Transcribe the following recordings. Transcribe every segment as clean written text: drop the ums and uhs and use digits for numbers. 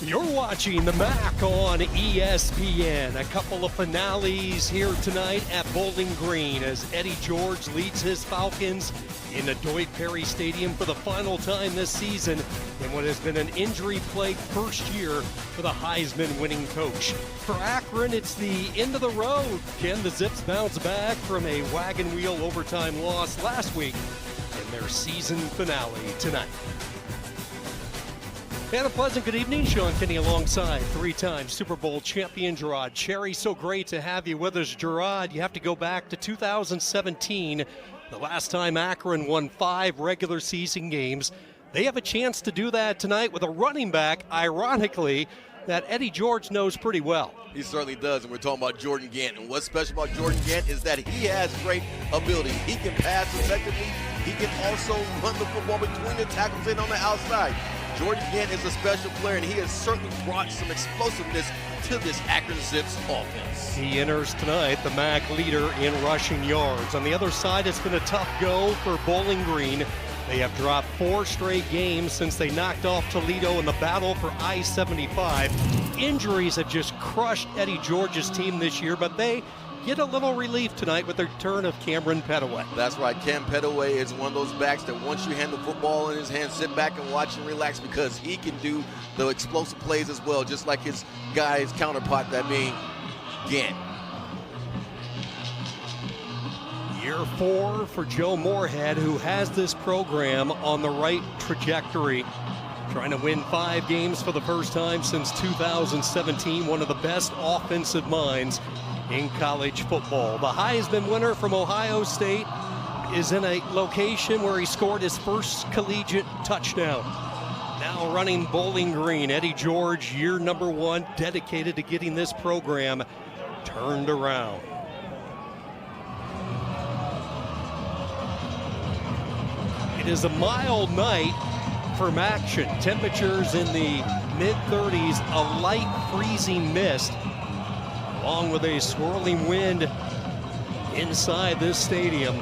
You're watching the MAC on ESPN. A couple of finales here tonight at Bowling Green as Eddie George leads his Falcons in the Doak Perry Stadium for the final time this season in what has been an injury-plagued first year for the Heisman-winning coach. For Akron, it's the end of the road. Can the Zips bounce back from a wagon wheel overtime loss last week in their season finale tonight? And a pleasant good evening. Sean Kinney alongside three-time Super Bowl champion Gerard Cherry. So great to have you with us, Gerard. You have to go back to 2017, the last time Akron won 5 regular season games. They have a chance to do that tonight with a running back, ironically, that Eddie George knows pretty well. He certainly does, and we're talking about Jordan Gant. And what's special about Jordan Gant is that he has great ability. He can pass effectively. He can also run the football between the tackles and on the outside. Jordan Gant is a special player, and he has certainly brought some explosiveness to this Akron Zips offense. He enters tonight the MAC leader in rushing yards. On the other side, it's been a tough go for Bowling Green. They have dropped 4 straight games since they knocked off Toledo in the battle for I-75. Injuries have just crushed Eddie George's team this year, but they get a little relief tonight with the return of Cameron Pettaway. That's right. Cam Pettaway is one of those backs that once you hand the football in his hands, sit back and watch and relax, because he can do the explosive plays as well, just like his guy's counterpart, that being Gant. Year 4 for Joe Moorhead, who has this program on the right trajectory. Trying to win 5 games for the first time since 2017. One of the best offensive minds in college football. The Heisman winner from Ohio State is in a location where he scored his first collegiate touchdown. Now running Bowling Green, Eddie George, year number 1, dedicated to getting this program turned around. It is a mild night for action. Temperatures in the mid-30s, a light freezing mist, along with a swirling wind inside this stadium.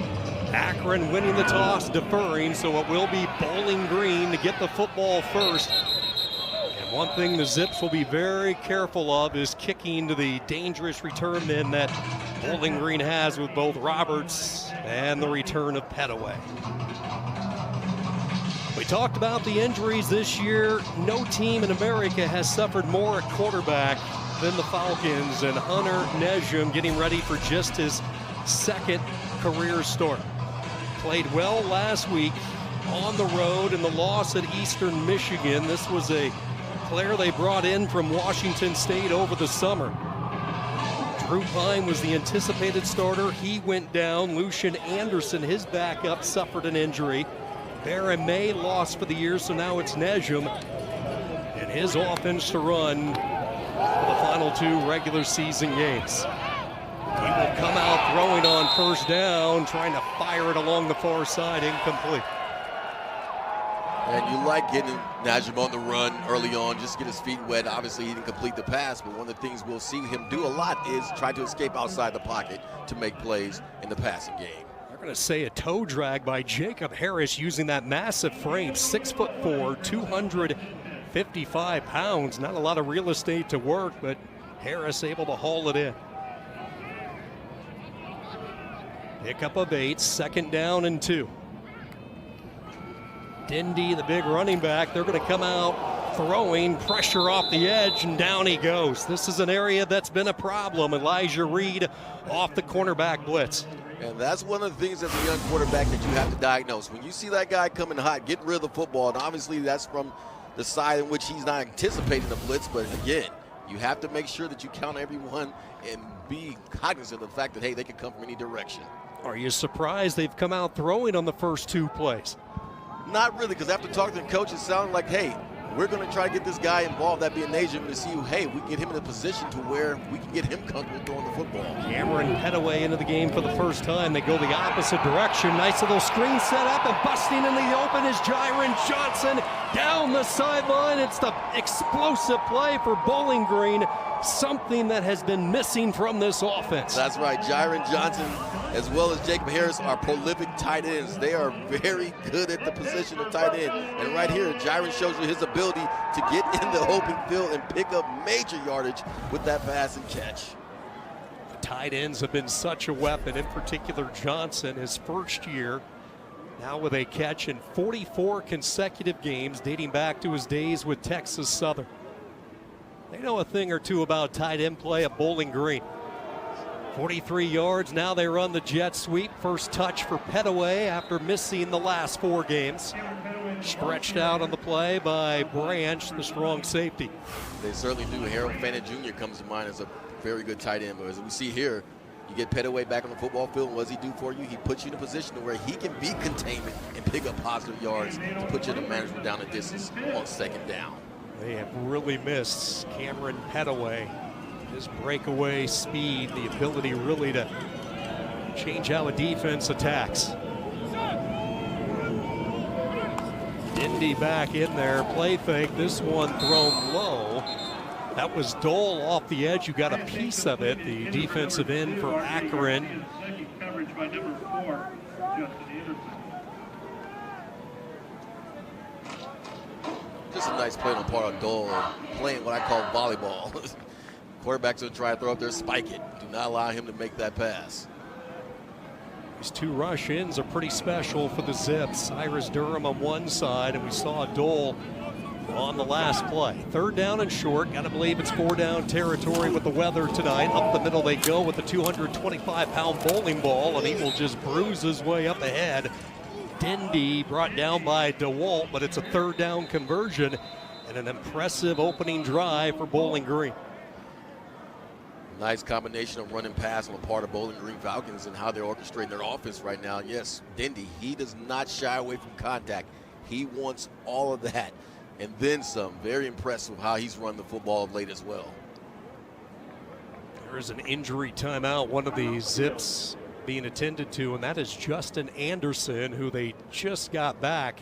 Akron winning the toss, deferring, so it will be Bowling Green to get the football first. And one thing the Zips will be very careful of is kicking to the dangerous return men that Bowling Green has with both Roberts and the return of Pettaway. We talked about the injuries this year. No team in America has suffered more at quarterback than the Falcons, and Hunter Nejum getting ready for just his second career start. Played well last week on the road in the loss at Eastern Michigan. This was a player they brought in from Washington State over the summer. Drew Pine was the anticipated starter. He went down. Lucian Anderson, his backup, suffered an injury. Baron May lost for the year, so now it's Nejum and his offense to run for the final 2 regular season games. He will come out throwing on first down, trying to fire it along the far side, incomplete. And you like getting Nejum on the run early on, just get his feet wet. Obviously, he didn't complete the pass, but one of the things we'll see him do a lot is try to escape outside the pocket to make plays in the passing game. They're going to say a toe drag by Jacob Harris using that massive frame, 6'4", 255 pounds. Not a lot of real estate to work, but Harris able to haul it in. Pickup of 8, 2nd down and 2. Dindy, the big running back, they're going to come out throwing, pressure off the edge, and down he goes. This is an area that's been a problem. Elijah Reed off the cornerback blitz. And that's one of the things as a young quarterback that you have to diagnose. When you see that guy coming hot, get rid of the football, and obviously that's from the side in which he's not anticipating the blitz, but again, you have to make sure that you count everyone and be cognizant of the fact that, hey, they can come from any direction. Are you surprised they've come out throwing on the first 2 plays? Not really, because after talking to the coach, it sounded like, hey, we're going to try to get this guy involved, that being Nejum, to see, hey, we can get him in a position to where we can get him comfortable throwing the football. Cameron Pettaway into the game for the first time. They go the opposite direction. Nice little screen set up, and busting in the open is Jiron Johnson down the sideline. It's the explosive play for Bowling Green. something that has been missing from this offense. That's right. Jyron Johnson, as well as Jacob Harris, are prolific tight ends. They are very good at the position of tight end. And right here, Jyron shows you his ability to get in the open field and pick up major yardage with that pass and catch. The tight ends have been such a weapon, in particular Johnson, his first year, now with a catch in 44 consecutive games dating back to his days with Texas Southern. They know a thing or two about tight end play at Bowling Green. 43 yards, now they run the jet sweep. First touch for Pettaway after missing the last 4 games. Stretched out on the play by Branch, the strong safety. They certainly do. Harold Fannin Jr. comes to mind as a very good tight end. But as we see here, you get Pettaway back on the football field. What does he do for you? He puts you in a position where he can be containment and pick up positive yards to put you in a manageable down and distance on second down. They have really missed Cameron Pettaway. His breakaway speed, the ability really to change how a defense attacks. Indy back in there, play fake, this one thrown low. That was Dole off the edge, you got a piece of it. The defensive end for Akron. Coverage by number 4, Justin Anderson. Just a nice play on the part of Dole, playing what I call volleyball. Quarterbacks will try to throw up there, spike it. Do not allow him to make that pass. These 2 rush ins are pretty special for the Zips. Cyrus Durham on one side, and we saw Dole on the last play. 3rd down and short. Got to believe it's 4 down territory with the weather tonight. Up the middle they go with the 225-pound bowling ball, and he will just bruise his way up ahead. Dendy brought down by DeWalt, but it's a 3rd down conversion and an impressive opening drive for Bowling Green. Nice combination of running pass on the part of Bowling Green Falcons and how they're orchestrating their offense right now. Yes, Dendy, he does not shy away from contact. He wants all of that and then some. Very impressive how he's run the football of late as well. There's an injury timeout, one of the Zips being attended to, and that is Justin Anderson, who they just got back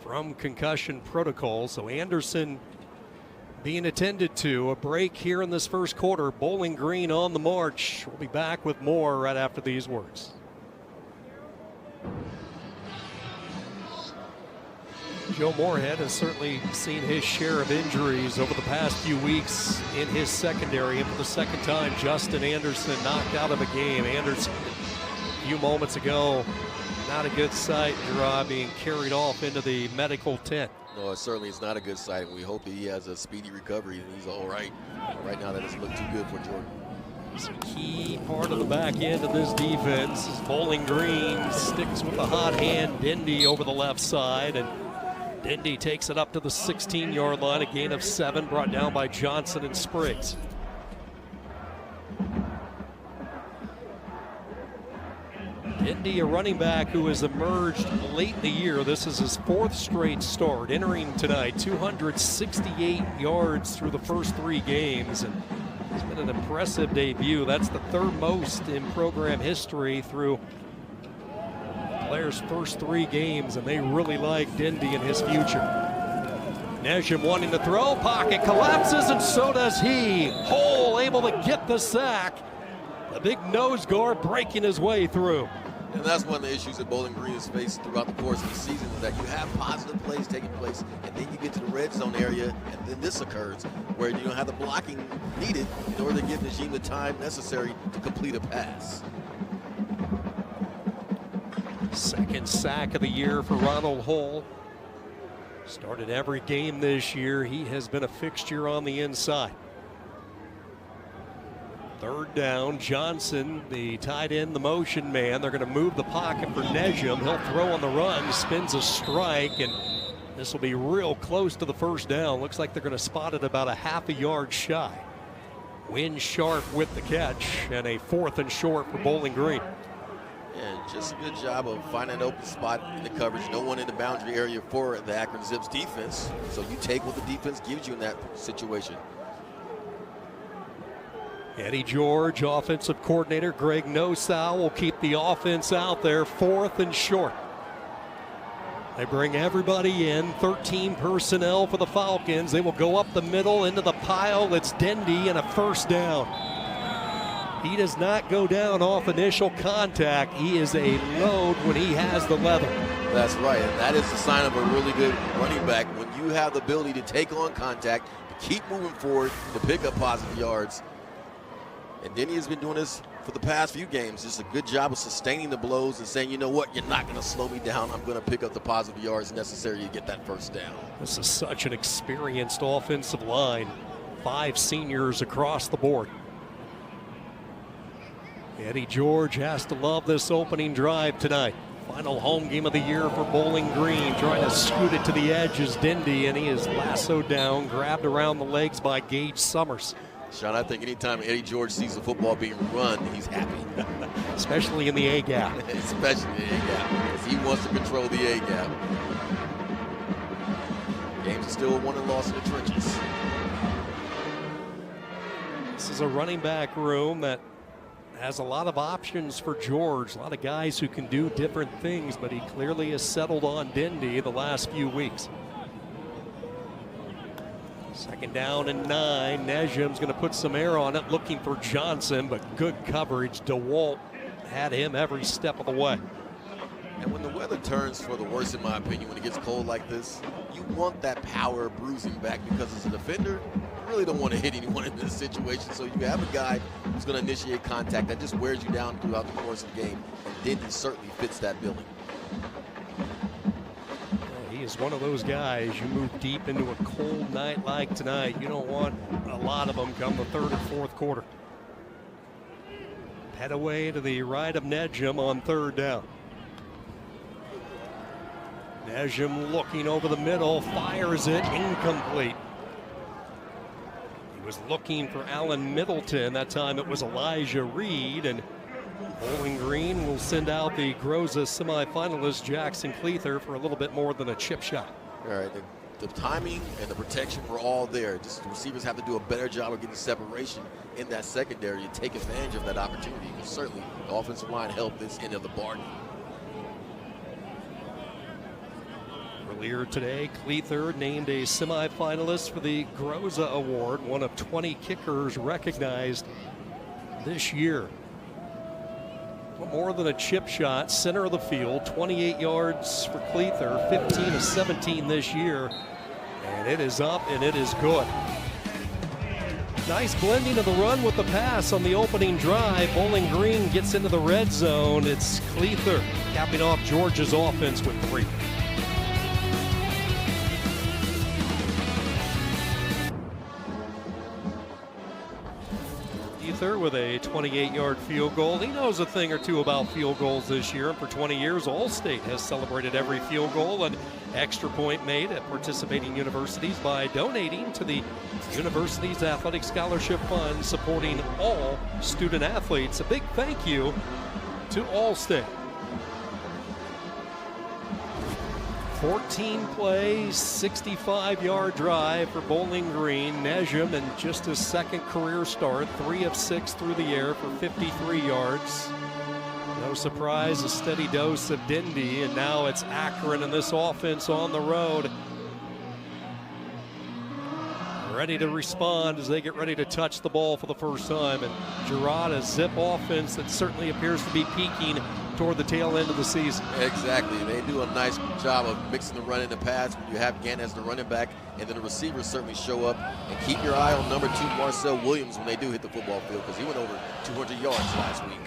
from concussion protocol. So Anderson being attended to. A break here in this first quarter. Bowling Green on the march. We'll be back with more right after these words. Joe Moorhead has certainly seen his share of injuries over the past few weeks in his secondary. And for the second time, Justin Anderson knocked out of a game. Anderson, a few moments ago, not a good sight, Gerard, being carried off into the medical tent. No, it certainly is not a good sight. We hope that he has a speedy recovery and he's all right. Right now, that doesn't look too good for Jordan. It's a key part of the back end of this defense as Bowling Green sticks with the hot hand. Dendy over the left side, and Dendy takes it up to the 16-yard line, a gain of 7, brought down by Johnson and Spriggs. Dendy, a running back who has emerged late in the year. This is his 4th straight start. Entering tonight, 268 yards through the first 3 games. And it's been an impressive debut. That's the 3rd most in program history through the players' first 3 games, and they really like Dendy and his future. Nesham wanting to throw, pocket collapses, and so does he. Hole able to get the sack. The big nose guard breaking his way through. And that's one of the issues that Bowling Green has faced throughout the course of the season, is that you have positive plays taking place, and then you get to the red zone area, and then this occurs, where you don't have the blocking needed in order to give Najim the time necessary to complete a pass. Second sack of the year for Ronald Hull. Started every game this year. He has been a fixture on the inside. 3rd down, Johnson, the tight end, the motion man. They're going to move the pocket for Nesham. He'll throw on the run, spins a strike, and this will be real close to the 1st down. Looks like they're going to spot it about a half a yard shy. Win Sharp with the catch, and a 4th and short for Bowling Green. And just a good job of finding an open spot in the coverage. No one in the boundary area for the Akron Zips defense. So you take what the defense gives you in that situation. Eddie George, offensive coordinator. Greg Nosow will keep the offense out there. 4th and short. They bring everybody in, 13 personnel for the Falcons. They will go up the middle into the pile. It's Dendy and a first down. He does not go down off initial contact. He is a load when he has the leather. That's right, and that is the sign of a really good running back when you have the ability to take on contact, to keep moving forward, to pick up positive yards. And Denny has been doing this for the past few games. Just a good job of sustaining the blows and saying, you know what, you're not going to slow me down. I'm going to pick up the positive yards necessary to get that first down. This is such an experienced offensive line. 5 seniors across the board. Eddie George has to love this opening drive tonight. Final home game of the year for Bowling Green. Trying to scoot it to the edge is Dendy, and he is lassoed down, grabbed around the legs by Gage Summers. Sean, I think anytime Eddie George sees the football being run, he's happy. Especially in the A-gap. Especially in the A-gap, because he wants to control the A-gap. Games are still won and lost in the trenches. This is a running back room that has a lot of options for George, a lot of guys who can do different things, but he clearly has settled on Dendy the last few weeks. 2nd down and 9. Nejum's going to put some air on it, looking for Johnson, but good coverage. DeWalt had him every step of the way. And when the weather turns for the worse, in my opinion, when it gets cold like this, you want that power bruising back, because as a defender, you really don't want to hit anyone in this situation. So you have a guy who's going to initiate contact that just wears you down throughout the course of the game, and Dendy certainly fits that billing. He is one of those guys, you move deep into a cold night like tonight, you don't want a lot of them come the 3rd or 4th quarter. Head away to the right of Nejum on 3rd down. Nejum looking over the middle, fires it, incomplete. He was looking for Allen Middleton. That time it was Elijah Reed, and Bowling Green will send out the Groza semifinalist Jackson Cleather for a little bit more than a chip shot. All right, the timing and the protection were all there. Just the receivers have to do a better job of getting separation in that secondary and take advantage of that opportunity. Because certainly the offensive line helped this end of the bargain. Earlier today, Cleather named a semifinalist for the Groza Award, one of 20 kickers recognized this year. More than a chip shot, center of the field, 28 yards for Cleather, 15 of 17 this year, and it is up and it is good. Nice blending of the run with the pass on the opening drive. Bowling Green gets into the red zone. It's Cleather capping off Georgia's offense with 3. With a 28-yard field goal. He knows a thing or two about field goals this year, and for 20 years All-State has celebrated every field goal and extra point made at participating universities by donating to the university's athletic scholarship fund, supporting all student athletes. A big thank you to All-State. 14-play, 65-yard drive for Bowling Green. Nejum in just his 2nd career start, 3 of 6 through the air for 53 yards. No surprise, a steady dose of Dendy, and now it's Akron and this offense on the road. Ready to respond as they get ready to touch the ball for the first time. And Girard, a zip offense that certainly appears to be peaking toward the tail end of the season. Exactly. They do a nice job of mixing the run and the pass when you have Gant as the running back, and then the receivers certainly show up. And keep your eye on number 2, Marcel Williams, when they do hit the football field, because he went over 200 yards last week.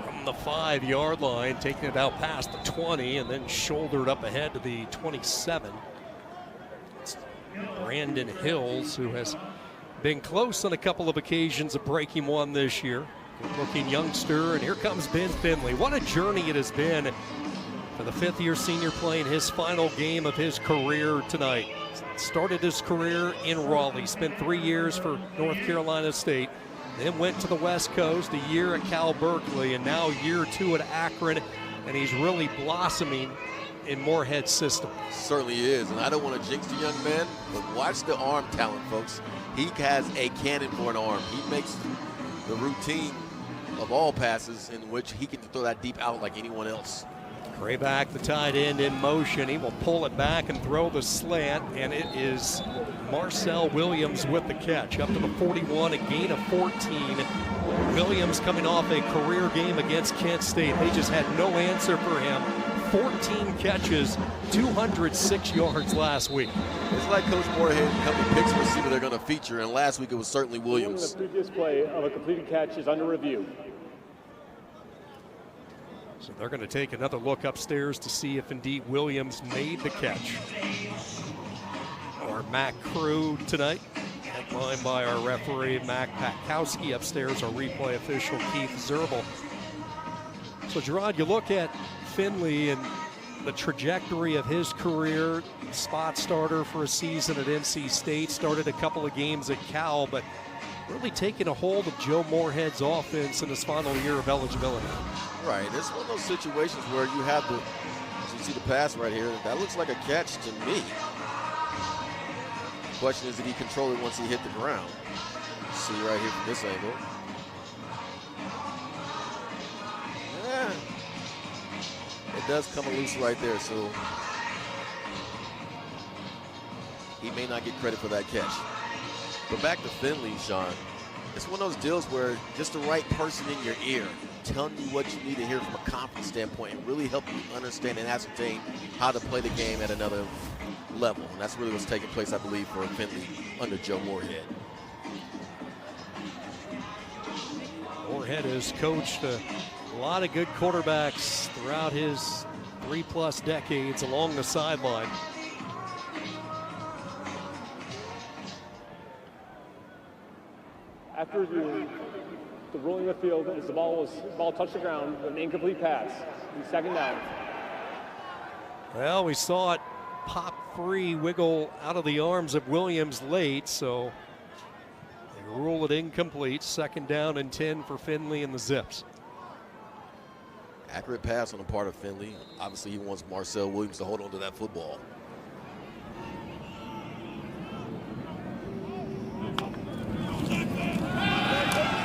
From the 5-yard line, taking it out past the 20 and then shouldered up ahead to the 27. It's Brandon Hills, who has been close on a couple of occasions of breaking one this year. Good-looking youngster, and here comes Ben Finley. What a journey it has been for the 5th-year senior playing his final game of his career tonight. Started his career in Raleigh, spent 3 years for North Carolina State, then went to the West Coast, a year at Cal Berkeley, and now year 2 at Akron, and he's really blossoming in Moorhead's system. Certainly is, and I don't want to jinx the young man, but watch the arm talent, folks. He has a cannon for an arm. He makes the routine of all passes in which he can throw that deep out like anyone else. Rayback, the tight end, in motion. He will pull it back and throw the slant, and it is Marcel Williams with the catch. Up to the 41, a gain of 14. Williams coming off a career game against Kent State. They just had no answer for him. 14 catches, 206 yards last week. It's like Coach Moorhead and company picks a receiver they're going to feature, and last week it was certainly Williams. The previous play of a completed catch is under review. So they're going to take another look upstairs to see if indeed Williams made the catch. Our MAC crew tonight, headlined by our referee Mac Patkowski. Upstairs, our replay official Keith Zerbel. So Gerard, you look at Finley and the trajectory of his career, spot starter for a season at NC State, started a couple of games at Cal, but really taking a hold of Joe Moorhead's offense in his final year of eligibility. Right, it's one of those situations where you have the, as you see the pass right here, that looks like a catch to me. The question is, did he control it once he hit the ground? See right here from this angle. Yeah, it does come loose right there, so he may not get credit for that catch. But back to Finley, Sean, it's one of those deals where just the right person in your ear telling you what you need to hear from a confidence standpoint and really help you understand and ascertain how to play the game at another level. And that's really what's taking place, I believe, for Finley under Joe Moorhead. Moorhead has coached a lot of good quarterbacks throughout his 3+ decades along the sideline. After review, the ruling of the field is the ball touched the ground with an incomplete pass. And second down. Well, we saw it pop free, wiggle out of the arms of Williams late, so they rule it incomplete. Second down and 10 for Finley and the Zips. Accurate pass on the part of Finley. Obviously, he wants Marcel Williams to hold on to that football.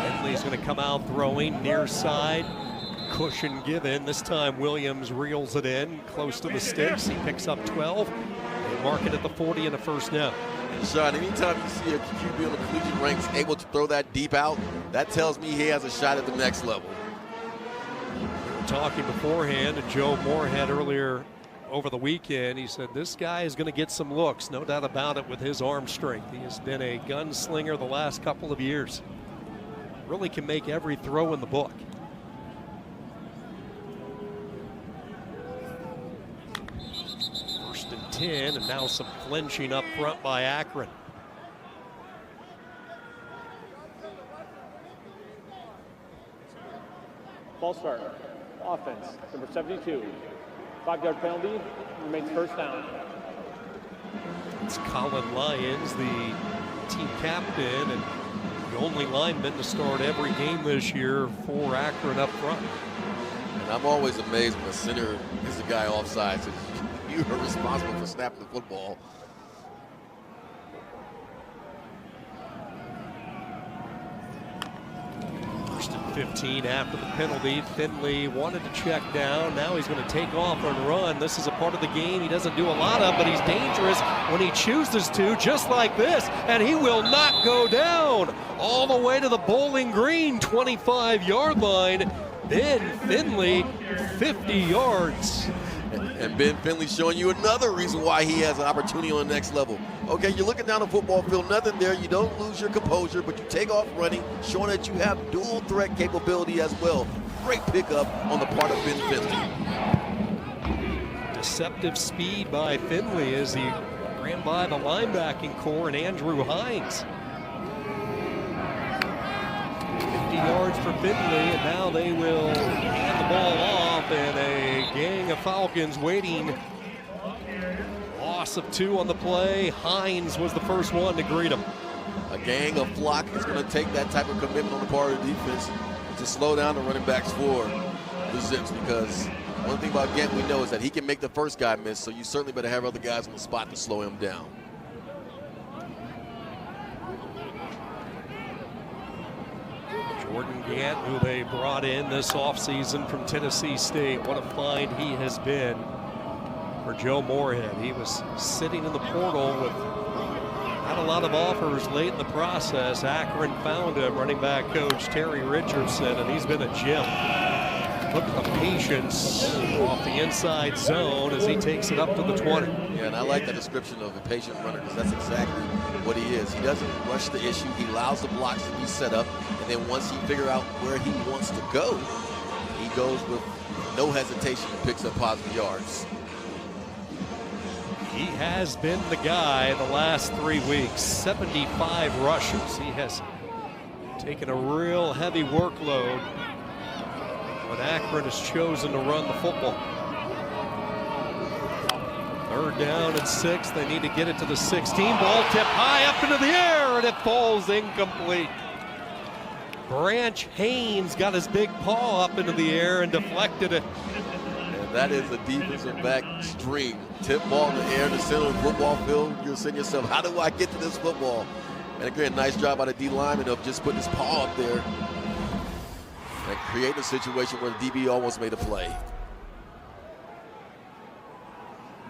Finley's going to come out throwing near side. Cushion given. This time Williams reels it in close to the sticks. He picks up 12. They mark it at the 40 and a first down. And Sean, anytime you see a QB on the collegiate ranks able to throw that deep out, that tells me he has a shot at the next level. We were talking beforehand to Joe Moorhead earlier over the weekend. He said this guy is going to get some looks, no doubt about it, with his arm strength. He has been a gunslinger the last couple of years. Really can make every throw in the book. First and 10, and now some flinching up front by Akron. False start. Offense, number 72. 5-yard penalty, remains first down. It's Colin Lyons, the team captain, and the only lineman to start every game this year for Akron up front. And I'm always amazed when the center is the guy offside. So you are responsible for snapping the football. First and 15 after the penalty. Finley wanted to check down. Now he's going to take off and run. This is a part of the game he doesn't do a lot of, but he's dangerous when he chooses to, just like this. And he will not go down all the way to the Bowling Green 25-yard line. Ben Finley, 50 yards. And Ben Finley showing you another reason why he has an opportunity on the next level. Okay, you're looking down the football field, nothing there. You don't lose your composure, but you take off running, showing that you have dual threat capability as well. Great pickup on the part of Ben Finley. Deceptive speed by Finley as he ran by the linebacking core and Andrew Hines. 50 yards for Finley, and now they will hand the ball off, and a gang of Falcons waiting. Loss of 2 on the play. Hines was the first one to greet him. A gang of flock is going to take that type of commitment on the part of the defense to slow down the running backs for the Zips, because one thing about Gant we know is that he can make the first guy miss, so you certainly better have other guys on the spot to slow him down. Jordan Gant, who they brought in this offseason from Tennessee State. What a find he has been for Joe Moorhead. He was sitting in the portal with not a lot of offers late in the process. Akron found him, running back coach Terry Richardson, and he's been a gem. Look at the patience off the inside zone as he takes it up to the 20. Yeah, and I like that description of a patient runner because that's exactly what he is. He doesn't rush the issue. He allows the blocks to be set up, and then once he figures out where he wants to go, he goes with no hesitation and picks up positive yards. He has been the guy the last 3 weeks, 75 rushes. He has taken a real heavy workload when Akron has chosen to run the football. 3rd down and 6. They need to get it to the 16. Ball tipped high up into the air, and it falls incomplete. Branch Haynes got his big paw up into the air and deflected it. And that is a defensive back stream. Tip ball in the air in the center of the football field. You're saying to yourself, how do I get to this football? And again, nice job by the D lineman of just putting his paw up there and create a situation where the DB almost made a play.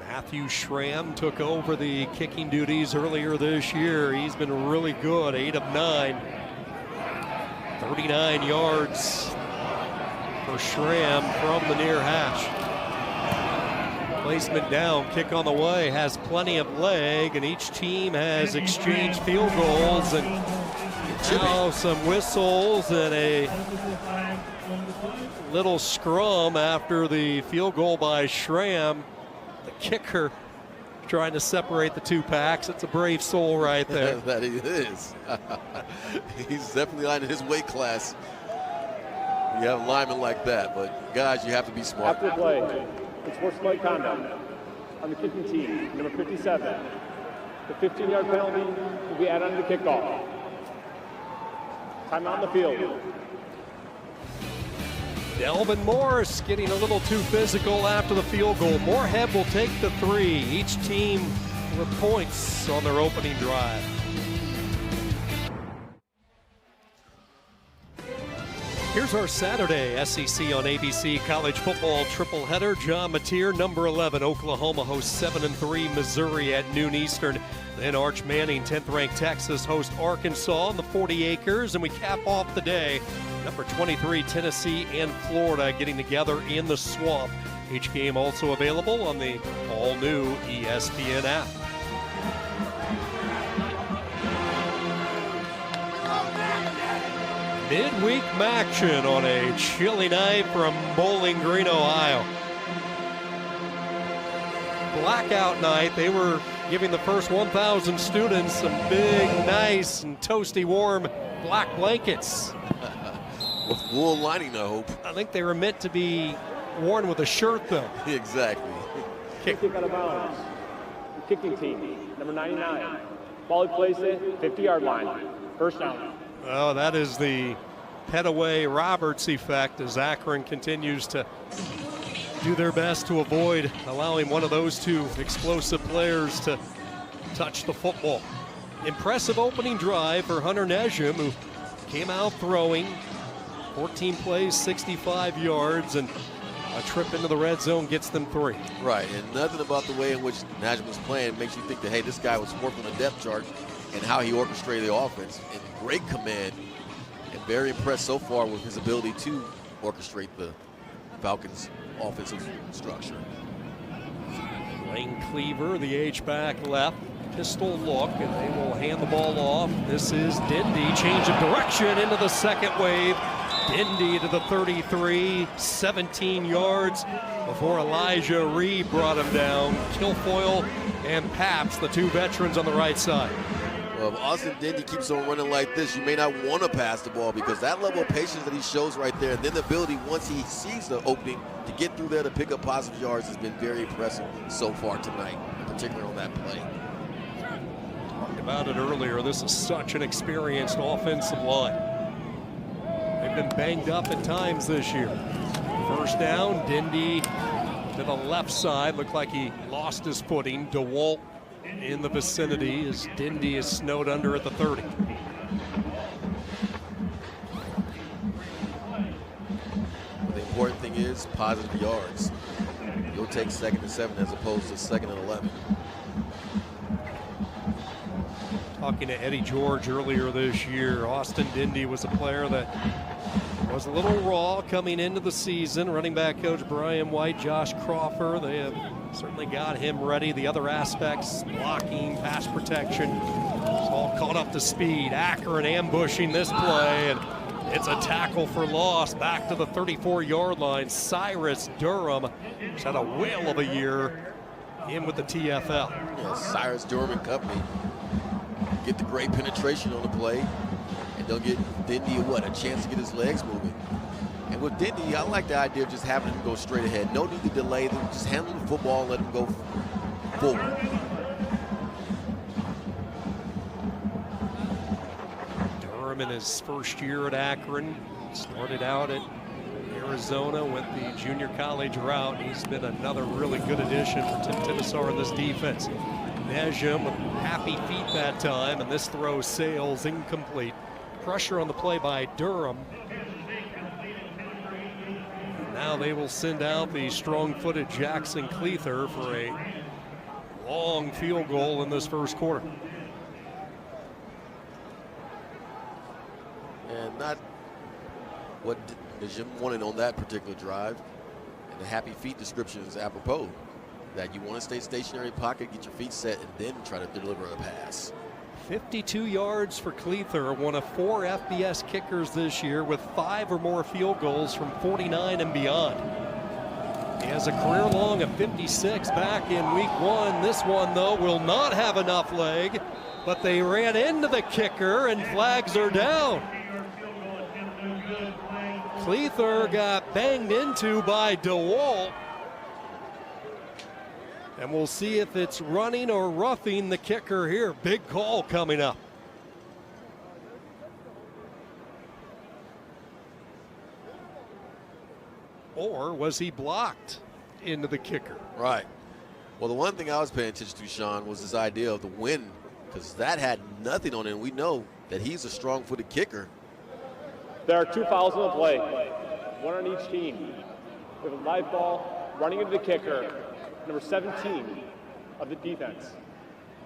Matthew Schramm took over the kicking duties earlier this year. He's been really good, 8 of 9. 39 yards for Schramm from the near hash. Placement down, kick on the way, has plenty of leg, and each team has exchanged field goals, and now some whistles and a little scrum after the field goal by Schramm. The kicker trying to separate the two packs. It's a brave soul right there. That he is. He's definitely in his weight class. You have linemen like that, but guys, you have to be smart. After play, unsportsmanlike conduct on the kicking team, number 57. The 15-yard penalty will be added on the kickoff. Timeout on the field. Delvin Morris getting a little too physical after the field goal. Moorhead will take the 3. Each team with points on their opening drive. Here's our Saturday SEC on ABC college football triple header. John Mateer, number 11, Oklahoma hosts 7-3 Missouri at noon Eastern. Then Arch Manning, 10th ranked Texas, host Arkansas on the 40 acres. And we cap off the day, number 23 Tennessee and Florida getting together in the Swamp. Each game also available on the all-new ESPN app. Midweek action on a chilly night from Bowling Green, Ohio. Blackout night. They were giving the first 1,000 students some big, nice, and toasty warm black blankets. With wool lining, I hope. I think they were meant to be worn with a shirt, though. Exactly. Kick out of bounds. The kicking team, number 99. Ball placed it, 50-yard line. First down. Oh, that is the Petaway Roberts effect as Akron continues to do their best to avoid allowing one of those two explosive players to touch the football. Impressive opening drive for Hunter Nejum, who came out throwing 14 plays, 65 yards, and a trip into the red zone gets them 3. Right, and nothing about the way in which Najim was playing makes you think that, hey, this guy was fourth on the depth chart and how he orchestrated the offense. In great command, and very impressed so far with his ability to orchestrate the Falcons' offensive structure. Lane Cleaver, the H-back left, pistol look, and they will hand the ball off. This is Dindy, change of direction into the second wave. Dindy to the 33, 17 yards before Elijah Reed brought him down. Kilfoyle and Paps, the two veterans on the right side. Well, if Austin Dindy keeps on running like this, you may not want to pass the ball because that level of patience that he shows right there, and then the ability once he sees the opening to get through there to pick up positive yards has been very impressive so far tonight, particularly on that play. Talked about it earlier. This is such an experienced offensive line. They've been banged up at times this year. First down, Dindy to the left side. Looked like he lost his footing. DeWalt in the vicinity as Dindy is snowed under at the 30. is positive yards. You'll take 2nd and 7 as opposed to 2nd and 11. Talking to Eddie George earlier this year, Austin Dindy was a player that was a little raw coming into the season. Running back coach Brian White, Josh Crawford, they have certainly got him ready. The other aspects, blocking, pass protection, it's all caught up to speed. Akron ambushing this play, and it's a tackle for loss back to the 34-yard line. Cyrus Durham has had a whale of a year in with the TFL. Yeah, Cyrus Durham and company get the great penetration on the play, and they'll get Dindy a chance to get his legs moving. And with Dindy, I like the idea of just having him go straight ahead. No need to delay them. Just handle the football and let him go forward. Durham in his first year at Akron, started out at Arizona, went the junior college route. He's been another really good addition for Tim Tibesar in this defense. Nejum with happy feet that time, and this throw sails incomplete. Pressure on the play by Durham. Now they will send out the strong-footed Jackson Cleather for a long field goal in this first quarter. And not what Nejum wanted on that particular drive. And the happy feet description is apropos. That you want to stay stationary in pocket, get your feet set, and then try to deliver a pass. 52 yards for Cleather, one of 4 FBS kickers this year with 5 or more field goals from 49 and beyond. He has a career long of 56 back in week 1. This one, though, will not have enough leg, but they ran into the kicker and flags are down. Cleather got banged into by DeWalt. And we'll see if it's running or roughing the kicker here. Big call coming up. Or was he blocked into the kicker? Right. Well, the one thing I was paying attention to, Sean, was this idea of the wind, because that had nothing on it. And we know that he's a strong-footed kicker. There are 2 fouls on the play, 1 on each team. We have a live ball running into the kicker, number 17 of the defense.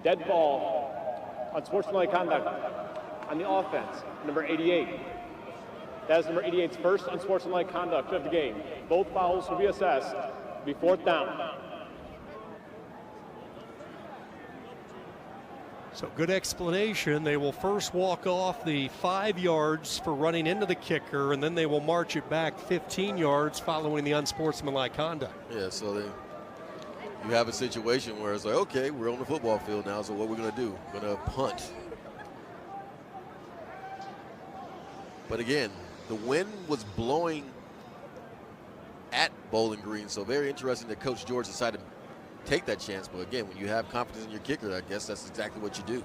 Dead ball on sportsmanlike conduct on the offense, number 88. That is number 88's first unsportsmanlike conduct of the game. Both fouls will be assessed. It'll be 4th down. So good explanation. They will first walk off the 5 yards for running into the kicker, and then they will march it back 15 yards following the unsportsmanlike conduct. Yeah, so you have a situation where it's like, okay, we're on the football field now, so what we're going to do? We're going to punt. But again, the wind was blowing at Bowling Green, so very interesting that Coach George decided to take that chance. But again, when you have confidence in your kicker, I guess that's exactly what you do.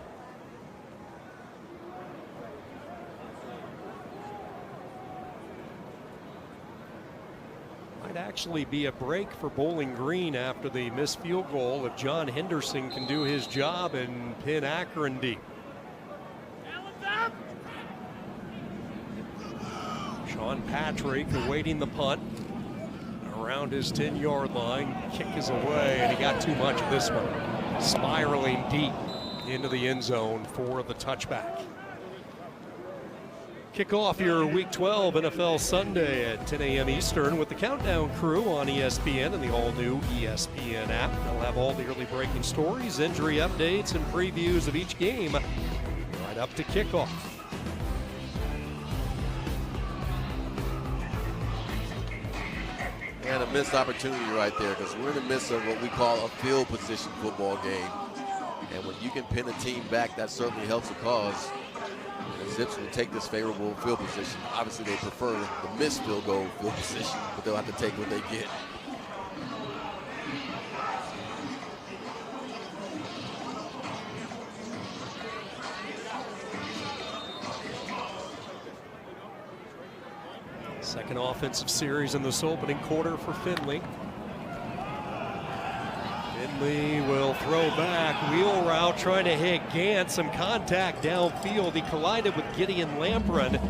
Might actually be a break for Bowling Green after the missed field goal if John Henderson can do his job and pin Akron deep. Sean Patrick awaiting the punt around his 10-yard line. Kick is away, and he got too much of this one. Spiraling deep into the end zone for the touchback. Kick off your Week 12 NFL Sunday at 10 a.m. Eastern with the Countdown Crew on ESPN and the all-new ESPN app. They'll have all the early breaking stories, injury updates, and previews of each game right up to kickoff. And a missed opportunity right there, because we're in the midst of what we call a field position football game. And when you can pin a team back, that certainly helps the cause. And the Zips will take this favorable field position. Obviously, they prefer the missed field goal field position, but they'll have to take what they get. Second offensive series in this opening quarter for Finley. Finley will throw back, wheel route, trying to hit Gant. Some contact downfield. He collided with Gideon Lampron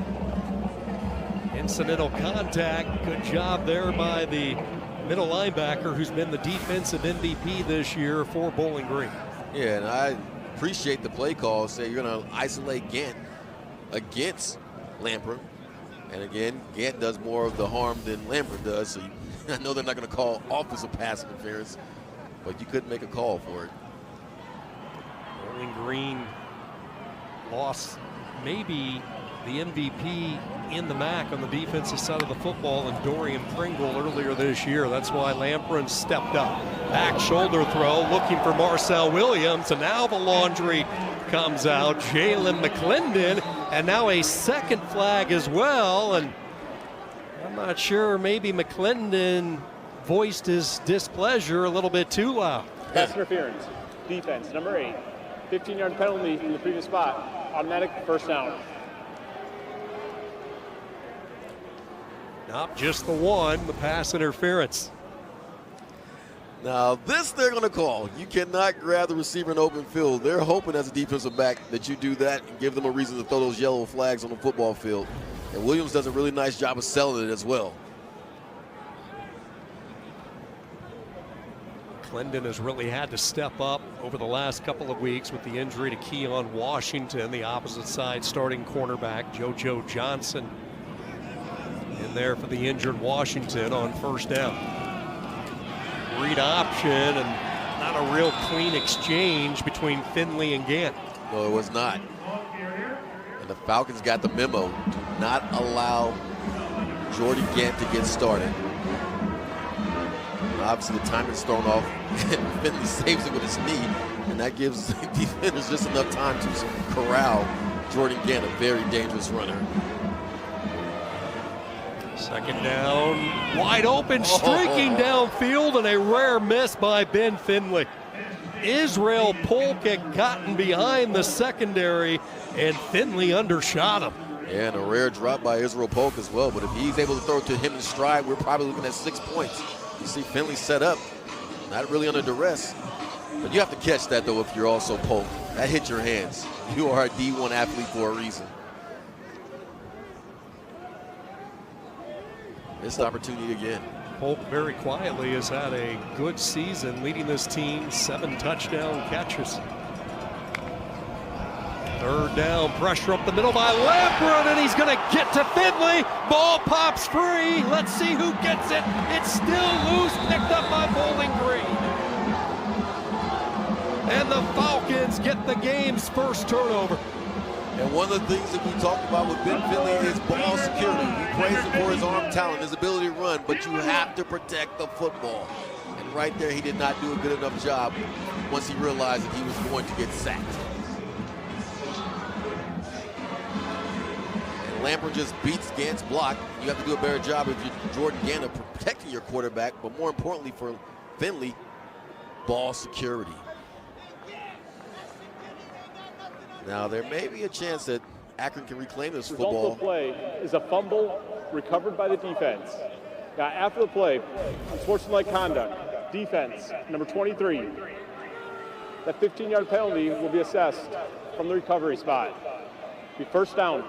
accidental contact. Good job there by the middle linebacker who's been the defensive MVP this year for Bowling Green. Yeah, and I appreciate the play call. Say you're going to isolate Gant against Lampert. And again, Gant does more of the harm than Lampert does. So I know they're not going to call offensive pass interference, but you couldn't make a call for it. Bowling Green lost maybe the MVP in the MAC on the defensive side of the football and Dorian Pringle earlier this year. That's why Lampron stepped up. Back shoulder throw, looking for Marcel Williams, and now the laundry comes out. Jalen McClendon, and now a second flag as well. And I'm not sure, maybe McClendon voiced his displeasure a little bit too loud. Pass interference. Defense, number 8. 15-yard penalty from the previous spot. Automatic first down. Not just the one, the pass interference. Now this they're going to call. You cannot grab the receiver in open field. They're hoping as a defensive back that you do that and give them a reason to throw those yellow flags on the football field. And Williams does a really nice job of selling it as well. Clendon has really had to step up over the last couple of weeks with the injury to Keon Washington, the opposite side starting cornerback. JoJo Johnson in there for the injured Washington on first down. Read option and not a real clean exchange between Finley and Gant. No, it was not. And the Falcons got the memo. Do not allow Jordy Gant to get started. And obviously the time is thrown off and Finley saves it with his knee, and that gives the defenders just enough time to corral Jordan Gant, a very dangerous runner. Second down, wide open, streaking downfield, and a rare miss by Ben Finley. Israel Polk had gotten behind the secondary, and Finley undershot him. Yeah, and a rare drop by Israel Polk as well, but if he's able to throw it to him in stride, we're probably looking at 6 points. You see Finley set up, not really under duress, but you have to catch that, though, if you're also Polk. That hit your hands. You are a D1 athlete for a reason. Missed opportunity again. Polk very quietly has had a good season, leading this team 7 touchdown catches. Third down, pressure up the middle by Lampron, and he's going to get to Finley. Ball pops free. Let's see who gets it. It's still loose, picked up by Bowling Green. And the Falcons get the game's first turnover. And one of the things that we talked about with Ben Finley is ball security. We praise him for his arm talent, his ability to run, but you have to protect the football. And right there, he did not do a good enough job once he realized that he was going to get sacked. And Lampert just beats Gant's block. You have to do a better job if you're Jordan Gant of protecting your quarterback, but more importantly for Finley, ball security. Now, there may be a chance that Akron can reclaim this football. Result of the play is a fumble recovered by the defense. Now, after the play, unsportsmanlike conduct, defense, number 23. That 15-yard penalty will be assessed from the recovery spot. Be first down,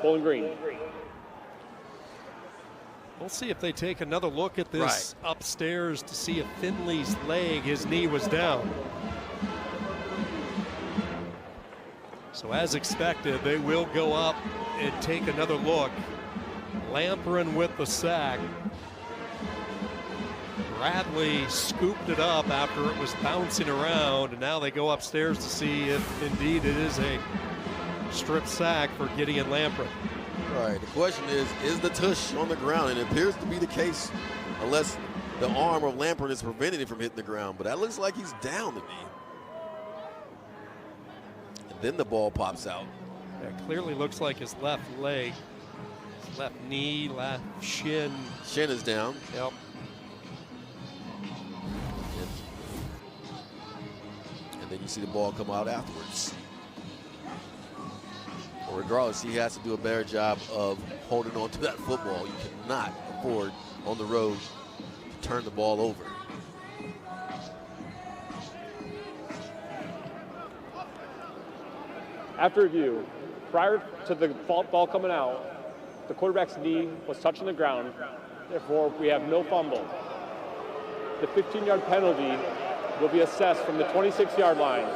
Bowling Green. We'll see if they take another look at this upstairs to see if Finley's leg, his knee was down. So as expected, they will go up and take another look. Lampron with the sack. Bradley scooped it up after it was bouncing around, and now they go upstairs to see if indeed it is a strip sack for Gideon Lampron. Right, the question is the tush on the ground? And it appears to be the case unless the arm of Lampron is preventing him from hitting the ground, but that looks like he's down to me. Then the ball pops out. That clearly looks like his left leg, his left knee, left shin. Shin is down. Yep. And then you see the ball come out afterwards. Well, regardless, he has to do a better job of holding on to that football. You cannot afford on the road to turn the ball over. After review, prior to the ball coming out, the quarterback's knee was touching the ground. Therefore, we have no fumble. The 15-yard penalty will be assessed from the 26-yard line.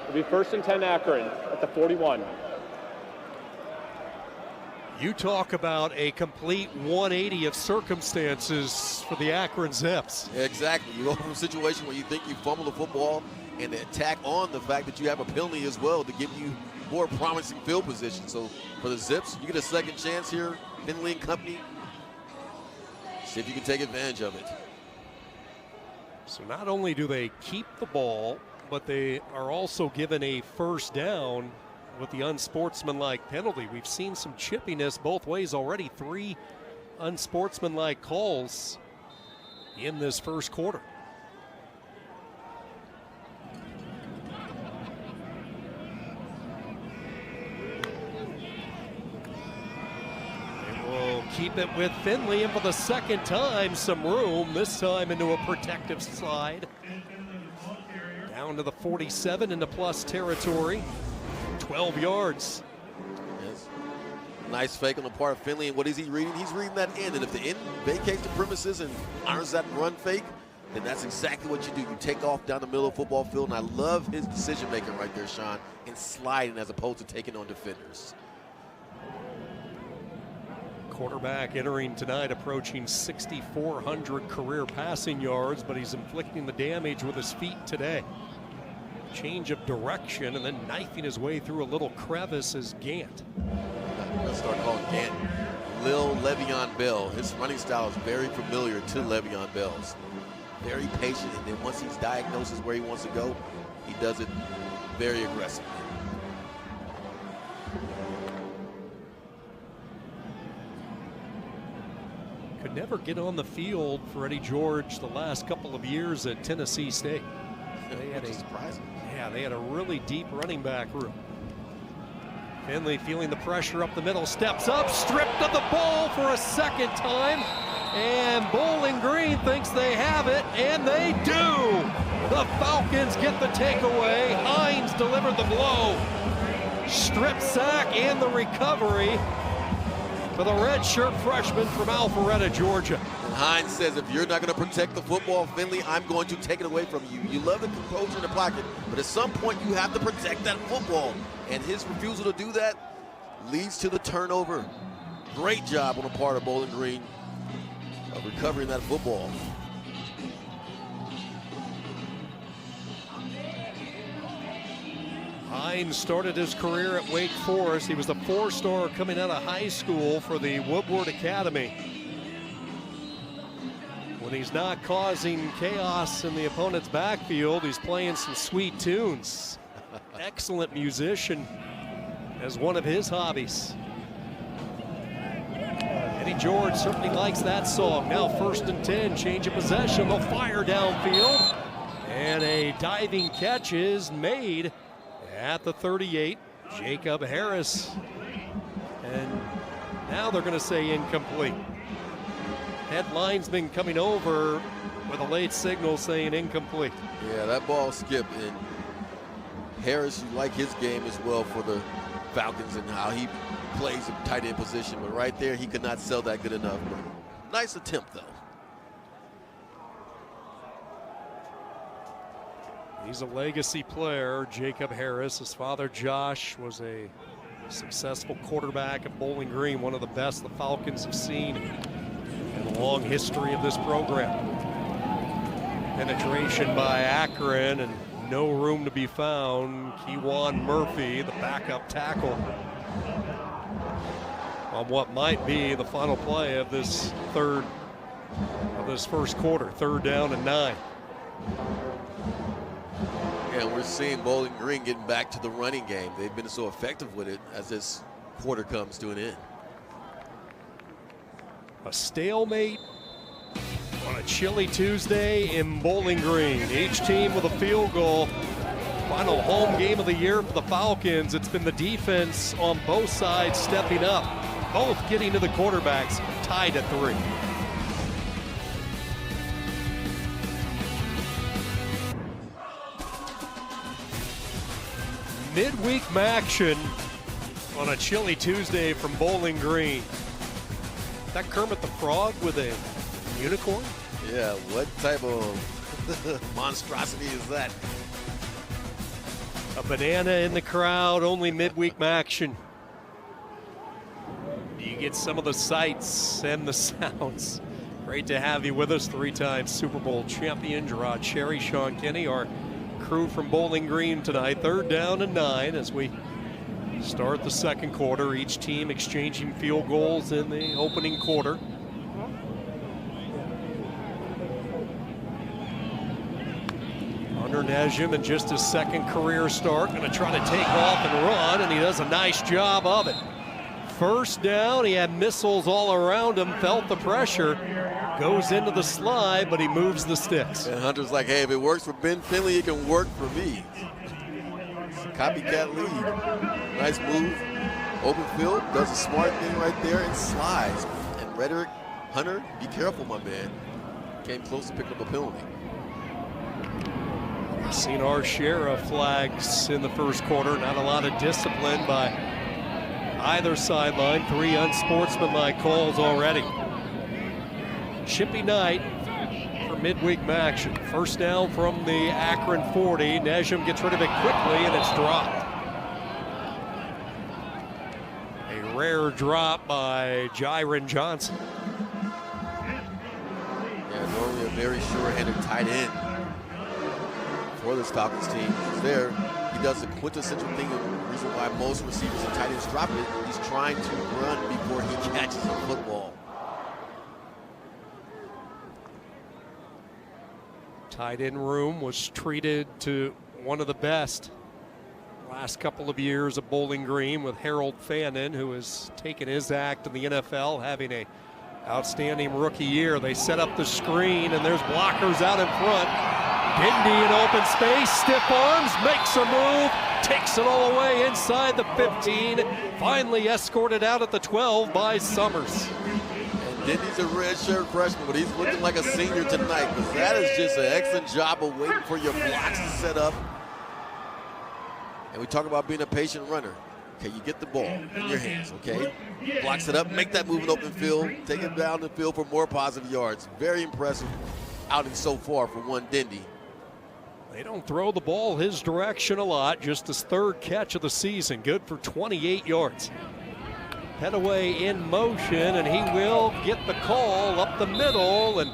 It'll be 1st and 10 Akron at the 41. You talk about a complete 180 of circumstances for the Akron Zips. Exactly. You go from a situation where you think you fumble the football and then tack on the fact that you have a penalty as well to give you more promising field position. So for the Zips, you get a second chance here, Finley and company. See if you can take advantage of it. So not only do they keep the ball, but they are also given a first down with the unsportsmanlike penalty. We've seen some chippiness both ways already. 3 unsportsmanlike calls in this first quarter. They will keep it with Finley, and for the second time, some room, this time into a protective slide. Down to the 47 into plus territory. 12 yards. Yes. Nice fake on the part of Finley. And what is he reading? He's reading that end. And if the end vacates the premises and honors that run fake, then that's exactly what you do. You take off down the middle of the football field. And I love his decision making right there, Sean, in sliding as opposed to taking on defenders. Quarterback entering tonight approaching 6,400 career passing yards, but he's inflicting the damage with his feet today. Change of direction and then knifing his way through a little crevice is Gant. Let's start calling Gant Lil Le'Veon Bell. His running style is very familiar to Le'Veon Bell's. Very patient, and then once he's diagnosed where he wants to go, he does it very aggressively. Could never get on the field for Eddie George the last couple of years at Tennessee State. Which is surprising. Yeah, they had a really deep running back room. Finley feeling the pressure up the middle, steps up, stripped of the ball for a second time, and Bowling Green thinks they have it, and they do! The Falcons get the takeaway. Hines delivered the blow. Strip sack and the recovery for the redshirt freshman from Alpharetta, Georgia. And Hines says, if you're not going to protect the football, Finley, I'm going to take it away from you. You love the composure in the pocket, but at some point you have to protect that football. And his refusal to do that leads to the turnover. Great job on the part of Bowling Green of recovering that football. Hines started his career at Wake Forest. He was a 4-star coming out of high school for the Woodward Academy. When he's not causing chaos in the opponent's backfield, he's playing some sweet tunes. Excellent musician as one of his hobbies. Eddie George certainly likes that song. Now 1st and 10, change of possession. They'll fire downfield. And a diving catch is made at the 38, Jacob Harris. And now they're going to say incomplete. Headline's been coming over with a late signal saying incomplete. Yeah, that ball skipped, and Harris, you like his game as well for the Falcons and how he plays in tight end position, but right there he could not sell that good enough. But nice attempt though. He's a legacy player, Jacob Harris. His father, Josh, was a successful quarterback at Bowling Green, one of the best the Falcons have seen in the long history of this program. Penetration by Akron and no room to be found. Kewan Murphy, the backup tackle, on what might be the final play of this first quarter. 3rd down and 9. And we're seeing Bowling Green getting back to the running game. They've been so effective with it as this quarter comes to an end. A stalemate on a chilly Tuesday in Bowling Green. Each team with a field goal. Final home game of the year for the Falcons. It's been the defense on both sides stepping up, both getting to the quarterbacks, tied at 3. Midweek action on a chilly Tuesday from Bowling Green. that Kermit the Frog with a unicorn? Yeah, what type of monstrosity is that? A banana in the crowd, only midweek action. You get some of the sights and the sounds. Great to have you with us. 3-time Super Bowl champion Gerard Cherry, Sean Kinney, our crew from Bowling Green tonight. 3rd down and 9 as we start the second quarter. Each team exchanging field goals in the opening quarter. Hunter Nejum in just his 2nd career start, going to try to take off and run, and he does a nice job of it. 1st down, he had missiles all around him, felt the pressure, goes into the slide, but he moves the sticks. And Hunter's like, hey, if it works for Ben Finley, it can work for me. Copycat lead. Nice move. Open field, does a smart thing right there and slides. And Rhetoric, Hunter, be careful, my man. Came close to picking up a penalty. We've seen our share of flags in the first quarter. Not a lot of discipline by either sideline. 3 unsportsmanlike calls already. Chippy night for midweek action. 1st down from the Akron 40. Nejum gets rid of it quickly, and it's dropped. A rare drop by Jyron Johnson. Yeah, normally a very sure-handed tight end for this Falcons team. He's there. He does the quintessential thing, the reason why most receivers and tight ends drop it. He's trying to run before he catches a football. Tight end room was treated to one of the best last couple of years of Bowling Green with Harold Fannin, who has taken his act in the NFL, having a outstanding rookie year. They set up the screen, and there's blockers out in front. Dindy in open space, stiff arms, makes a move, takes it all away inside the 15, finally escorted out at the 12 by Summers. And Dindy's a redshirt freshman, but he's looking like a senior tonight, because that is just an excellent job of waiting for your blocks to set up. And we talk about being a patient runner. Okay, you get the ball in your hands, okay? Blocks it up, make that move in open field, take it down the field for more positive yards. Very impressive outing so far for one Dindy. They don't throw the ball his direction a lot, just his 3rd catch of the season, good for 28 yards. Pettaway in motion, and he will get the call up the middle, and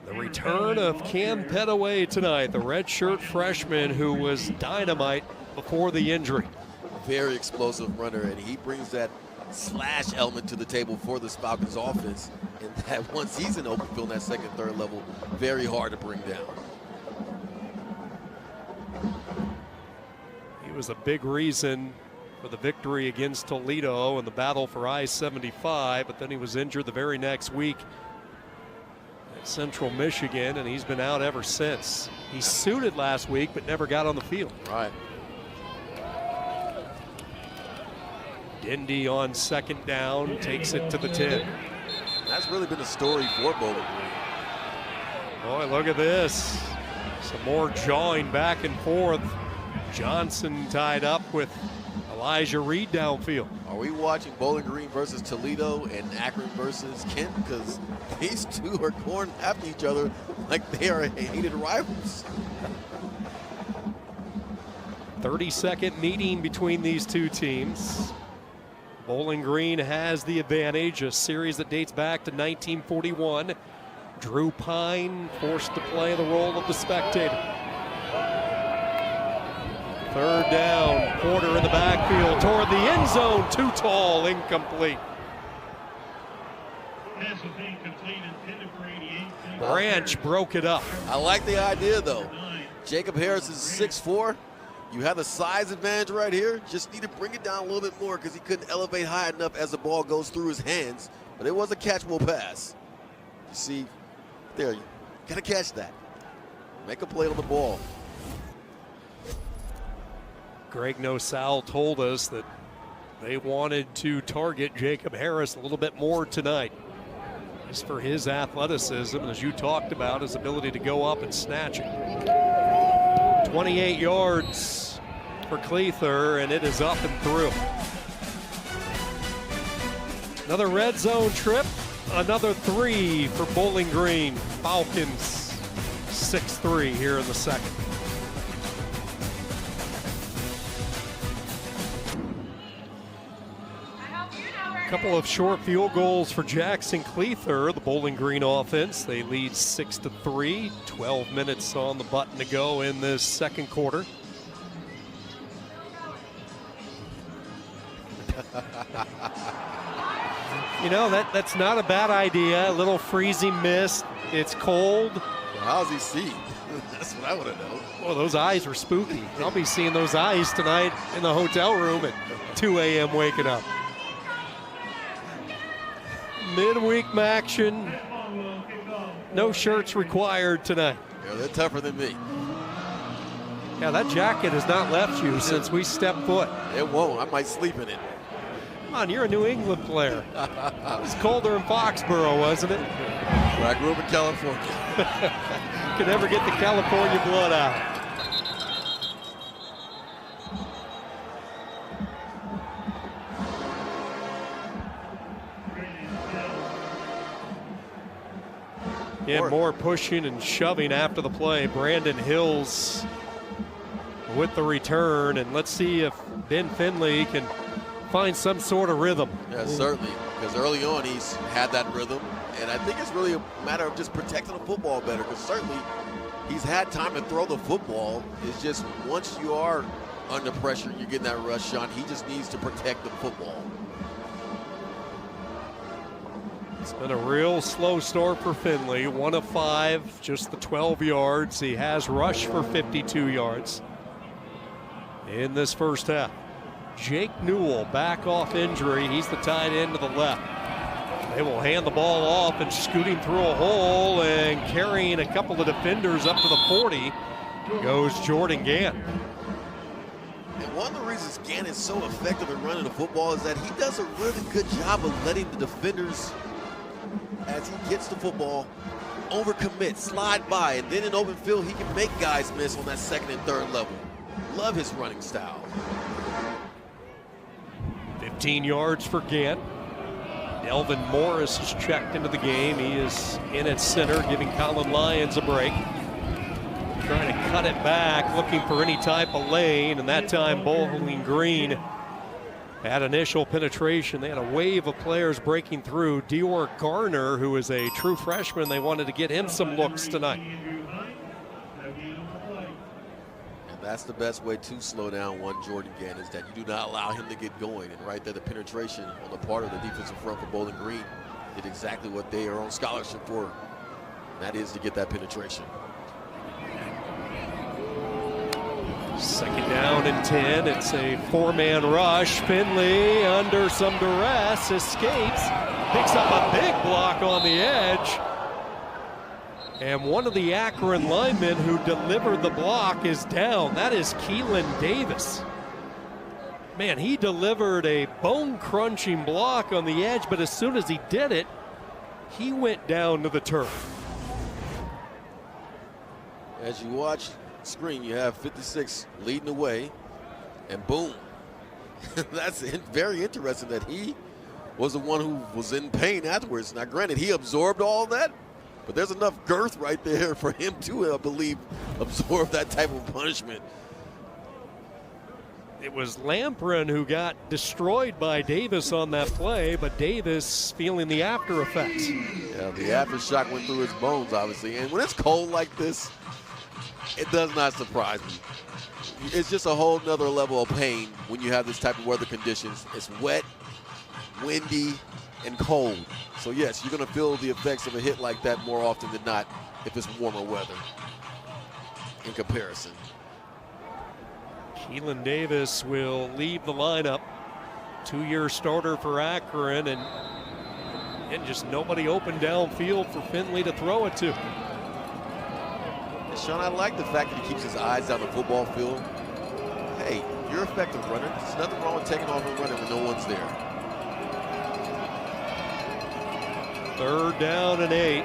the return of Cam Pettaway tonight, the redshirt freshman who was dynamite before the injury. Very explosive runner, and he brings that slash element to the table for this Falcons offense. And that once he's in open field, that 2nd, 3rd level, very hard to bring down. He was a big reason for the victory against Toledo and the battle for I-75, but then he was injured the very next week at Central Michigan, and he's been out ever since. He suited last week, but never got on the field. Right. Dindy on 2nd down, takes it to the 10. That's really been a story for Bowling Green. Boy, look at this. Some more jawing back and forth. Johnson tied up with Elijah Reed downfield. Are we watching Bowling Green versus Toledo and Akron versus Kent? Because these two are going after each other like they are hated rivals. 30-second meeting between these two teams. Bowling Green has the advantage, a series that dates back to 1941. Drew Pine forced to play the role of the spectator. 3rd down, Porter in the backfield toward the end zone, too tall, incomplete. Branch broke it up. I like the idea, though. Jacob Harris is 6'4". You have the size advantage right here. Just need to bring it down a little bit more because he couldn't elevate high enough as the ball goes through his hands. But it was a catchable pass. You see, there, you got to catch that. Make a play on the ball. Greg Nosal told us that they wanted to target Jacob Harris a little bit more tonight. Just for his athleticism, as you talked about, his ability to go up and snatch it. 28 yards for Cleather, and it is up and through. Another red zone trip, another 3 for Bowling Green. Falcons 6-3 here in the second. A couple of short field goals for Jackson Cleather, the Bowling Green offense. They lead 6-3, 12 minutes on the button to go in this second quarter. You know, that's not a bad idea. A little freezing mist. It's cold. Well, how's he see? That's what I want to know. Well, those eyes were spooky. I'll be seeing those eyes tonight in the hotel room at 2 a.m. waking up. Midweek action. No shirts required tonight. Yeah, they're tougher than me. Yeah, that jacket has not left you since we stepped foot. It won't. I might sleep in it. Come on, you're a New England player. It was colder in Foxborough, wasn't it? Well, I grew up in California. Could never get the California blood out. And more pushing and shoving after the play. Brandon Hills with the return, and let's see if Ben Finley can find some sort of rhythm. Yeah, certainly, because early on he's had that rhythm, and I think it's really a matter of just protecting the football better, because certainly he's had time to throw the football. It's just once you are under pressure, you're getting that rush shot, he just needs to protect the football. It's been a real slow start for Finley. 1 of 5, just the 12 yards. He has rushed for 52 yards in this first half. Jake Newell back off injury. He's the tight end to the left. They will hand the ball off, and scooting through a hole and carrying a couple of defenders up to the 40 goes Jordan Gant. And one of the reasons Gant is so effective at running the football is that he does a really good job of letting the defenders, as he gets the football, overcommit, slide by, and then in open field he can make guys miss on that second and third level. Love his running style. 15 yards for Gant. Delvin Morris is checked into the game. He is in at center, giving Colin Lyons a break. Trying to cut it back, looking for any type of lane, and that time Bowling Green had initial penetration. They had a wave of players breaking through. Dior Garner, who is a true freshman, they wanted to get him some looks tonight. And that's the best way to slow down one Jordan Gant, is that you do not allow him to get going. And right there, the penetration on the part of the defensive front for Bowling Green did exactly what they are on scholarship for. And that is to get that penetration. Second down and 10. It's a 4-man rush. Finley under some duress escapes, picks up a big block on the edge. And one of the Akron linemen who delivered the block is down. That is Keelan Davis. Man, he delivered a bone-crunching block on the edge, but as soon as he did it, he went down to the turf. As you watch screen, you have 56 leading the way, and boom. That's very interesting that he was the one who was in pain afterwards. Now, granted, he absorbed all that, but there's enough girth right there for him to, I believe, absorb that type of punishment. It was Lamprin who got destroyed by Davis on that play, but Davis feeling the after effects. Yeah, the aftershock went through his bones, obviously. And when it's cold like this, it does not surprise me. It's just a whole nother level of pain when you have this type of weather conditions. It's wet, windy, and cold. So yes, you're gonna feel the effects of a hit like that more often than not if it's warmer weather in comparison. Keelan Davis will leave the lineup. 2-year starter for Akron, and just nobody open downfield for Finley to throw it to. Sean, I like the fact that he keeps his eyes down the football field. Hey, you're an effective runner. There's nothing wrong with taking off and running when no one's there. 3rd down and 8.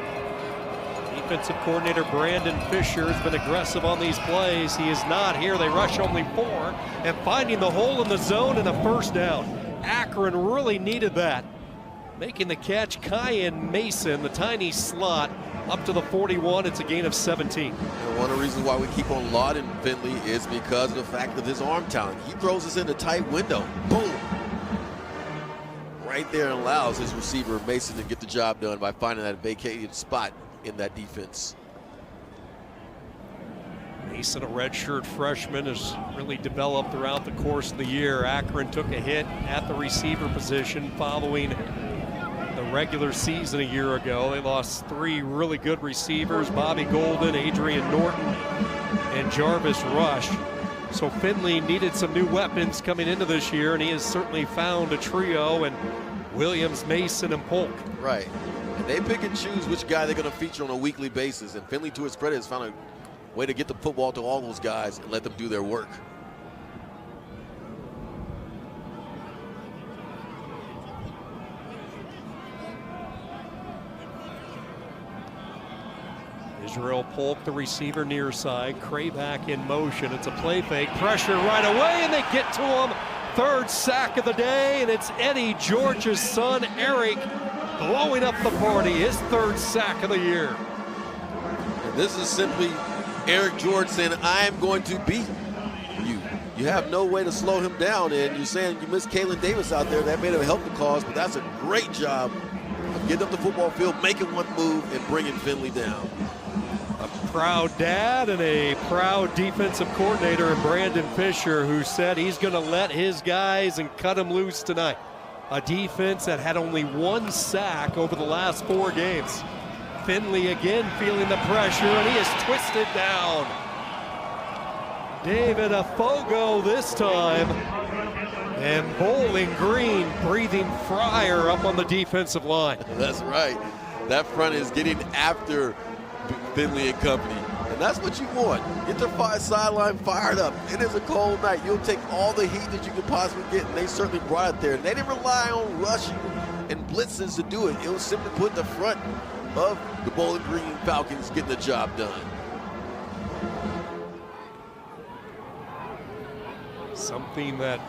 Defensive coordinator Brandon Fisher has been aggressive on these plays. He is not here. They rush only 4, and finding the hole in the zone and a 1st down. Akron really needed that. Making the catch, Kyan Mason, the tiny slot, up to the 41. It's a gain of 17. And one of the reasons why we keep on lauding Finley is because of the fact of his arm talent. He throws us in a tight window. Boom. Right there, and allows his receiver, Mason, to get the job done by finding that vacated spot in that defense. Mason, a redshirt freshman, has really developed throughout the course of the year. Akron took a hit at the receiver position following the regular season a year ago. They lost 3 really good receivers, Bobby Golden, Adrian Norton, and Jarvis Rush. So Finley needed some new weapons coming into this year, and he has certainly found a trio in Williams, Mason, and Polk. Right. And they pick and choose which guy they're going to feature on a weekly basis. And Finley, to his credit, has found a way to get the football to all those guys and let them do their work. Israel Polk, the receiver near side. Krayback in motion. It's a play fake. Pressure right away, and they get to him. 3rd sack of the day, and it's Eddie George's son, Eric, blowing up the party. His 3rd sack of the year. And this is simply Eric George saying, I am going to beat you. You have no way to slow him down, and you're saying you missed Kalen Davis out there. That may have helped the cause, but that's a great job of getting up the football field, making one move, and bringing Finley down. A proud dad and a proud defensive coordinator in Brandon Fisher, who said he's going to let his guys and cut them loose tonight. A defense that had only 1 sack over the last 4 games. Finley again feeling the pressure, and he is twisted down. David Afogo this time. And Bowling Green breathing fire up on the defensive line. That's right. That front is getting after Finley and company. And that's what you want. Get their sideline fired up. It is a cold night. You'll take all the heat that you could possibly get, and they certainly brought it there. And they didn't rely on rushing and blitzes to do it. It was simply put the front of the Bowling Green Falcons getting the job done. Something that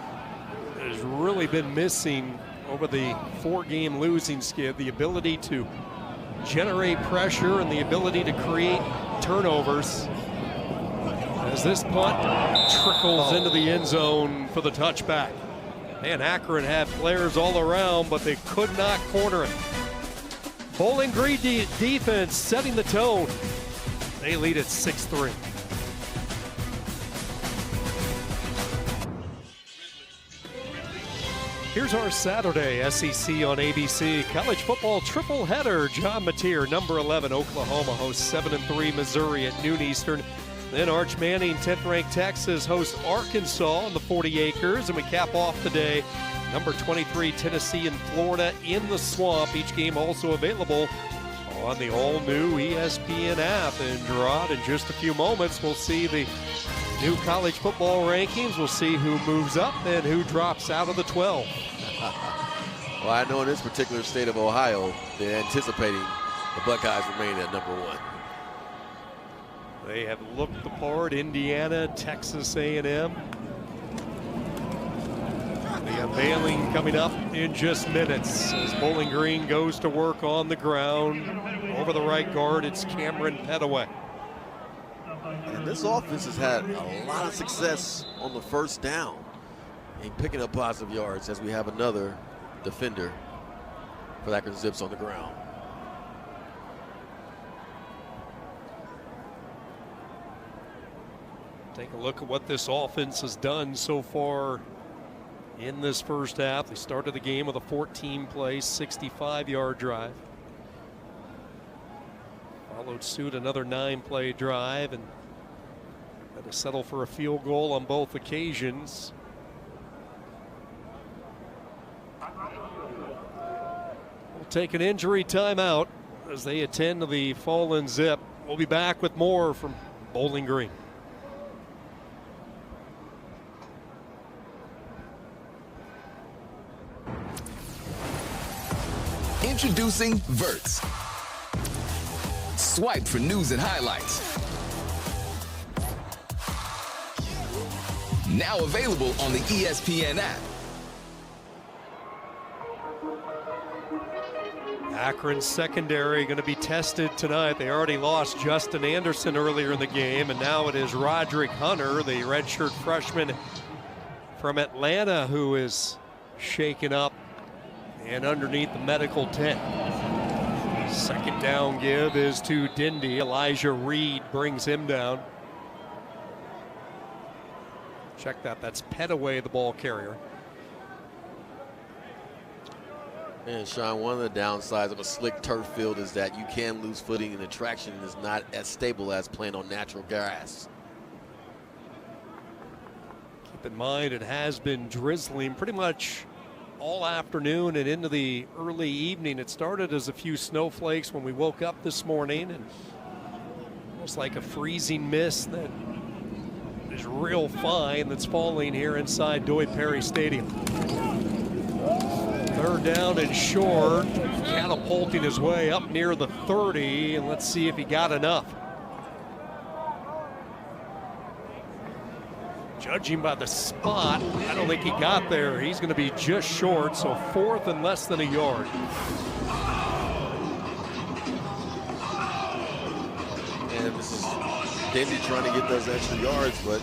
has really been missing over the 4-game losing skid, the ability to generate pressure and the ability to create turnovers. As this punt trickles into the end zone for the touchback. Man, Akron had players all around, but they could not corner it. Bowling Green defense setting the tone. They lead at 6-3. Here's our Saturday SEC on ABC. College football triple header. John Mateer, number 11, Oklahoma hosts 7-3 Missouri at noon Eastern. Then Arch Manning, 10th ranked Texas, hosts Arkansas on the 40 acres. And we cap off the day, number 23, Tennessee and Florida in the Swamp. Each game also available on the all-new ESPN app. And Gerard, in just a few moments, we'll see the new college football rankings. We'll see who moves up and who drops out of the 12. Well, I know in this particular state of Ohio, they're anticipating the Buckeyes remain at number 1. They have looked the part. Indiana, Texas A&M. The unveiling coming up in just minutes as Bowling Green goes to work on the ground. Over the right guard, it's Cameron Petaway. And this offense has had a lot of success on the first down in picking up positive yards as we have another defender for the Akron Zips on the ground. Take a look at what this offense has done so far in this first half. They started the game with a 14-play, 65-yard drive. Followed suit another 9-play drive and had to settle for a field goal on both occasions. We'll take an injury timeout as they attend to the fallen Zip. We'll be back with more from Bowling Green. Introducing Verts. Swipe for news and highlights. Now available on the ESPN app. Akron's secondary going to be tested tonight. They already lost Justin Anderson earlier in the game, and now it is Roderick Hunter, the redshirt freshman from Atlanta, who is shaken up and underneath the medical tent. Second down give is to Dindy. Elijah Reed brings him down. Check that. That's Petaway, the ball carrier. And Sean, one of the downsides of a slick turf field is that you can lose footing and the traction is not as stable as playing on natural grass. Keep in mind it has been drizzling pretty much all afternoon and into the early evening. It started as a few snowflakes when we woke up this morning, and almost like a freezing mist that is real fine that's falling here inside Doyd Perry Stadium. Third down and short, catapulting his way up near the 30, and let's see if he got enough. Judging by the spot, I don't think he got there. He's going to be just short, so fourth and less than a yard. And this is Dindy trying to get those extra yards, but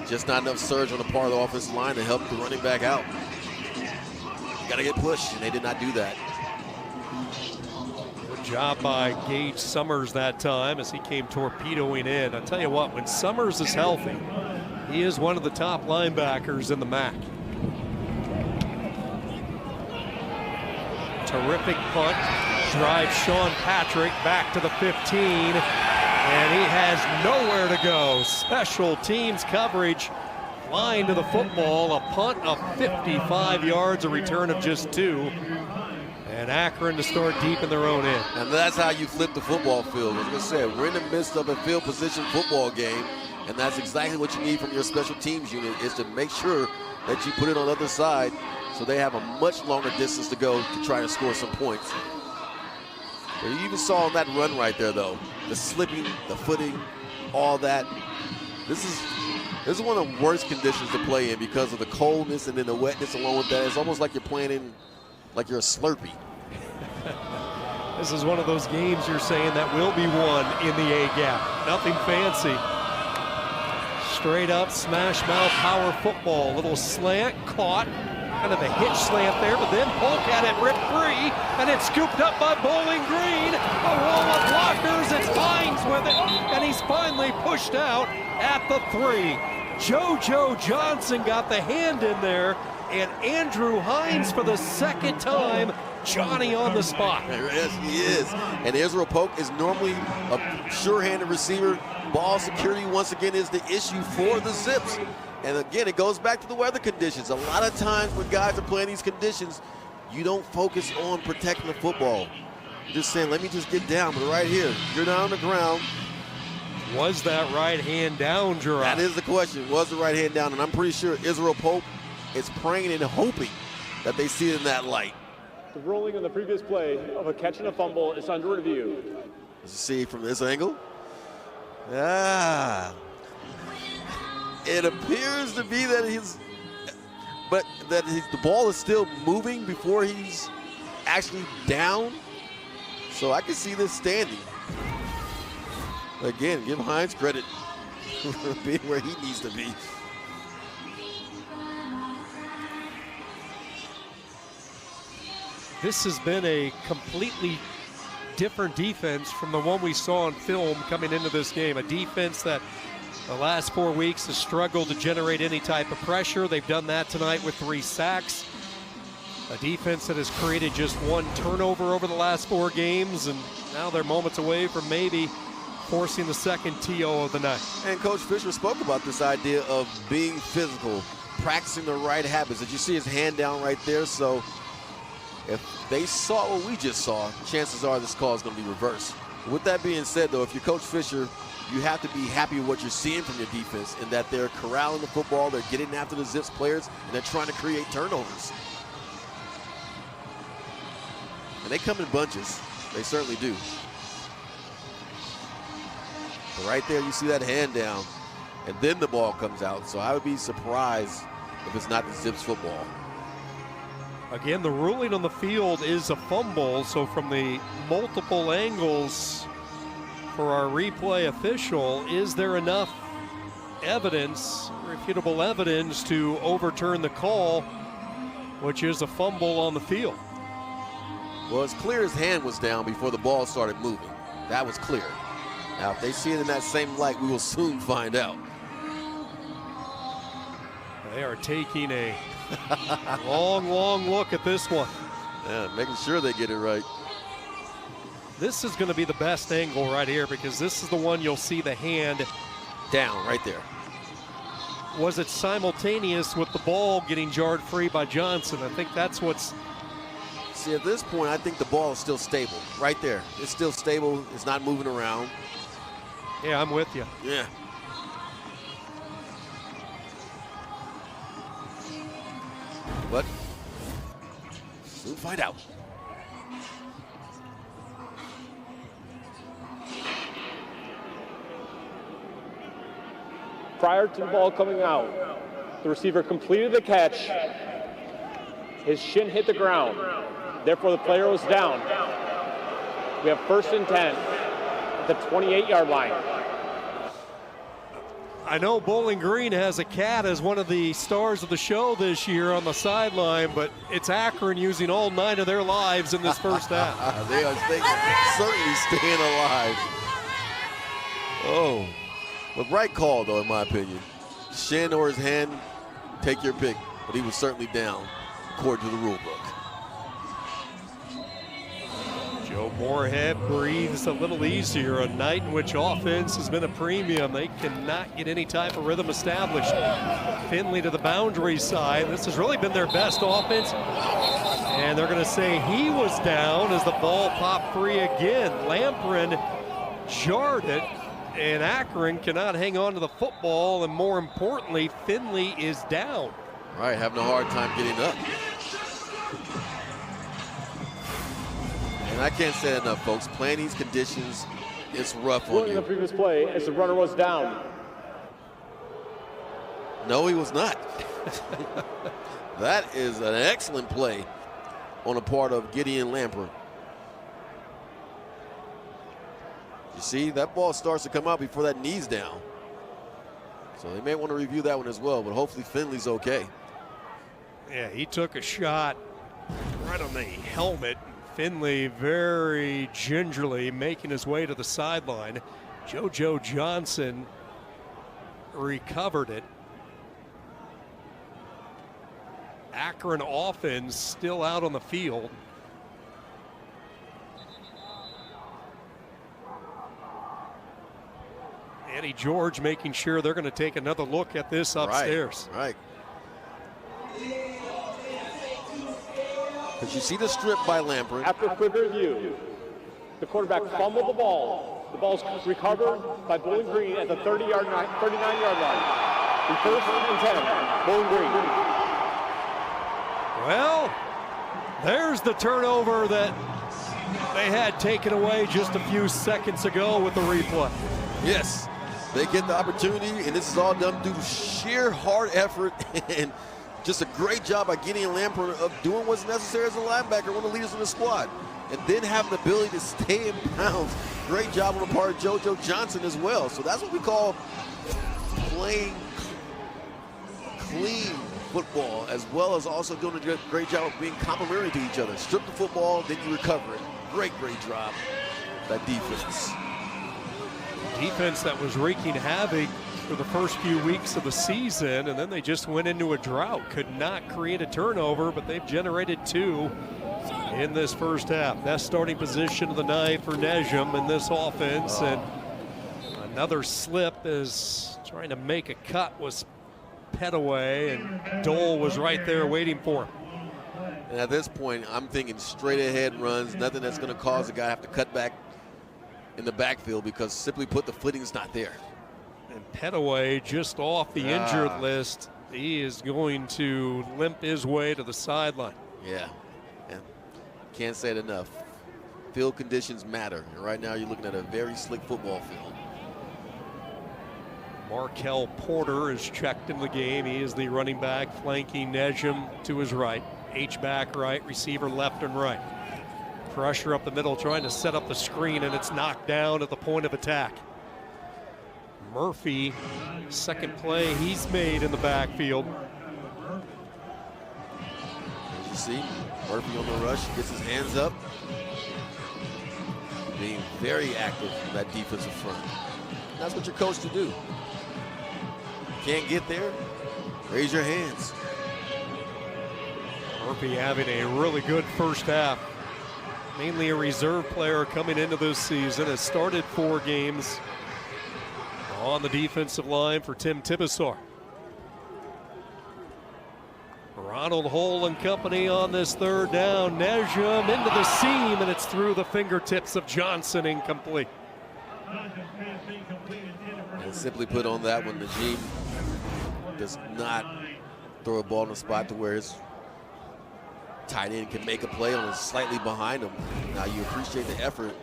just not enough surge on the part of the offensive line to help the running back out. Got to get pushed, and they did not do that. Good job by Gage Summers that time as he came torpedoing in. I'll tell you what, when Summers is healthy, he is one of the top linebackers in the MAC. Terrific punt. Drives Sean Patrick back to the 15, and he has nowhere to go. Special teams coverage. Line to the football, a punt of 55 yards, a return of just 2. And Akron to start deep in their own end. And that's how you flip the football field. As I said, we're in the midst of a field position football game, and that's exactly what you need from your special teams unit, is to make sure that you put it on the other side so they have a much longer distance to go to try to score some points. But you even saw on that run right there, though, the slipping, the footing, all that. This is one of the worst conditions to play in because of the coldness and then the wetness along with that. It's almost like you're playing in, like you're a Slurpee. This is one of those games you're saying that will be won in the A-gap. Nothing fancy. Straight up smash mouth power football. Little slant caught. Kind of a hitch slant there, but then Polk had it ripped free, and it's scooped up by Bowling Green. A wall of blockers, it's Hines with it, and he's finally pushed out at the 3. JoJo Johnson got the hand in there, and Andrew Hines for the second time, Johnny on the spot. Yes, he is. And Israel Polk is normally a sure-handed receiver. Ball security, once again, is the issue for the Zips. And again, it goes back to the weather conditions. A lot of times when guys are playing these conditions, you don't focus on protecting the football. You're just saying, let me just get down. But right here, you're down on the ground. Was that right hand down, Gerard? That is the question. Was the right hand down? And I'm pretty sure Israel Pope is praying and hoping that they see it in that light. The ruling on the previous play of a catch and a fumble is under review. Let's see from this angle. Ah. It appears to be that the ball is still moving before he's actually down. So I can see this standing. Again, give Hines credit for being where he needs to be. This has been a completely different defense from the one we saw on film coming into this game. A defense that the last 4 weeks has struggled to generate any type of pressure. They've done that tonight with 3 sacks. A defense that has created just 1 turnover over the last 4 games, and now they're moments away from maybe forcing the second TO of the night. And Coach Fisher spoke about this idea of being physical, practicing the right habits. Did you see his hand down right there? So if they saw what we just saw, chances are this call is going to be reversed. With that being said, though, if you're Coach Fisher, you have to be happy with what you're seeing from your defense, and that they're corralling the football, they're getting after the Zips players, and they're trying to create turnovers. And they come in bunches. They certainly do. But right there, you see that hand down, and then the ball comes out. So I would be surprised if it's not the Zips football. Again, the ruling on the field is a fumble, so from the multiple angles for our replay official, is there enough evidence, refutable evidence, to overturn the call, which is a fumble on the field? Well, it's clear his hand was down before the ball started moving. That was clear. Now, if they see it in that same light, we will soon find out. They are taking a long look at this one. Yeah, making sure they get it right. This is going to be the best angle right here, because this is the one you'll see the hand Down right there. Was it simultaneous with the ball getting jarred free by Johnson? I think that's what's... See, at this point, I think the ball is still stable. Right there. It's still stable. It's not moving around. Yeah, I'm with you. Yeah. But soon find out. Prior to the ball coming out, the receiver completed the catch. His shin hit the ground. Therefore, the player was down. We have 1st and 10 at the 28-yard line. I know Bowling Green has a cat as one of the stars of the show this year on the sideline, but it's Akron using all 9 of their lives in this first half. They are certainly staying alive. Oh, but right call, though, in my opinion. Shin or his hand, take your pick. But he was certainly down, according to the rule book. Joe Moorhead breathes a little easier, a night in which offense has been a premium. They cannot get any type of rhythm established. Finley to the boundary side. This has really been their best offense. And they're going to say he was down as the ball popped free again. Lamprin jarred it, and Akron cannot hang on to the football, and more importantly, Finley is down. Right, having a hard time getting up. And I can't say it enough, folks. Playing these conditions, it's rough on In the you. previous play, as the runner was down. No, he was not. That is an excellent play on the part of Gideon Lamprin. You see, that ball starts to come out before that knee's down. So they may want to review that one as well, but hopefully Finley's okay. Yeah, he took a shot right on the helmet. Finley very gingerly making his way to the sideline. JoJo Johnson recovered it. Akron offense still out on the field. Eddie George making sure they're going to take another look at this upstairs. Right. Because you see the strip by Lamprin. After a quick review, the quarterback fumbled the ball. The ball's recovered by Bowling Green at the 39-yard line. In 1st and 10, Bowling Green. Well, there's the turnover that they had taken away just a few seconds ago with the replay. Yes, they get the opportunity, and this is all done due to sheer hard effort and just a great job by Gideon Lamprin of doing what's necessary as a linebacker, one of the leaders in the squad, and then having the ability to stay in bounds. Great job on the part of JoJo Johnson as well. So that's what we call playing clean football, as well as also doing a great job of being complementary to each other. Strip the football, then you recover it. Great job, that defense. Defense that was wreaking havoc for the first few weeks of the season, and then they just went into a drought. Could not create a turnover, but they've generated 2 in this first half. Best starting position of the night for Nejum in this offense, and another slip is trying to make a cut was Petaway, and Dole was right there waiting for him. And at this point, I'm thinking straight ahead runs, nothing that's going to cause a guy to have to cut back in the backfield, because simply put, the footing's not there. And Petaway just off the injured list. He is going to limp his way to the sideline. Yeah, and can't say it enough. Field conditions matter, and right now you're looking at a very slick football field. Markel Porter is checked in the game. He is the running back flanking Nejum to his right. H-back right, receiver left and right. Pressure up the middle, trying to set up the screen, and it's knocked down at the point of attack. Murphy, second play he's made in the backfield. As you see, Murphy on the rush, gets his hands up. Being very active in that defensive front. And that's what you're coached to do. Can't get there, raise your hands. Murphy having a really good first half. Mainly a reserve player coming into this season. Has started 4 games on the defensive line for Tim Tibesar. Ronald Hole and company on this third down. Nejum into the seam, and it's through the fingertips of Johnson, incomplete. And simply put on that one, Najim does not throw a ball in a spot to where his tight end can make a play on it slightly behind him. Now you appreciate the effort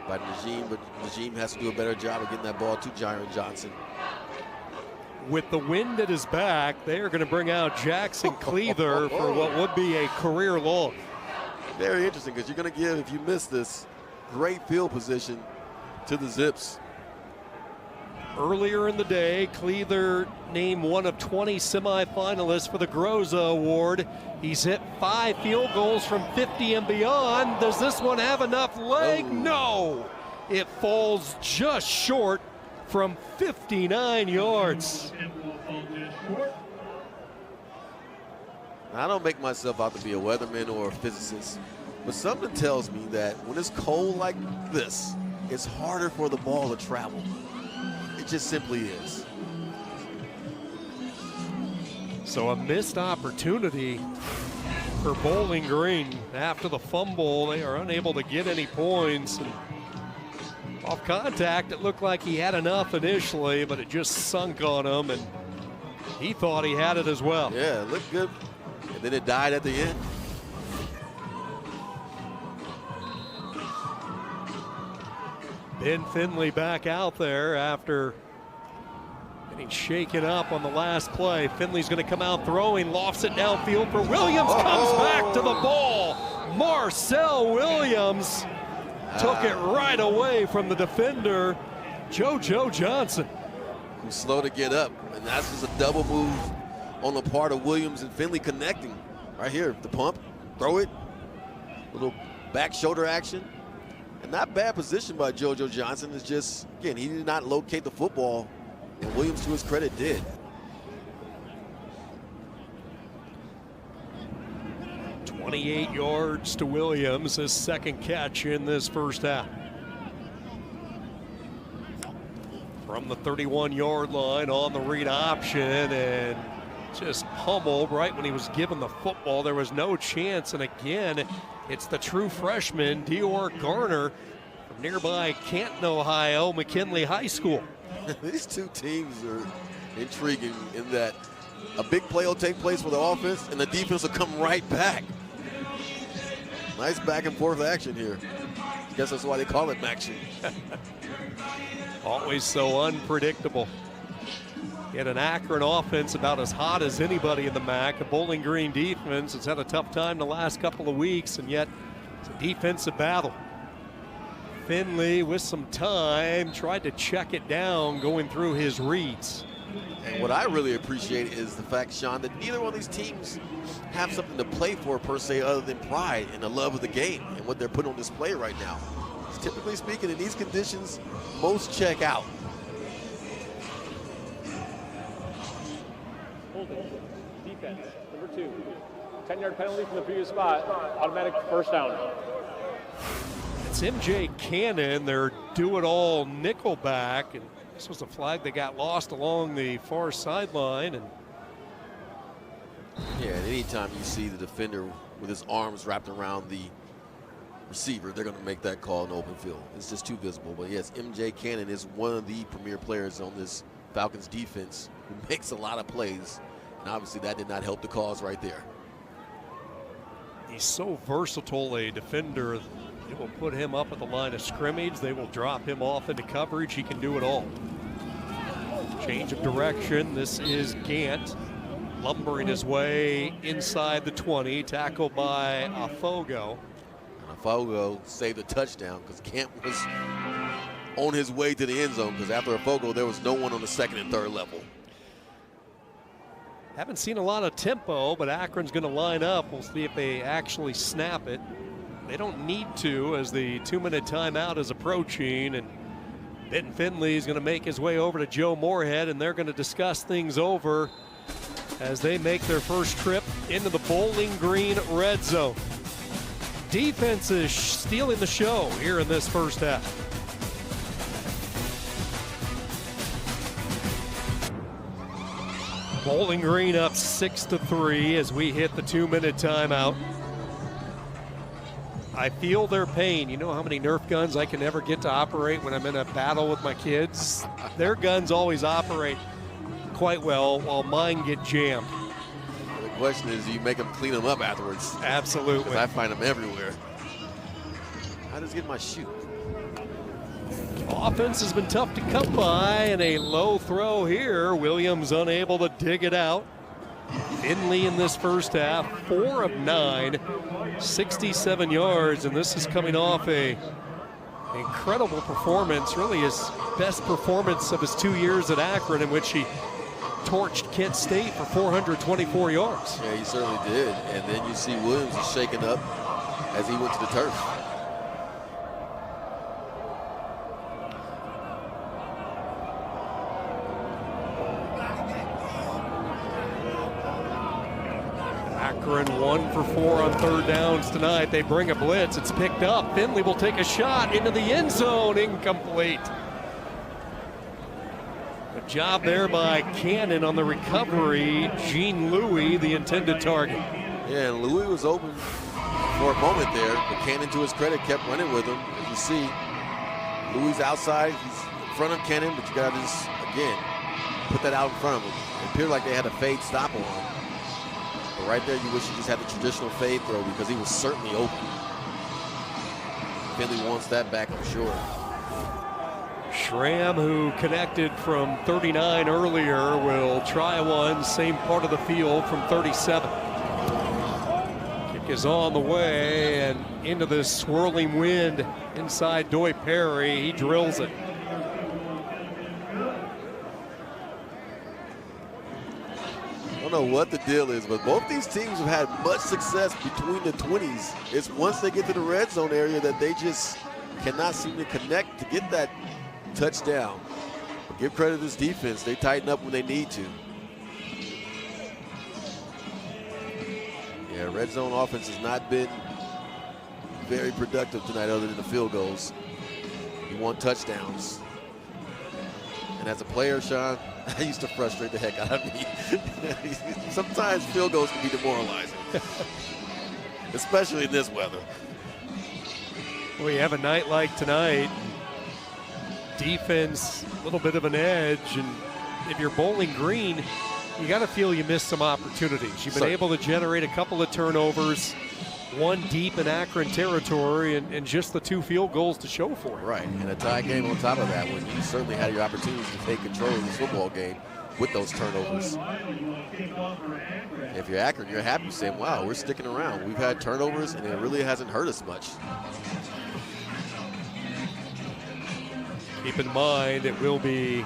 by Najim, but Najim has to do a better job of getting that ball to Jaron Johnson. With the wind at his back, they are going to bring out Jackson Cleather for what would be a career long. Very interesting, because you're going to give, if you miss this, great field position to the Zips. Earlier in the day, Cleather named one of 20 semifinalists for the Groza Award. He's hit 5 field goals from 50 and beyond. Does this one have enough leg? Oh. No. It falls just short from 59 yards. I don't make myself out to be a weatherman or a physicist, but something tells me that when it's cold like this, it's harder for the ball to travel. It just simply is. So a missed opportunity for Bowling Green. After the fumble, they are unable to get any points. And off contact, it looked like he had enough initially, but it just sunk on him, and he thought he had it as well. Yeah, it looked good, and then it died at the end. Ben Finley back out there after getting shaken up on the last play. Finley's going to come out throwing, lofts it downfield for Williams, comes back to the ball. Marcel Williams took it right away from the defender, JoJo Johnson. Who's slow to get up, and that's just a double move on the part of Williams and Finley connecting. Right here, the pump, throw it, little back shoulder action. And not bad position by JoJo Johnson. Is just, again, he did not locate the football, and Williams, to his credit, did. "28 yards to Williams, his second catch in this first half. From the 31-yard line on the read option, and just pummeled right when he was given the football. There was no chance, and again, it's the true freshman, Dior Garner, from nearby Canton, Ohio, McKinley High School. These two teams are intriguing in that a big play will take place for the offense, and the defense will come right back. Nice back and forth action here. I guess that's why they call it action. Always so unpredictable. Yet an Akron offense about as hot as anybody in the MAC. A Bowling Green defense has had a tough time the last couple of weeks, and yet it's a defensive battle. Finley, with some time, tried to check it down going through his reads. And what I really appreciate is the fact, Sean, that neither one of these teams have something to play for per se other than pride and the love of the game and what they're putting on display right now. Typically speaking, in these conditions, most check out. Holding, defense, number 2. 10-yard penalty from the previous spot, automatic first down. It's MJ Cannon, their do-it-all nickelback, and this was a flag that got lost along the far sideline. And yeah, and anytime you see the defender with his arms wrapped around the receiver, they're going to make that call in open field. It's just too visible. But yes, MJ Cannon is one of the premier players on this Falcons defense who makes a lot of plays, and obviously that did not help the cause right there. He's so versatile a defender. They will put him up at the line of scrimmage. They will drop him off into coverage. He can do it all. Change of direction. This is Gant. lumbering his way inside the 20, tackled by Afogo. And Afogo saved a touchdown because Kent was on his way to the end zone, because after Afogo, there was no one on the second and third level. Haven't seen a lot of tempo, but Akron's going to line up. We'll see if they actually snap it. They don't need to, as the 2-minute timeout is approaching, and Benton Finley is going to make his way over to Joe Moorhead, and they're going to discuss things over as they make their first trip into the Bowling Green red zone. Defense is stealing the show here in this first half. Bowling Green up 6-3 as we hit the 2-minute timeout. I feel their pain. You know how many Nerf guns I can never get to operate when I'm in a battle with my kids? Their guns always operate quite well while mine get jammed. The question is, do you make them clean them up afterwards? Absolutely. Because I find them everywhere. How does it get my shoe? Offense has been tough to come by, and a low throw here. Williams unable to dig it out. Finley in this first half, 4 of 9, 67 yards, and this is coming off a incredible performance, really his best performance of his 2 years at Akron, in which he torched Kent State for 424 yards. Yeah, he certainly did. And then you see Williams is shaken up as he went to the turf. Akron 1 for 4 on third downs tonight. They bring a blitz. It's picked up. Finley will take a shot into the end zone. Incomplete. Good job there by Cannon on the recovery. Gene Louis, the intended target. Yeah, and Louis was open for a moment there, but Cannon, to his credit, kept running with him. As you see, Louis outside. He's in front of Cannon, but you got to just, again, put that out in front of him. It appeared like they had a fade stop on him. But right there, you wish you just had the traditional fade throw, because he was certainly open. Finley wants that back, I'm sure. Schramm, who connected from 39 earlier, will try one, same part of the field from 37. Kick is on the way and into this swirling wind inside Doy Perry. He drills it. I don't know what the deal is, but both these teams have had much success between the 20s. It's once they get to the red zone area that they just cannot seem to connect to get that touchdown. But give credit to this defense. They tighten up when they need to. Yeah, red zone offense has not been very productive tonight other than the field goals. You want touchdowns. And as a player, Sean, that used to frustrate the heck out of me. Sometimes field goals can be demoralizing, especially in this weather. We have a night like tonight. Defense, a little bit of an edge, and if you're Bowling Green, you got to feel you missed some opportunities. You've been able to generate a couple of turnovers, one deep in Akron territory, and just the 2 field goals to show for it. Right, and a tie game on top of that, when you certainly had your opportunities to take control of this football game with those turnovers. If you're Akron, you're happy saying, wow, we're sticking around. We've had turnovers, and it really hasn't hurt us much. Keep in mind, it will be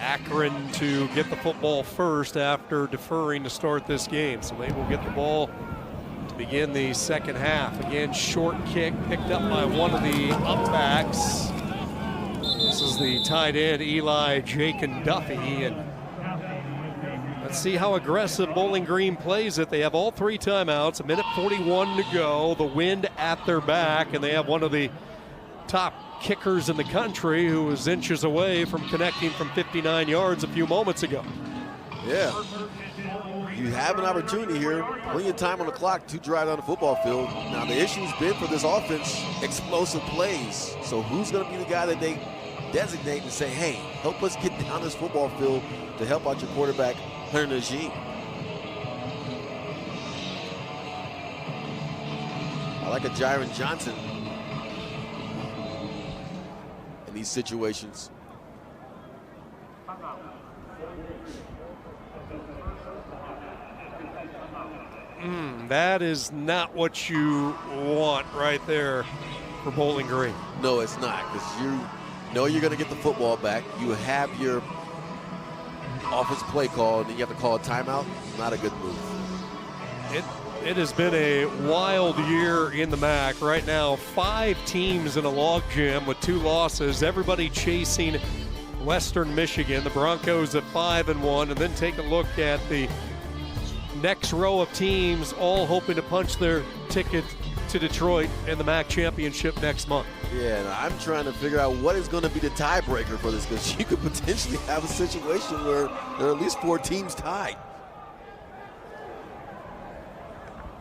Akron to get the football first after deferring to start this game. So they will get the ball to begin the second half. Again, short kick picked up by one of the upbacks. This is the tight end, Eli Jakin Duffy. And let's see how aggressive Bowling Green plays it. They have all 3 timeouts, 1:41 to go. The wind at their back, and they have one of the top kickers in the country who was inches away from connecting from 59 yards a few moments ago. Yeah. You have an opportunity here, plenty of time on the clock to drive down the football field. Now, the issue's been for this offense, explosive plays. So who's going to be the guy that they designate and say, hey, help us get down this football field to help out your quarterback, Hunter Najee? I like a Jiron Johnson in these situations. That is not what you want right there for Bowling Green. No, it's not, because you know you're going to get the football back. You have your offensive play call, and then you have to call a timeout. Not a good move. It has been a wild year in the MAC. Right now, 5 teams in a logjam with 2 losses. Everybody chasing Western Michigan. The Broncos at 5-1, and then take a look at the next row of teams, all hoping to punch their ticket to Detroit in the MAC championship next month. Yeah, and I'm trying to figure out what is going to be the tiebreaker for this, because you could potentially have a situation where there are at least 4 teams tied.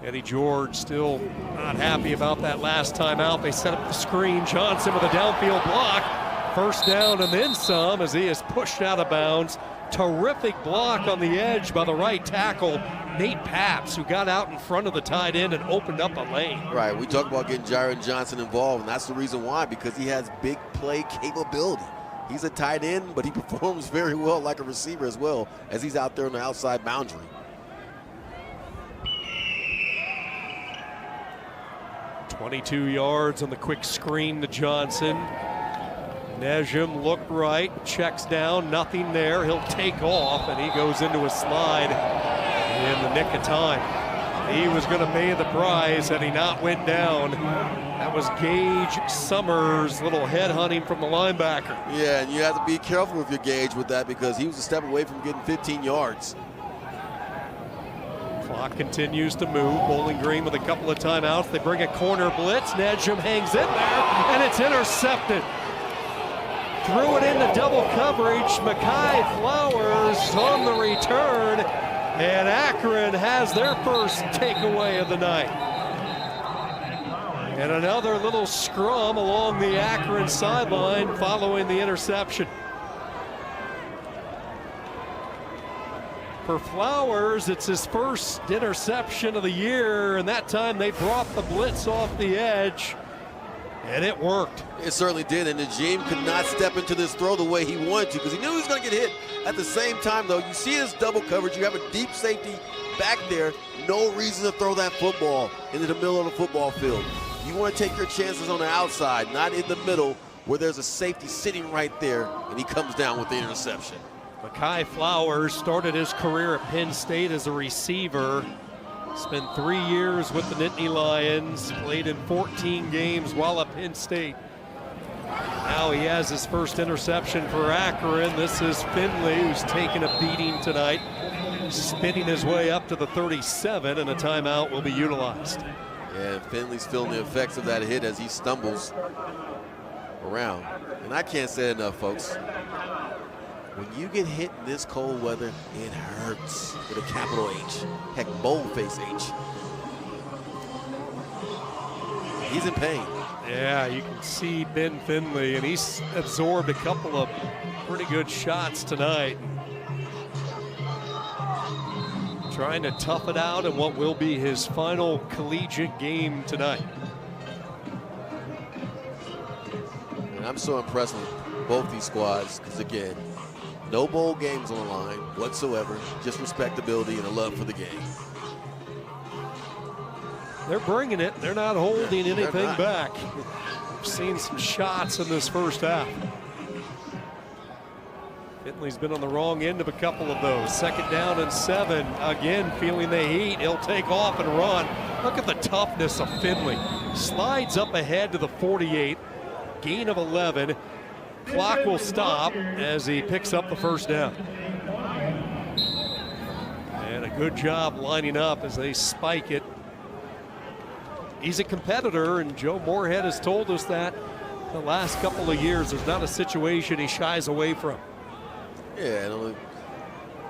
Eddie George still not happy about that last time out. They set up the screen. Johnson with a downfield block. First down and then some as he is pushed out of bounds. Terrific block on the edge by the right tackle, Nate Paps, who got out in front of the tight end and opened up a lane. Right, we talk about getting Jaron Johnson involved, and that's the reason why, because he has big play capability. He's a tight end, but he performs very well like a receiver as well, as he's out there on the outside boundary. "22 yards on the quick screen to Johnson. Nejum looked right, checks down, nothing there. He'll take off, and he goes into a slide in the nick of time. He was going to pay the price had he not went down. That was Gage Summers, little head hunting from the linebacker. Yeah, and you have to be careful with your Gage with that, because he was a step away from getting 15 yards. Clock continues to move. Bowling Green with a couple of timeouts. They bring a corner blitz. Nejum hangs in there, and it's intercepted. Threw it into double coverage. Mekhi Flowers on the return, and Akron has their first takeaway of the night. And another little scrum along the Akron sideline following the interception. For Flowers, it's his first interception of the year, and that time they brought the blitz off the edge, and it worked. It certainly did, and Najim could not step into this throw the way he wanted to, because he knew he was going to get hit. At the same time, though, you see his double coverage. You have a deep safety back there. No reason to throw that football into the middle of the football field. You want to take your chances on the outside, not in the middle where there's a safety sitting right there, and he comes down with the interception. Mekhi Flowers started his career at Penn State as a receiver. Spent 3 years with the Nittany Lions, played in 14 games while at Penn State. Now he has his first interception for Akron. This is Finley, who's taken a beating tonight, spinning his way up to the 37, and a timeout will be utilized. Yeah, and Finley's feeling the effects of that hit as he stumbles around. And I can't say it enough, folks. When you get hit in this cold weather, it hurts with a capital H. Heck, boldface H. He's in pain. Yeah, you can see Ben Finley, and he's absorbed a couple of pretty good shots tonight. Trying to tough it out in what will be his final collegiate game tonight. And I'm so impressed with both these squads, because again, no bowl games on the line whatsoever, just respectability and a love for the game. They're bringing it. They're not holding anything not. back. We've seen some shots in this first half. Finley's been on the wrong end of a couple of those. 2nd down and 7. Again, feeling the heat. He'll take off and run. Look at the toughness of Finley. Slides up ahead to the 48. Gain of 11. Clock will stop as he picks up the first down. And a good job lining up as they spike it. He's a competitor, and Joe Moorhead has told us that the last couple of years. There's not a situation he shies away from. Yeah, and on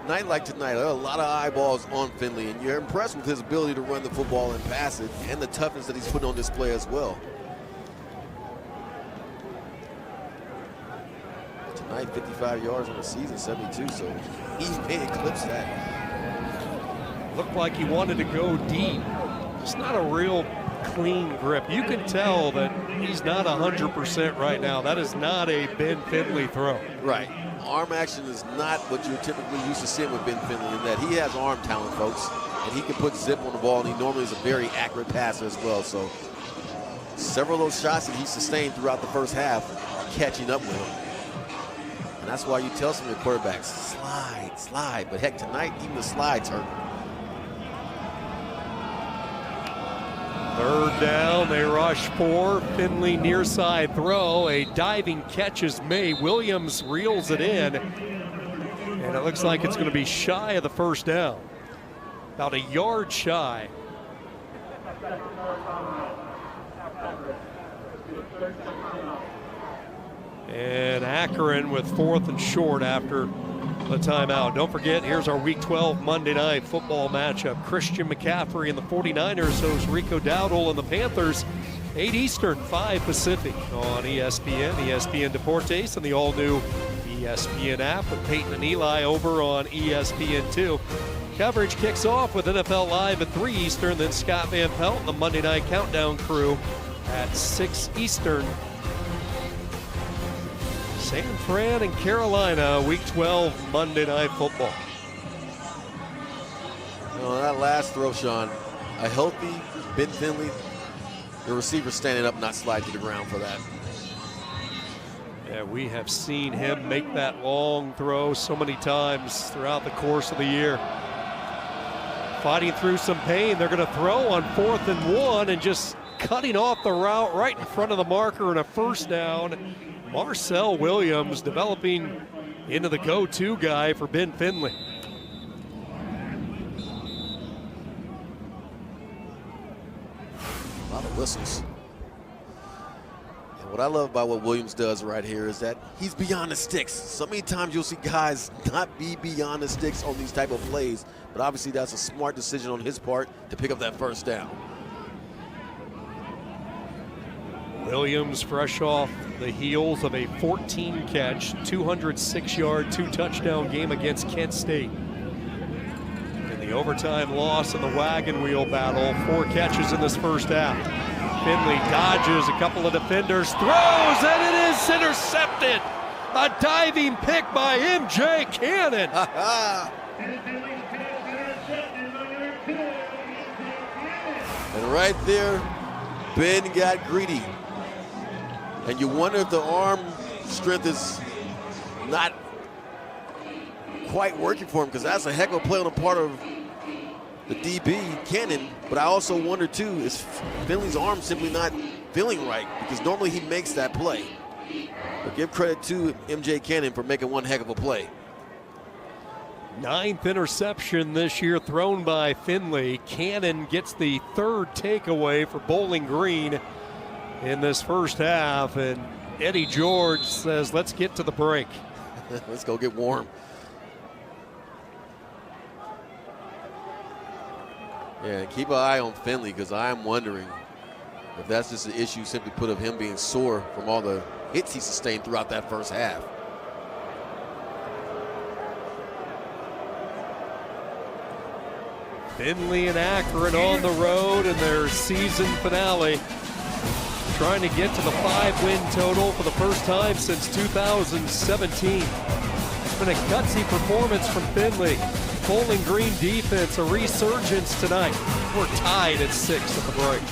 a night like tonight, there are a lot of eyeballs on Finley, and you're impressed with his ability to run the football and pass it, and the toughness that he's put on display as well. Tonight, 55 yards on the season, 72, so he may eclipse that. Looked like he wanted to go deep. It's not a real clean grip. You can tell that he's not 100% right now. That is not a Ben Finley throw. Right. Arm action is not what you're typically used to seeing with Ben Finley, in that he has arm talent, folks. and he can put zip on the ball, and he normally is a very accurate passer as well. So several of those shots that he sustained throughout the first half are catching up with him. And that's why you tell some of your quarterbacks, slide, slide. But heck, tonight, even the slides hurt. Third down, they rush 4. Finley near side throw. A diving catch is made. Williams reels it in. And it looks like it's going to be shy of the first down. About a yard shy. And Akron with 4th and short after the timeout. Don't forget, here's our Week 12 Monday Night Football matchup. Christian McCaffrey and the 49ers host Rico Dowdle and the Panthers. 8 Eastern, 5 Pacific on ESPN, ESPN Deportes, and the all-new ESPN app with Peyton and Eli over on ESPN2. Coverage kicks off with NFL Live at 3 Eastern, then Scott Van Pelt and the Monday Night Countdown crew at 6 Eastern. San Fran and Carolina, Week 12 Monday Night Football. You know, that last throw, Sean, a healthy Ben Finley, the receiver standing up, not slide to the ground for that. Yeah, we have seen him make that long throw so many times throughout the course of the year. Fighting through some pain, they're going to throw on 4th and 1 and just cutting off the route right in front of the marker and a first down. Marcel Williams developing into the go-to guy for Ben Finley. A lot of whistles. And what I love about what Williams does right here is that he's beyond the sticks. So many times you'll see guys not be beyond the sticks on these type of plays, but obviously that's a smart decision on his part to pick up that first down. Williams fresh off the heels of a 14-catch, 206-yard, 2-touchdown game against Kent State. In the overtime loss in the wagon wheel battle, 4 catches in this first half. Finley dodges a couple of defenders, throws, and it is intercepted. A diving pick by MJ Cannon. And right there, Ben got greedy. And you wonder if the arm strength is not quite working for him, because that's a heck of a play on the part of the DB, Cannon. But I also wonder, too, is Finley's arm simply not feeling right? Because normally he makes that play. But give credit to MJ Cannon for making one heck of a play. 9th interception this year thrown by Finley. Cannon gets the 3rd takeaway for Bowling Green in this first half, and Eddie George says, let's get to the break. Let's go get warm. Yeah, keep an eye on Finley, because I'm wondering if that's just an issue simply put of him being sore from all the hits he sustained throughout that first half. Finley and Akron on the road in their season finale, trying to get to the 5-win total for the first time since 2017. It's been a gutsy performance from Finley. Bowling Green defense, a resurgence tonight. We're tied at 6 at the break.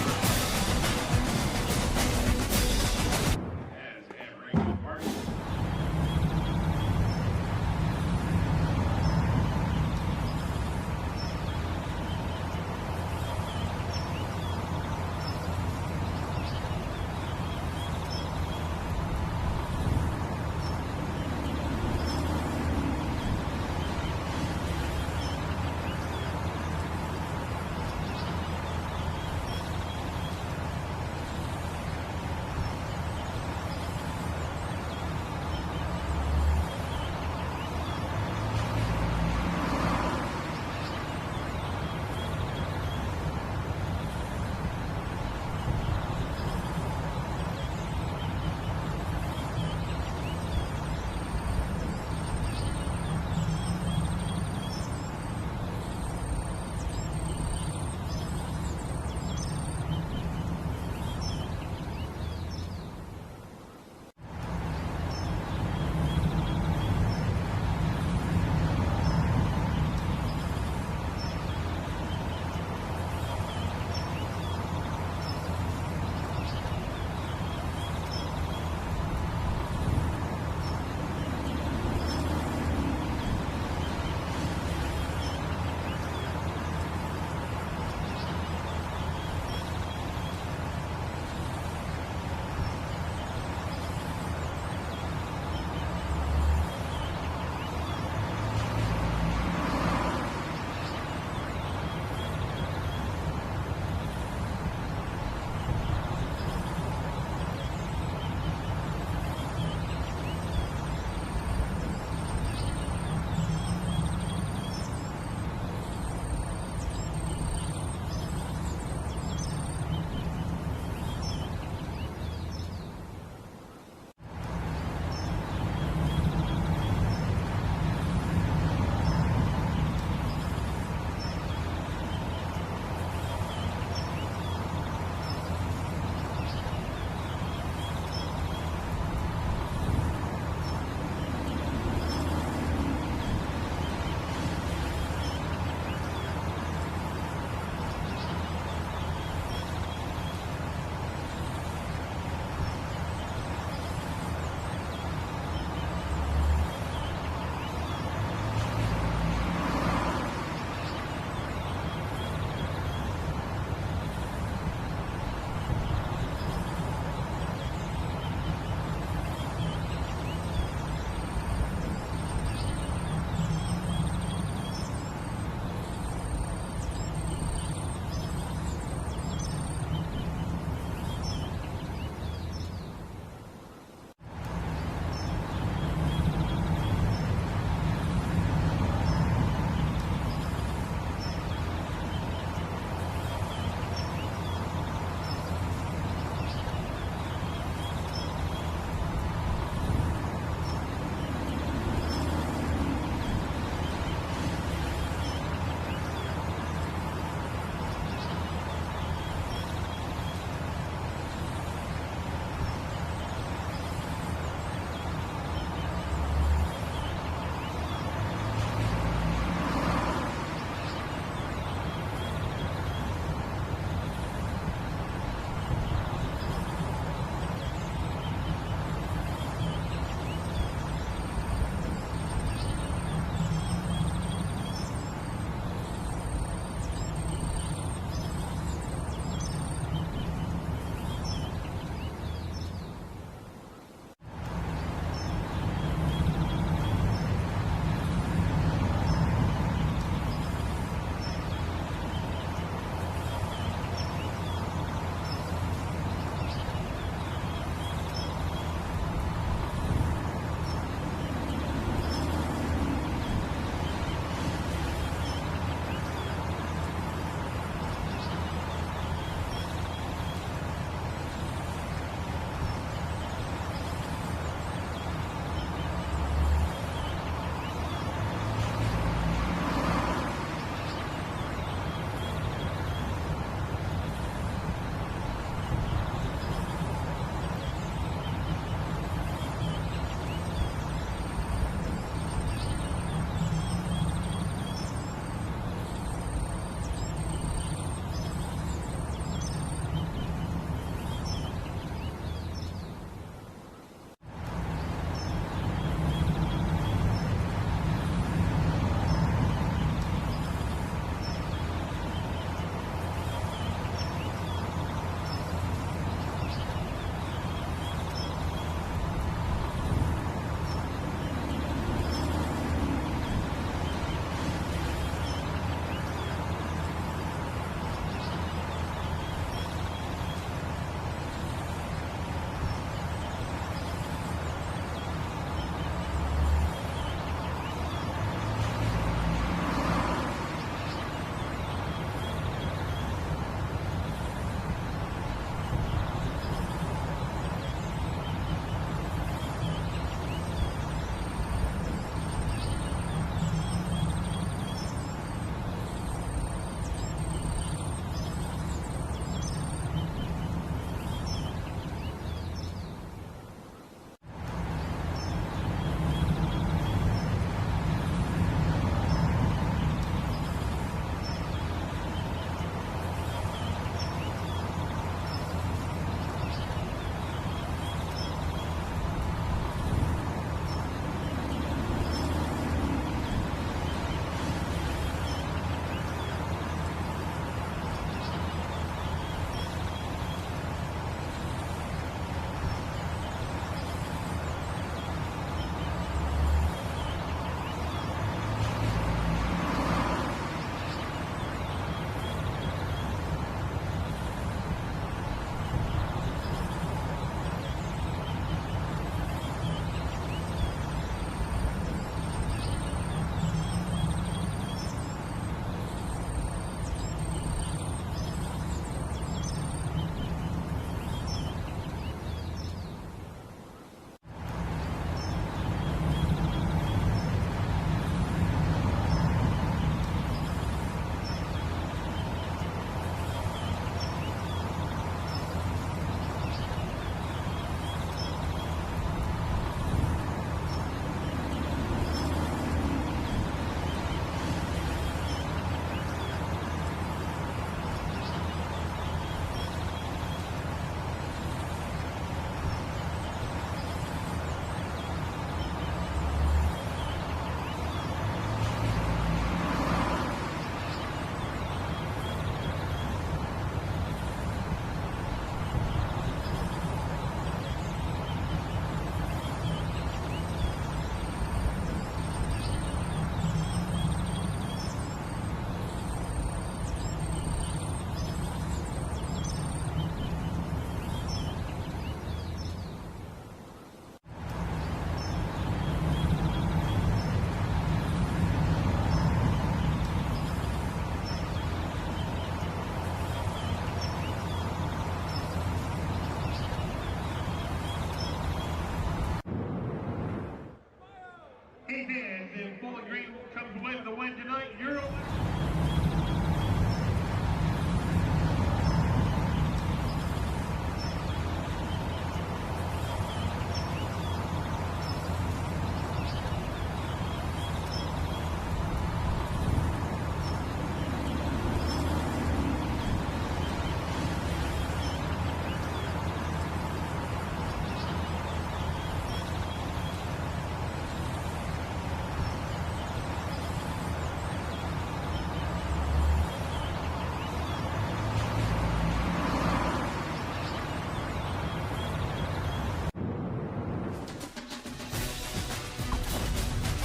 Hey, man, the Bowling Green comes away with the win tonight. You're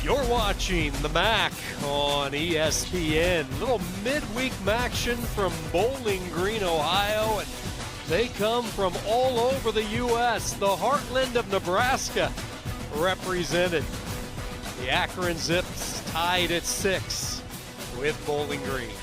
You're watching the MAC on ESPN. Little midweek action from Bowling Green, Ohio, and they come from all over the U.S. The heartland of Nebraska represented. The Akron Zips tied at 6 with Bowling Green.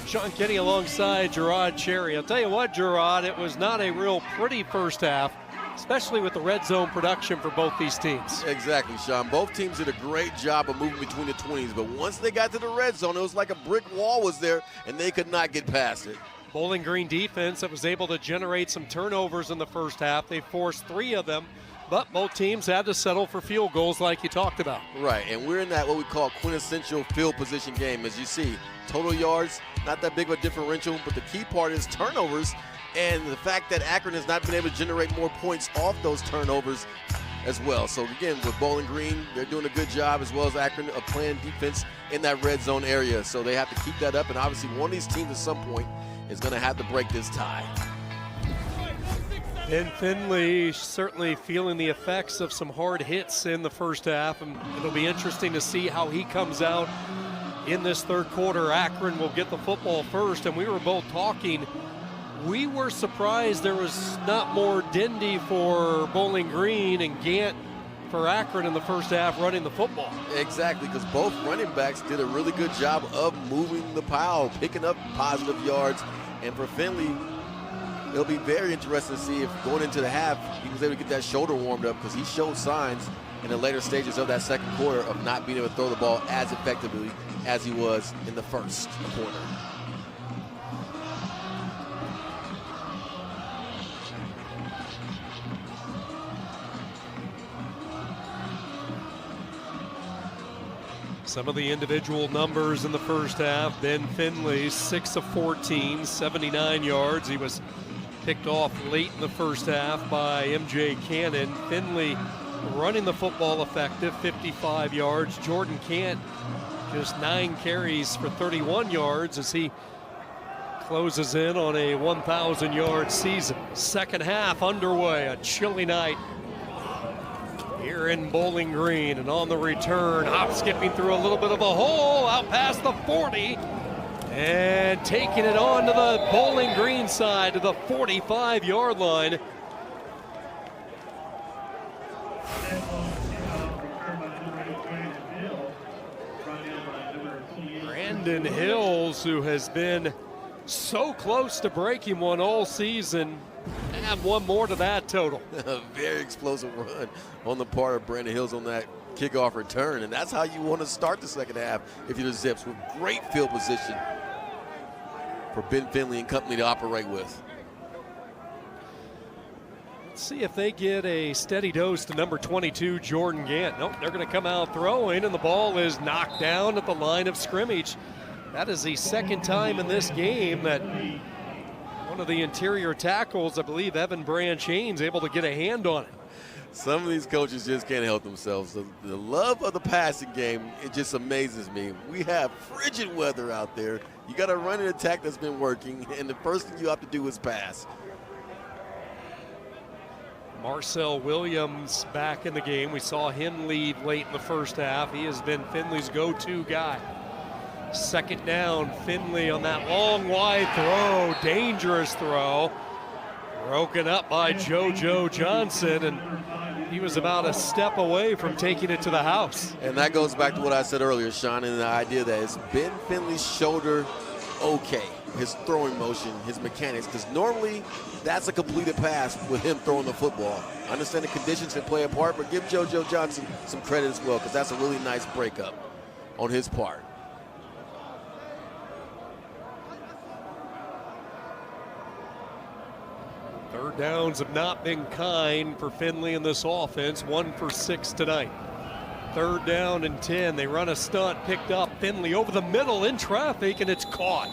Sean Kenny alongside Gerard Cherry. I'll tell you what, Gerard, it was not a real pretty first half, especially with the red zone production for both these teams. Exactly, Sean. Both teams did a great job of moving between the 20s, but once they got to the red zone, it was like a brick wall was there, and they could not get past it. Bowling Green defense that was able to generate some turnovers in the first half. They forced 3 of them, but both teams had to settle for field goals like you talked about. Right, and we're in that what we call quintessential field position game. As you see, total yards, not that big of a differential, but the key part is turnovers, and the fact that Akron has not been able to generate more points off those turnovers as well. So again, with Bowling Green, they're doing a good job, as well as Akron, of playing defense in that red zone area. So they have to keep that up, and obviously one of these teams at some point is going to have to break this tie. Ben Finley certainly feeling the effects of some hard hits in the first half, and it'll be interesting to see how he comes out in this third quarter. Akron will get the football first, and we were both talking. We were surprised there was not more Dindy for Bowling Green and Gant for Akron in the first half running the football. Exactly, because both running backs did a really good job of moving the pile, picking up positive yards. And for Finley, it'll be very interesting to see if going into the half, he was able to get that shoulder warmed up, because he showed signs in the later stages of that second quarter of not being able to throw the ball as effectively as he was in the first quarter. Some of the individual numbers in the first half. Ben Finley, 6 of 14, 79 yards. He was picked off late in the first half by M.J. Cannon. Finley running the football effective, 55 yards. Jordan Cant, just 9 carries for 31 yards as he closes in on a 1,000-yard season. Second half underway, a chilly night here in Bowling Green, and on the return, hop skipping through a little bit of a hole out past the 40 and taking it on to the Bowling Green side to the 45-yard line. Brandon Hills, who has been so close to breaking one all season, and one more to that total. A very explosive run on the part of Brandon Hills on that kickoff return, and that's how you want to start the second half if you're the Zips, with great field position for Ben Finley and company to operate with. Let's see if they get a steady dose to number 22, Jordan Gant. Nope, they're going to come out throwing, and the ball is knocked down at the line of scrimmage. That is the second time in this game that one of the interior tackles, I believe Evan Branch Haynes, able to get a hand on it. Some of these coaches just can't help themselves. The love of the passing game, it just amazes me. We have frigid weather out there. You got a running attack that's been working, and the first thing you have to do is pass. Marcel Williams back in the game. We saw him leave late in the first half. He has been Finley's go-to guy. Second down, Finley on that long wide throw, dangerous throw. Broken up by JoJo Johnson, and he was about a step away from taking it to the house. And that goes back to what I said earlier, Sean, and the idea that is Ben Finley's shoulder okay? his throwing motion, his mechanics, because normally that's a completed pass with him throwing the football. I understand the conditions can play a part, but give JoJo Johnson some credit as well, because that's a really nice breakup on his part. Third downs have not been kind for Findlay in this offense. 1 for 6 tonight. Third down and 10. They run a stunt, picked up. Findlay over the middle in traffic, and it's caught.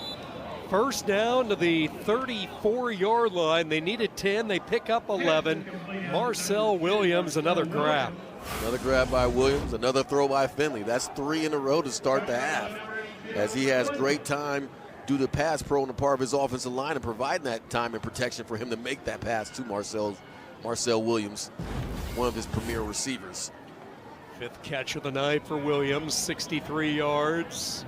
First down to the 34-yard line. They needed 10. They pick up 11. Marcel Williams, another grab. Another grab by Williams, another throw by Findlay. That's 3 in a row to start the half, as he has great time due to pass pro on the part of his offensive line and providing that time and protection for him to make that pass to Marcel Williams, one of his premier receivers. Fifth catch of the night for Williams, 63 yards.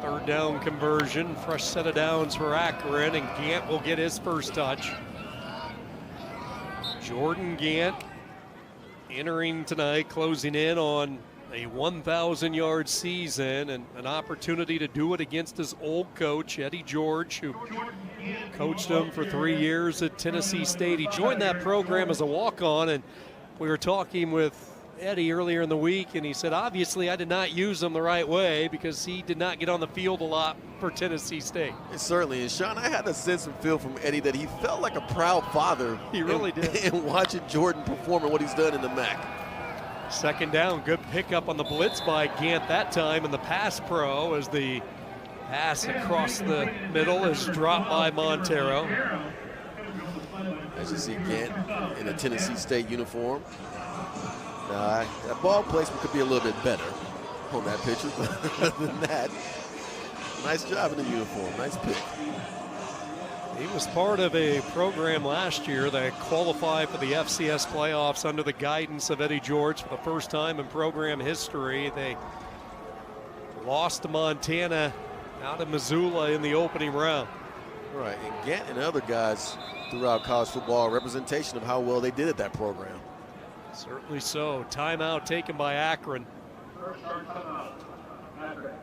Third down conversion, fresh set of downs for Akron, and Gant will get his first touch. Jordan Gant entering tonight, closing in on a 1,000-yard season and an opportunity to do it against his old coach, Eddie George, who coached him for 3 years at Tennessee State. He joined that program as a walk-on, and we were talking with Eddie earlier in the week, and he said, obviously I did not use him the right way because he did not get on the field a lot for Tennessee State. It certainly is. Sean, I had a sense and feel from Eddie that he felt like a proud father. He really did. In watching Jordan perform and what he's done in the MAC. Second down, good pickup on the blitz by Gant that time, and the pass pro as the pass across the middle is dropped by Montero. As you see Gant in a Tennessee State uniform. Now, that ball placement could be a little bit better on that picture, but other than that, nice job in the uniform, nice pick. He was part of a program last year that qualified for the FCS playoffs under the guidance of Eddie George for the first time in program history. They lost to Montana out of Missoula in the opening round. Right, and Gant and other guys throughout college football are representation of how well they did at that program. Certainly so. Timeout taken by Akron. First start timeout. Akron.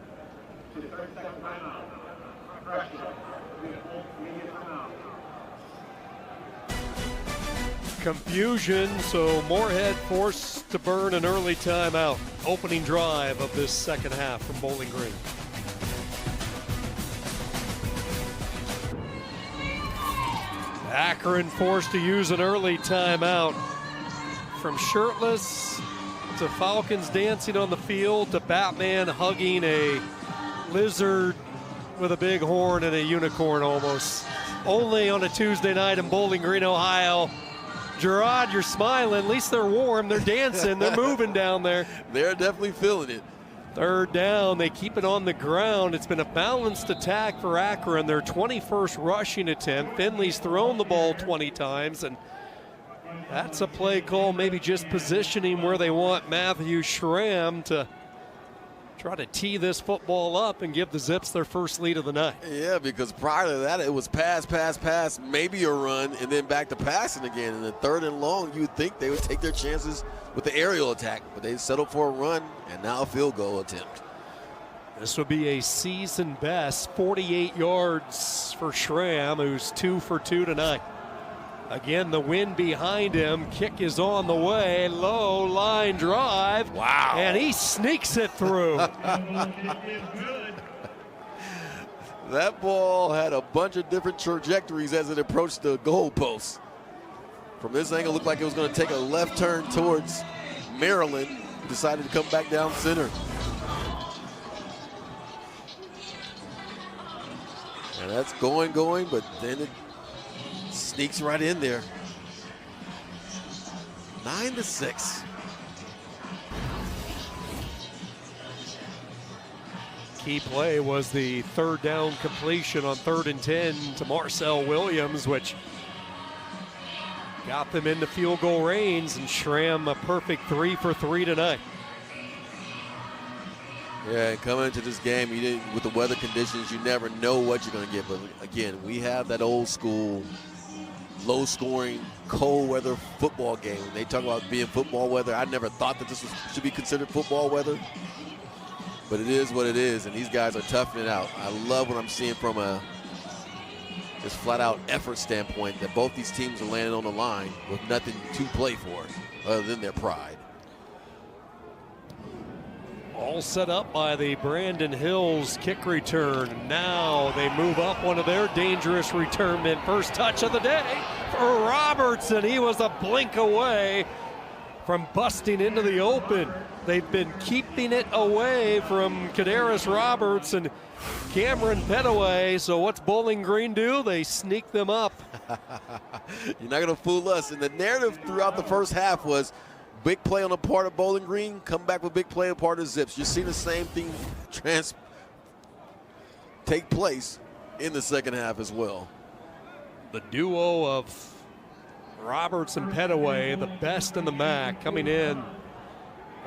To the 30-second timeout. Pressure. Immediate timeout. Confusion, so Moorhead forced to burn an early timeout. Opening drive of this second half from Bowling Green. Akron forced to use an early timeout. From shirtless to Falcons dancing on the field to Batman hugging a lizard with a big horn and a unicorn almost. Only on a Tuesday night in Bowling Green, Ohio. Gerard, you're smiling. At least they're warm. They're dancing. They're moving down there. They're definitely feeling it. Third down. They keep it on the ground. It's been a balanced attack for Akron. Their 21st rushing attempt. Findlay's thrown the ball 20 times, and that's a play call, maybe just positioning where they want Matthew Schramm to try to tee this football up and give the Zips their first lead of the night. Yeah, because prior to that, it was pass, pass, pass, maybe a run, and then back to passing again. And the third and long, you'd think they would take their chances with the aerial attack, but they settled for a run and now a field goal attempt. This would be a season best 48 yards for Schramm, who's 2 for 2 tonight. Again, the wind behind him. Kick is on the way. Low line drive. Wow. And he sneaks it through. That ball had a bunch of different trajectories as it approached the goalpost. From this angle, it looked like it was going to take a left turn towards Maryland. Decided to come back down center. And that's going, but then it sneaks right in there. 9-6. Key play was the third down completion on 3rd and 10 to Marcel Williams, which got them into field goal range, and Schramm a perfect 3 for 3 tonight. Yeah, and coming into this game, with the weather conditions, you never know what you're going to get. But again, we have that old school, low-scoring, cold weather football game. They talk about being football weather. I never thought that should be considered football weather. But it is what it is, and these guys are toughing it out. I love what I'm seeing from a just flat out effort standpoint that both these teams are landing on the line with nothing to play for other than their pride. All set up by the Brandon Hills kick return. Now they move up one of their dangerous return men. First touch of the day for Robertson. He was a blink away from busting into the open. They've been keeping it away from Kadaris Roberts and Cameron Petaway. So what's Bowling Green do? They sneak them up. You're not going to fool us. And the narrative throughout the first half was big play on the part of Bowling Green, come back with big play on the part of Zips. You're seeing the same thing take place in the second half as well. The duo of Roberts and Petaway, the best in the MAC, coming in,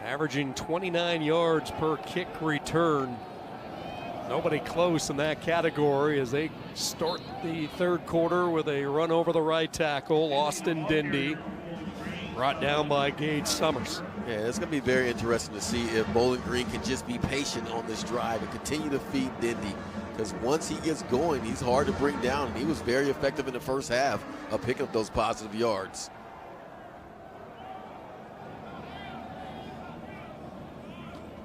averaging 29 yards per kick return. Nobody close in that category as they start the third quarter with a run over the right tackle. Austin Dindy brought down by Gage Summers. Yeah, it's going to be very interesting to see if Bowling Green can just be patient on this drive and continue to feed Dindy. Because once he gets going, he's hard to bring down. And he was very effective in the first half of picking up those positive yards.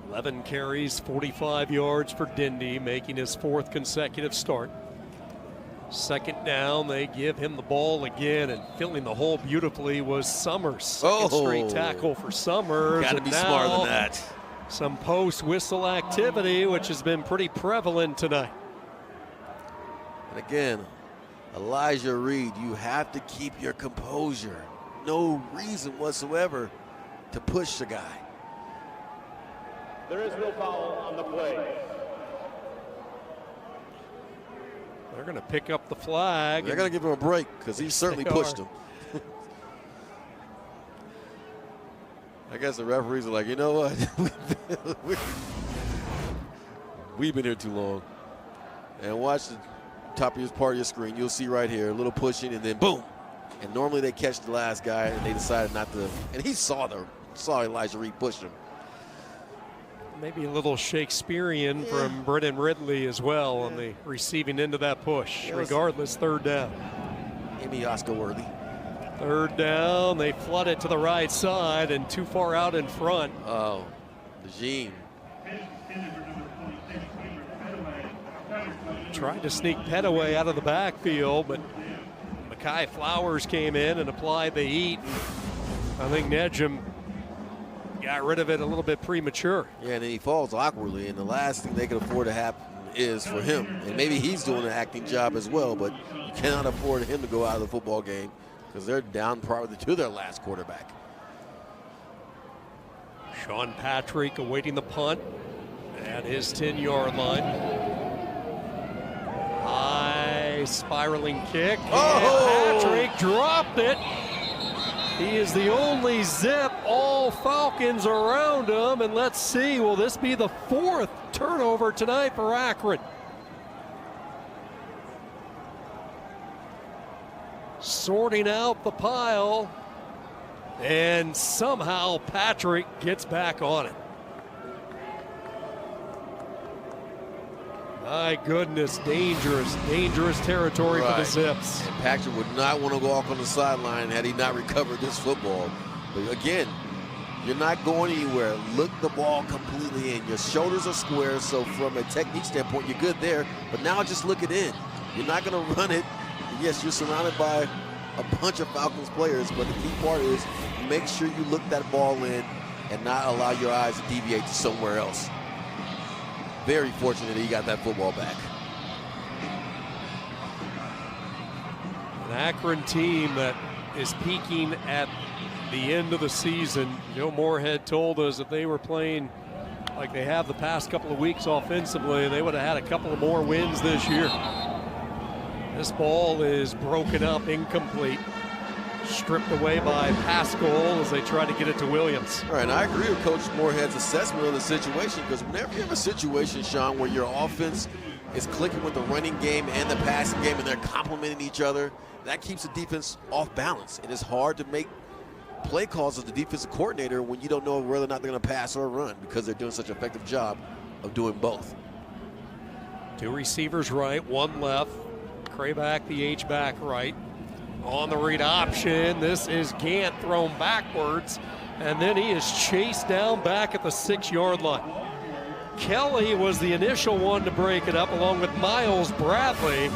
"11 carries, 45 yards for Dindy, making his fourth consecutive start. Second down, they give him the ball again, and filling the hole beautifully was Summers. Second straight tackle for Summers. Got to be smarter than that. Some post-whistle activity, which has been pretty prevalent tonight. And again, Elijah Reed, you have to keep your composure. No reason whatsoever to push the guy. There is no foul on the play. They're going to pick up the flag. They're going to give him a break because he certainly pushed him. I guess the referees are like, you know what? We've been here too long. And watch the top of your part of your screen. You'll see right here, a little pushing, and then boom. And normally they catch the last guy, and they decided not to. And he saw Elijah Reed push him. Maybe a little Shakespearean from Brennan Ridley as well on the receiving end of that push. Regardless, third down. Maybe Oscar Worthy. Third down, they flood it to the right side and too far out in front. Oh, Jean. Tried to sneak Petaway out of the backfield, but Mekhi Flowers came in and applied the heat. I think Nejum got rid of it a little bit premature. Yeah, and then he falls awkwardly, and the last thing they can afford to happen is for him. And maybe he's doing an acting job as well, but you cannot afford him to go out of the football game because they're down probably to their last quarterback. Sean Patrick awaiting the punt at his 10-yard line. High spiraling kick. Oh! And Patrick dropped it. He is the only Zip, all Falcons around him, and let's see, will this be the fourth turnover tonight for Akron? Sorting out the pile, and somehow Patrick gets back on it. My goodness, dangerous territory for the Zips. And Patrick would not want to go off on the sideline had he not recovered this football. But again, you're not going anywhere. Look the ball completely in. Your shoulders are square, so from a technique standpoint, you're good there. But now just look it in. You're not going to run it. Yes, you're surrounded by a bunch of Falcons players, but the key part is make sure you look that ball in and not allow your eyes to deviate to somewhere else. Very fortunate he got that football back. An Akron team that is peaking at the end of the season. Joe Moorhead told us if they were playing like they have the past couple of weeks offensively, they would have had a couple of more wins this year. This ball is broken up, incomplete. Stripped away by Pascal as they try to get it to Williams. All right, and I agree with Coach Moorhead's assessment of the situation because whenever you have a situation, Sean, where your offense is clicking with the running game and the passing game and they're complementing each other, that keeps the defense off balance. It is hard to make play calls as the defensive coordinator when you don't know whether or not they're going to pass or run because they're doing such an effective job of doing both. Two receivers right, one left. Krayback, the H-back right. On the read option, this is Gant thrown backwards, and then he is chased down back at the 6-yard line. Kelly was the initial one to break it up along with Miles Bradley.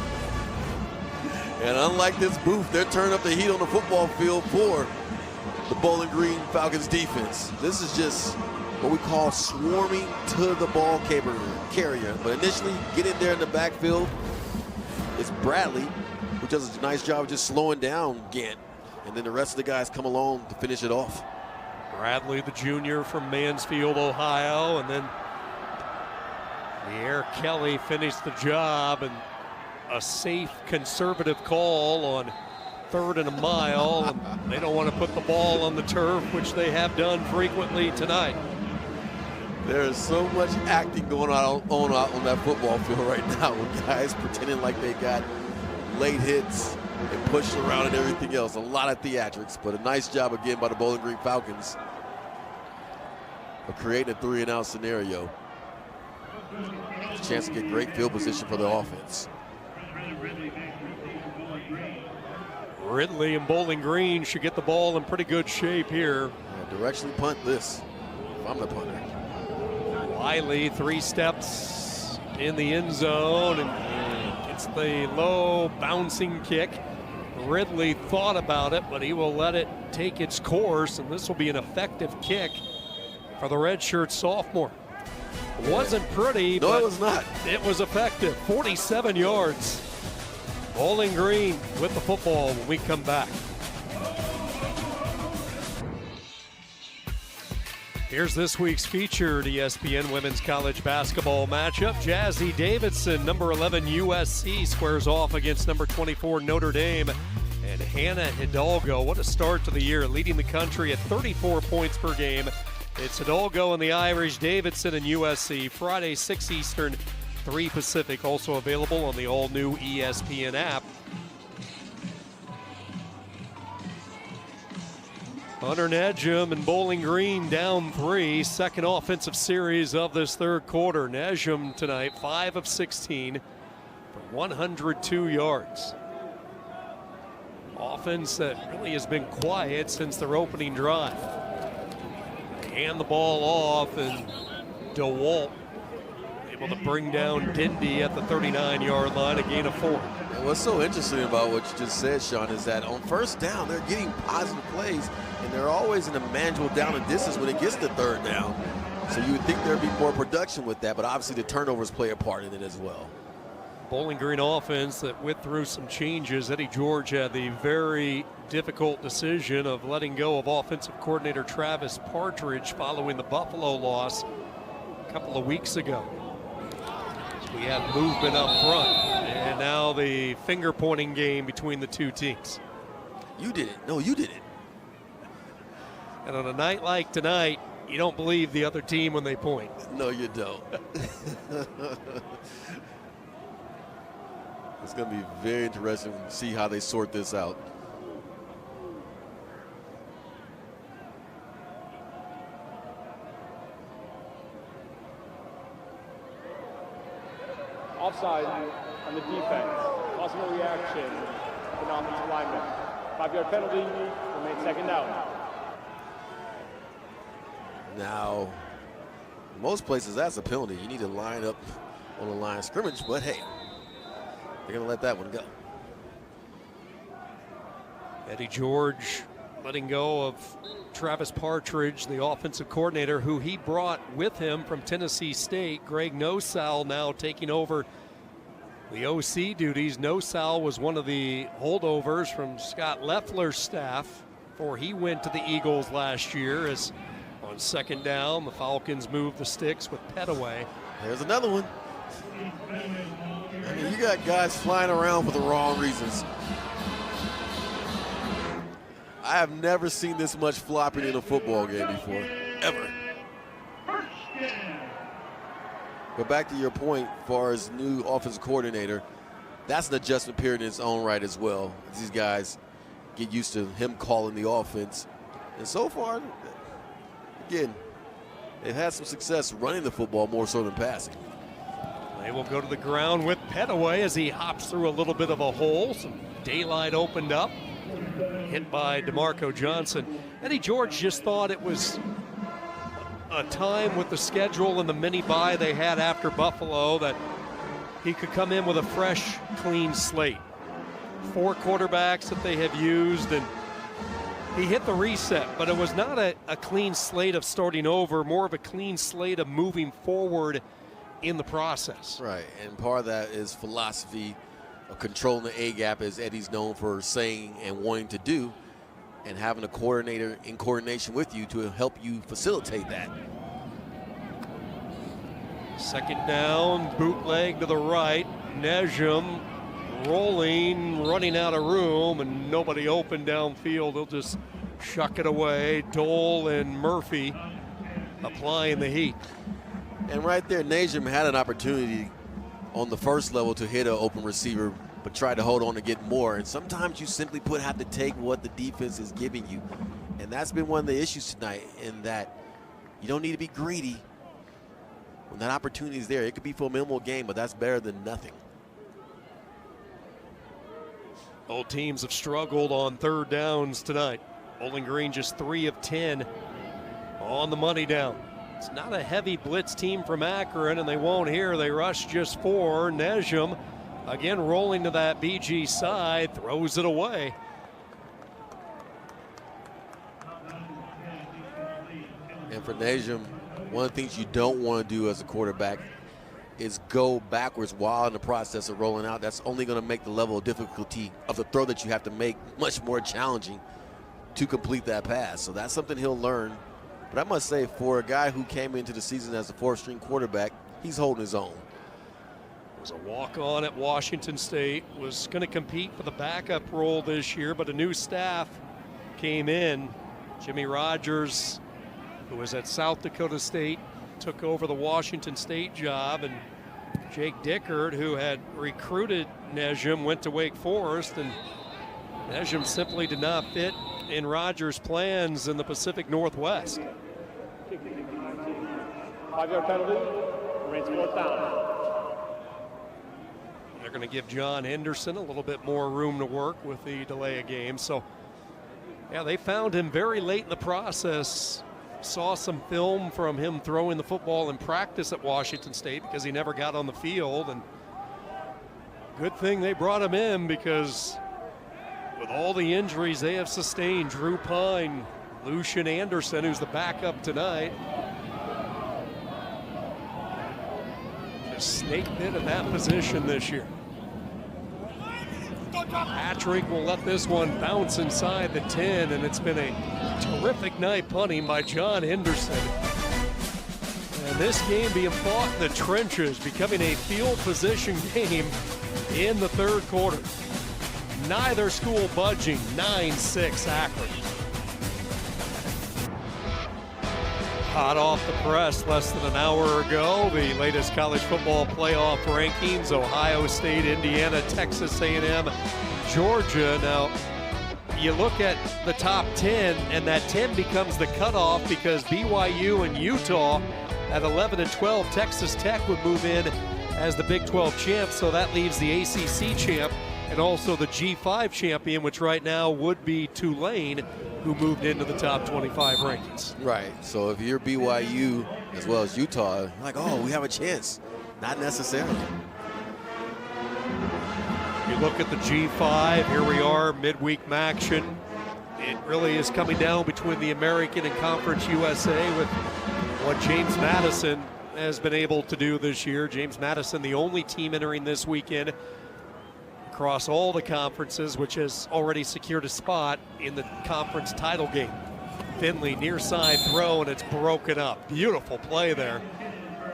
And unlike this booth, they're turning up the heat on the football field for the Bowling Green Falcons defense. This is just what we call swarming to the ball carrier. But initially, get in there in the backfield. It's Bradley, who does a nice job of just slowing down Gant. And then the rest of the guys come along to finish it off. Bradley, the junior from Mansfield, Ohio, and then Pierre Kelly finished the job, and a safe, conservative call on 3rd and a mile. And they don't want to put the ball on the turf, which they have done frequently tonight. There is so much acting going on that football field right now with guys pretending like they got late hits and pushed around and everything else. A lot of theatrics, but a nice job again by the Bowling Green Falcons of creating a 3-and-out scenario. A chance to get great field position for the offense. Ridley and Bowling Green should get the ball in pretty good shape here. Yeah, directionally punt this, if I'm the punter. Wiley, 3 steps in the end zone, and it's the low bouncing kick. Ridley thought about it, but he will let it take its course, and this will be an effective kick for the redshirt sophomore. Wasn't pretty, no, but it was not. It was effective. 47 yards. Bowling Green with the football when we come back. Here's this week's featured ESPN Women's College Basketball matchup. Jazzy Davidson, number 11 USC, squares off against number 24 Notre Dame. And Hannah Hidalgo, what a start to the year, leading the country at 34 points per game. It's Hidalgo and the Irish, Davidson and USC. Friday, 6 Eastern, 3 Pacific. Also available on the all-new ESPN app. Hunter Nejum and Bowling Green down 3. Second offensive series of this third quarter. Nejum tonight, 5 of 16 for 102 yards. Offense that really has been quiet since their opening drive. Hand the ball off, and DeWalt able to bring down Dindy at the 39-yard line, a gain of 4. And what's so interesting about what you just said, Sean, is that on first down, they're getting positive plays, and they're always in a manageable down and distance when it gets to 3rd down. So you would think there'd be more production with that, but obviously the turnovers play a part in it as well. Bowling Green offense that went through some changes. Eddie George had the very difficult decision of letting go of offensive coordinator Travis Partridge following the Buffalo loss a couple of weeks ago. We had movement up front, and now the finger pointing game between the two teams. You did it. No, you did it. And on a night like tonight, you don't believe the other team when they point. No, you don't. It's going to be very interesting to see how they sort this out. Offside on the defense, causing a reaction of an offensive lineman. 5-yard penalty, remains 2nd down. Now, in most places that's a penalty. You need to line up on the line of scrimmage, but hey, they're going to let that one go. Eddie George letting go of Travis Partridge, the offensive coordinator, who he brought with him from Tennessee State. Greg Nosal now taking over the OC duties. Nosal was one of the holdovers from Scott Leffler's staff before he went to the Eagles last year. As on 2nd down, the Falcons moved the sticks with Petaway. There's another one. I mean, you got guys flying around for the wrong reasons. I have never seen this much flopping in a football game before, ever. But back to your point, as far as new offensive coordinator, that's an adjustment period in its own right as well. These guys get used to him calling the offense. And so far, again, they've had some success running the football more so than passing. They will go to the ground with Petaway as he hops through a little bit of a hole. Some daylight opened up. Hit by DeMarco Johnson. Eddie George just thought it was a time with the schedule and the mini bye they had after Buffalo that he could come in with a fresh, clean slate. 4 quarterbacks that they have used, and he hit the reset, but it was not a clean slate of starting over, more of a clean slate of moving forward in the process. Right, and part of that is philosophy of controlling the A-gap, as Eddie's known for saying and wanting to do, and having a coordinator in coordination with you to help you facilitate that. Second down, bootleg to the right. Nejum rolling, running out of room, and nobody open downfield. They'll just shuck it away. Dole and Murphy applying the heat. And right there, Nejum had an opportunity on the first level to hit an open receiver, but tried to hold on to get more. And sometimes you simply have to take what the defense is giving you. And that's been one of the issues tonight, in that you don't need to be greedy. When that opportunity is there, it could be for a minimal game, but that's better than nothing. Both teams have struggled on third downs tonight. Bowling Green just 3 of 10 on the money down. It's not a heavy blitz team from Akron, and they won't here. They rush just 4. Nejum again rolling to that BG side, throws it away. And for Nejum, one of the things you don't want to do as a quarterback is go backwards while in the process of rolling out. That's only going to make the level of difficulty of the throw that you have to make much more challenging to complete that pass. So that's something he'll learn. But I must say, for a guy who came into the season as a 4th-string quarterback, he's holding his own. Was a walk-on at Washington State, was going to compete for the backup role this year, but a new staff came in. Jimmy Rogers, who was at South Dakota State, took over the Washington State job, and Jake Dickert, who had recruited Nejum, went to Wake Forest, and Nejum simply did not fit in Rogers' plans in the Pacific Northwest. 5-yard penalty, remains 4th down. They're going to give John Henderson a little bit more room to work with the delay of game. So, yeah, they found him very late in the process. Saw some film from him throwing the football in practice at Washington State because he never got on the field. And good thing they brought him in, because with all the injuries they have sustained, Drew Pine, Lucian Anderson, who's the backup tonight, just snake bit at that position this year. Patrick will let this one bounce inside the 10, and it's been a terrific night punting by John Henderson. And this game being fought in the trenches, becoming a field position game in the 3rd quarter. Neither school budging, 9-6 Akron. Hot off the press less than an hour ago, the latest college football playoff rankings: Ohio State, Indiana, Texas A&M, Georgia. Now, you look at the top 10, and that 10 becomes the cutoff, because BYU and Utah at 11 and 12, Texas Tech would move in as the Big 12 champ, so that leaves the ACC champ and also the G5 champion, which right now would be Tulane, who moved into the top 25 rankings. Right, so if you're BYU as well as Utah, you're like, oh, we have a chance. Not necessarily. You look at the G5, here we are, midweek action. It really is coming down between the American and Conference USA with what James Madison has been able to do this year. James Madison, the only team entering this weekend across all the conferences, which has already secured a spot in the conference title game. Finley near side throw, and it's broken up. Beautiful play there.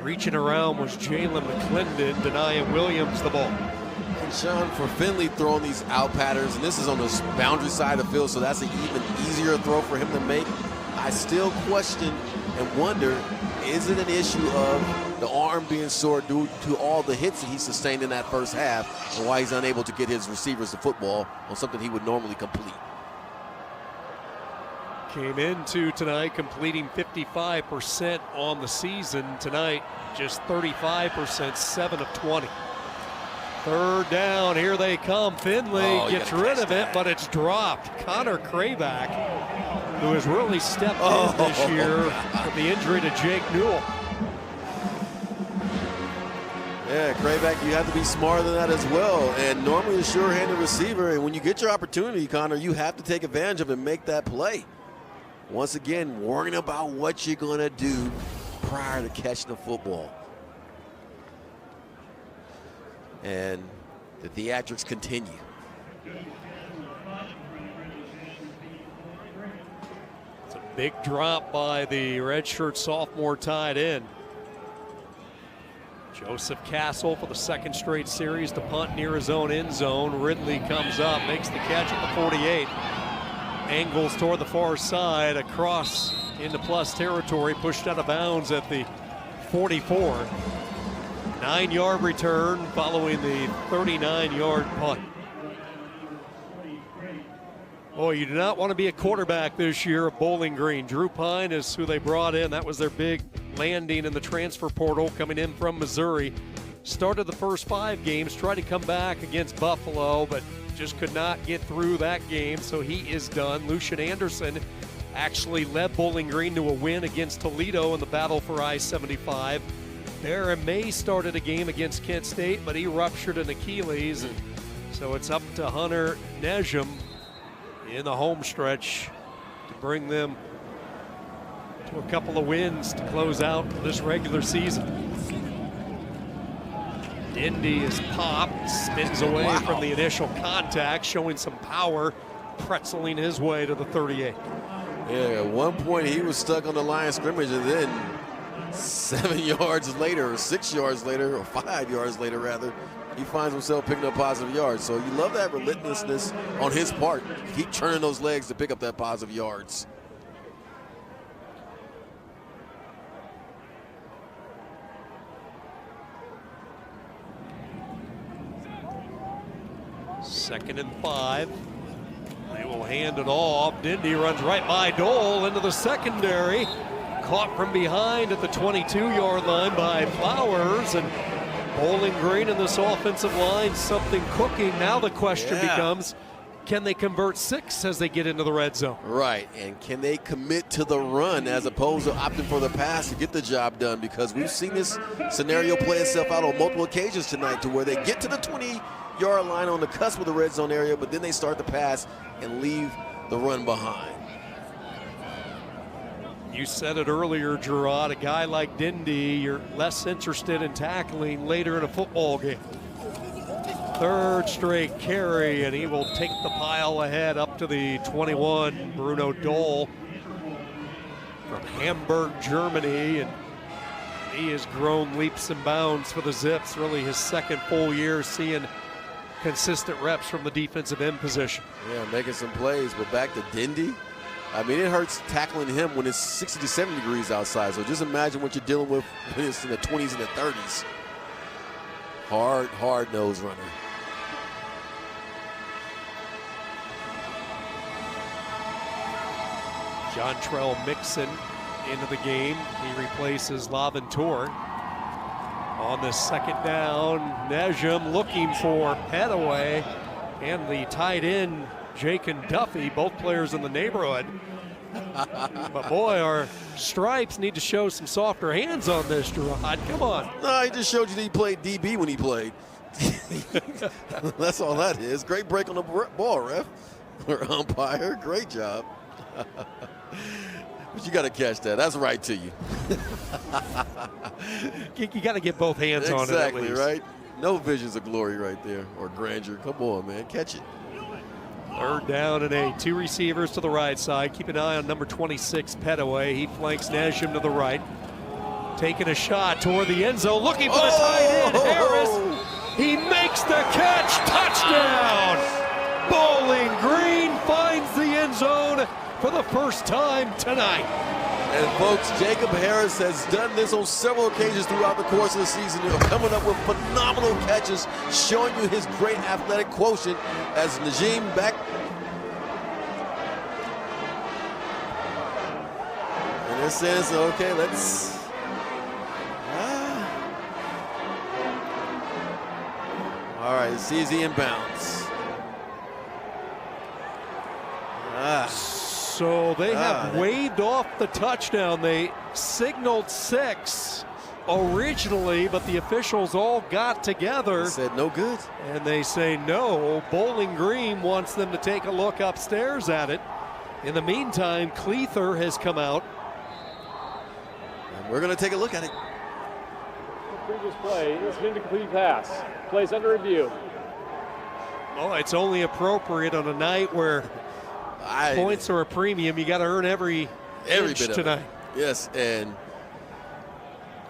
Reaching around was Jalen McClendon, denying Williams the ball. And Sean, for Finley throwing these out patterns, and this is on the boundary side of the field, so that's an even easier throw for him to make. I still question and wonder, is it an issue of the arm being sore due to all the hits that he sustained in that first half, and why he's unable to get his receivers the football on something he would normally complete? Came into tonight completing 55% on the season. Tonight, just 35%, 7 of 20. Third down, here they come. Finley gets rid of it, but it's dropped. Connor Crayback, who has really stepped in this year with the injury to Jake Newell. Yeah, Crayback, you have to be smarter than that as well. And normally a sure-handed receiver, and when you get your opportunity, Connor, you have to take advantage of it and make that play. Once again, worrying about what you're going to do prior to catching the football. And the theatrics continue. It's a big drop by the redshirt sophomore tight end. Joseph Castle for the second straight series to punt near his own end zone. Ridley comes up, makes the catch at the 48. Angles toward the far side, across into plus territory, pushed out of bounds at the 44. 9-yard return following the 39-yard punt. Boy, you do not want to be a quarterback this year at Bowling Green. Drew Pine is who they brought in. That was their big landing in the transfer portal, coming in from Missouri. Started the first 5 games, tried to come back against Buffalo, but just could not get through that game, so he is done. Lucian Anderson actually led Bowling Green to a win against Toledo in the battle for I-75. Darren May started a game against Kent State, but he ruptured an Achilles, and so it's up to Hunter Nejum in the home stretch to bring them to a couple of wins to close out this regular season. Dindy is popped, spins away from the initial contact, showing some power, pretzeling his way to the 38. Yeah, at one point he was stuck on the line of scrimmage, and then 7 yards later, or 6 yards later, or 5 yards later rather, he finds himself picking up positive yards. So you love that relentlessness on his part. Keep turning those legs to pick up that positive yards. Second and 5. They will hand it off. Dindy runs right by Dole into the secondary. Caught from behind at the 22-yard line by Flowers, and Bowling Green in this offensive line, something cooking. Now the question becomes, can they convert 6 as they get into the red zone? Right, and can they commit to the run as opposed to opting for the pass to get the job done? Because we've seen this scenario play itself out on multiple occasions tonight, to where they get to the 20-yard line on the cusp of the red zone area, but then they start the pass and leave the run behind. You said it earlier, Gerard, a guy like Dindy, you're less interested in tackling later in a football game. Third straight carry, and he will take the pile ahead up to the 21. Bruno Dole from Hamburg, Germany, and he has grown leaps and bounds for the Zips. Really his second full year seeing consistent reps from the defensive end position. Yeah, making some plays, but back to Dindy. I mean, it hurts tackling him when it's 60 to 70 degrees outside. So just imagine what you're dealing with when it's in the 20s and the 30s. Hard-nosed runner. Jontrell Mixon into the game. He replaces Laventure. On the second down, Nejum looking for Petaway, and the tight end, Jake and Duffy, both players in the neighborhood. But boy, our Stripes need to show some softer hands on this, Gerard. Come on. No, he just showed you that he played DB when he played. That's all that is. Great break on the ball, ref. Or umpire. Great job. But you got to catch that. That's right to you. You got to get both hands on it at least. Exactly, right? No visions of glory right there, or grandeur. Come on, man. Catch it. Third down and 8. 2 receivers to the right side. Keep an eye on number 26, Petaway. He flanks Nejum to the right. Taking a shot toward the end zone. Looking for the tight end, Harris. He makes the catch. Touchdown. Bowling Green finds the end zone for the first time tonight. And folks, Jacob Harris has done this on several occasions throughout the course of the season, coming up with phenomenal catches, showing you his great athletic quotient as Najim back. they're saying, so, okay, let's. All right, CZ inbounds. So they have waved off the touchdown. They signaled 6 originally, but the officials all got together. They said no good. And they say no. Bowling Green wants them to take a look upstairs at it. In the meantime, Cleather has come out. And we're going to take a look at it. The previous play is an incomplete pass. Plays under review. Oh, it's only appropriate on a night where points are a premium. You got to earn every inch bit of tonight. it. Yes, and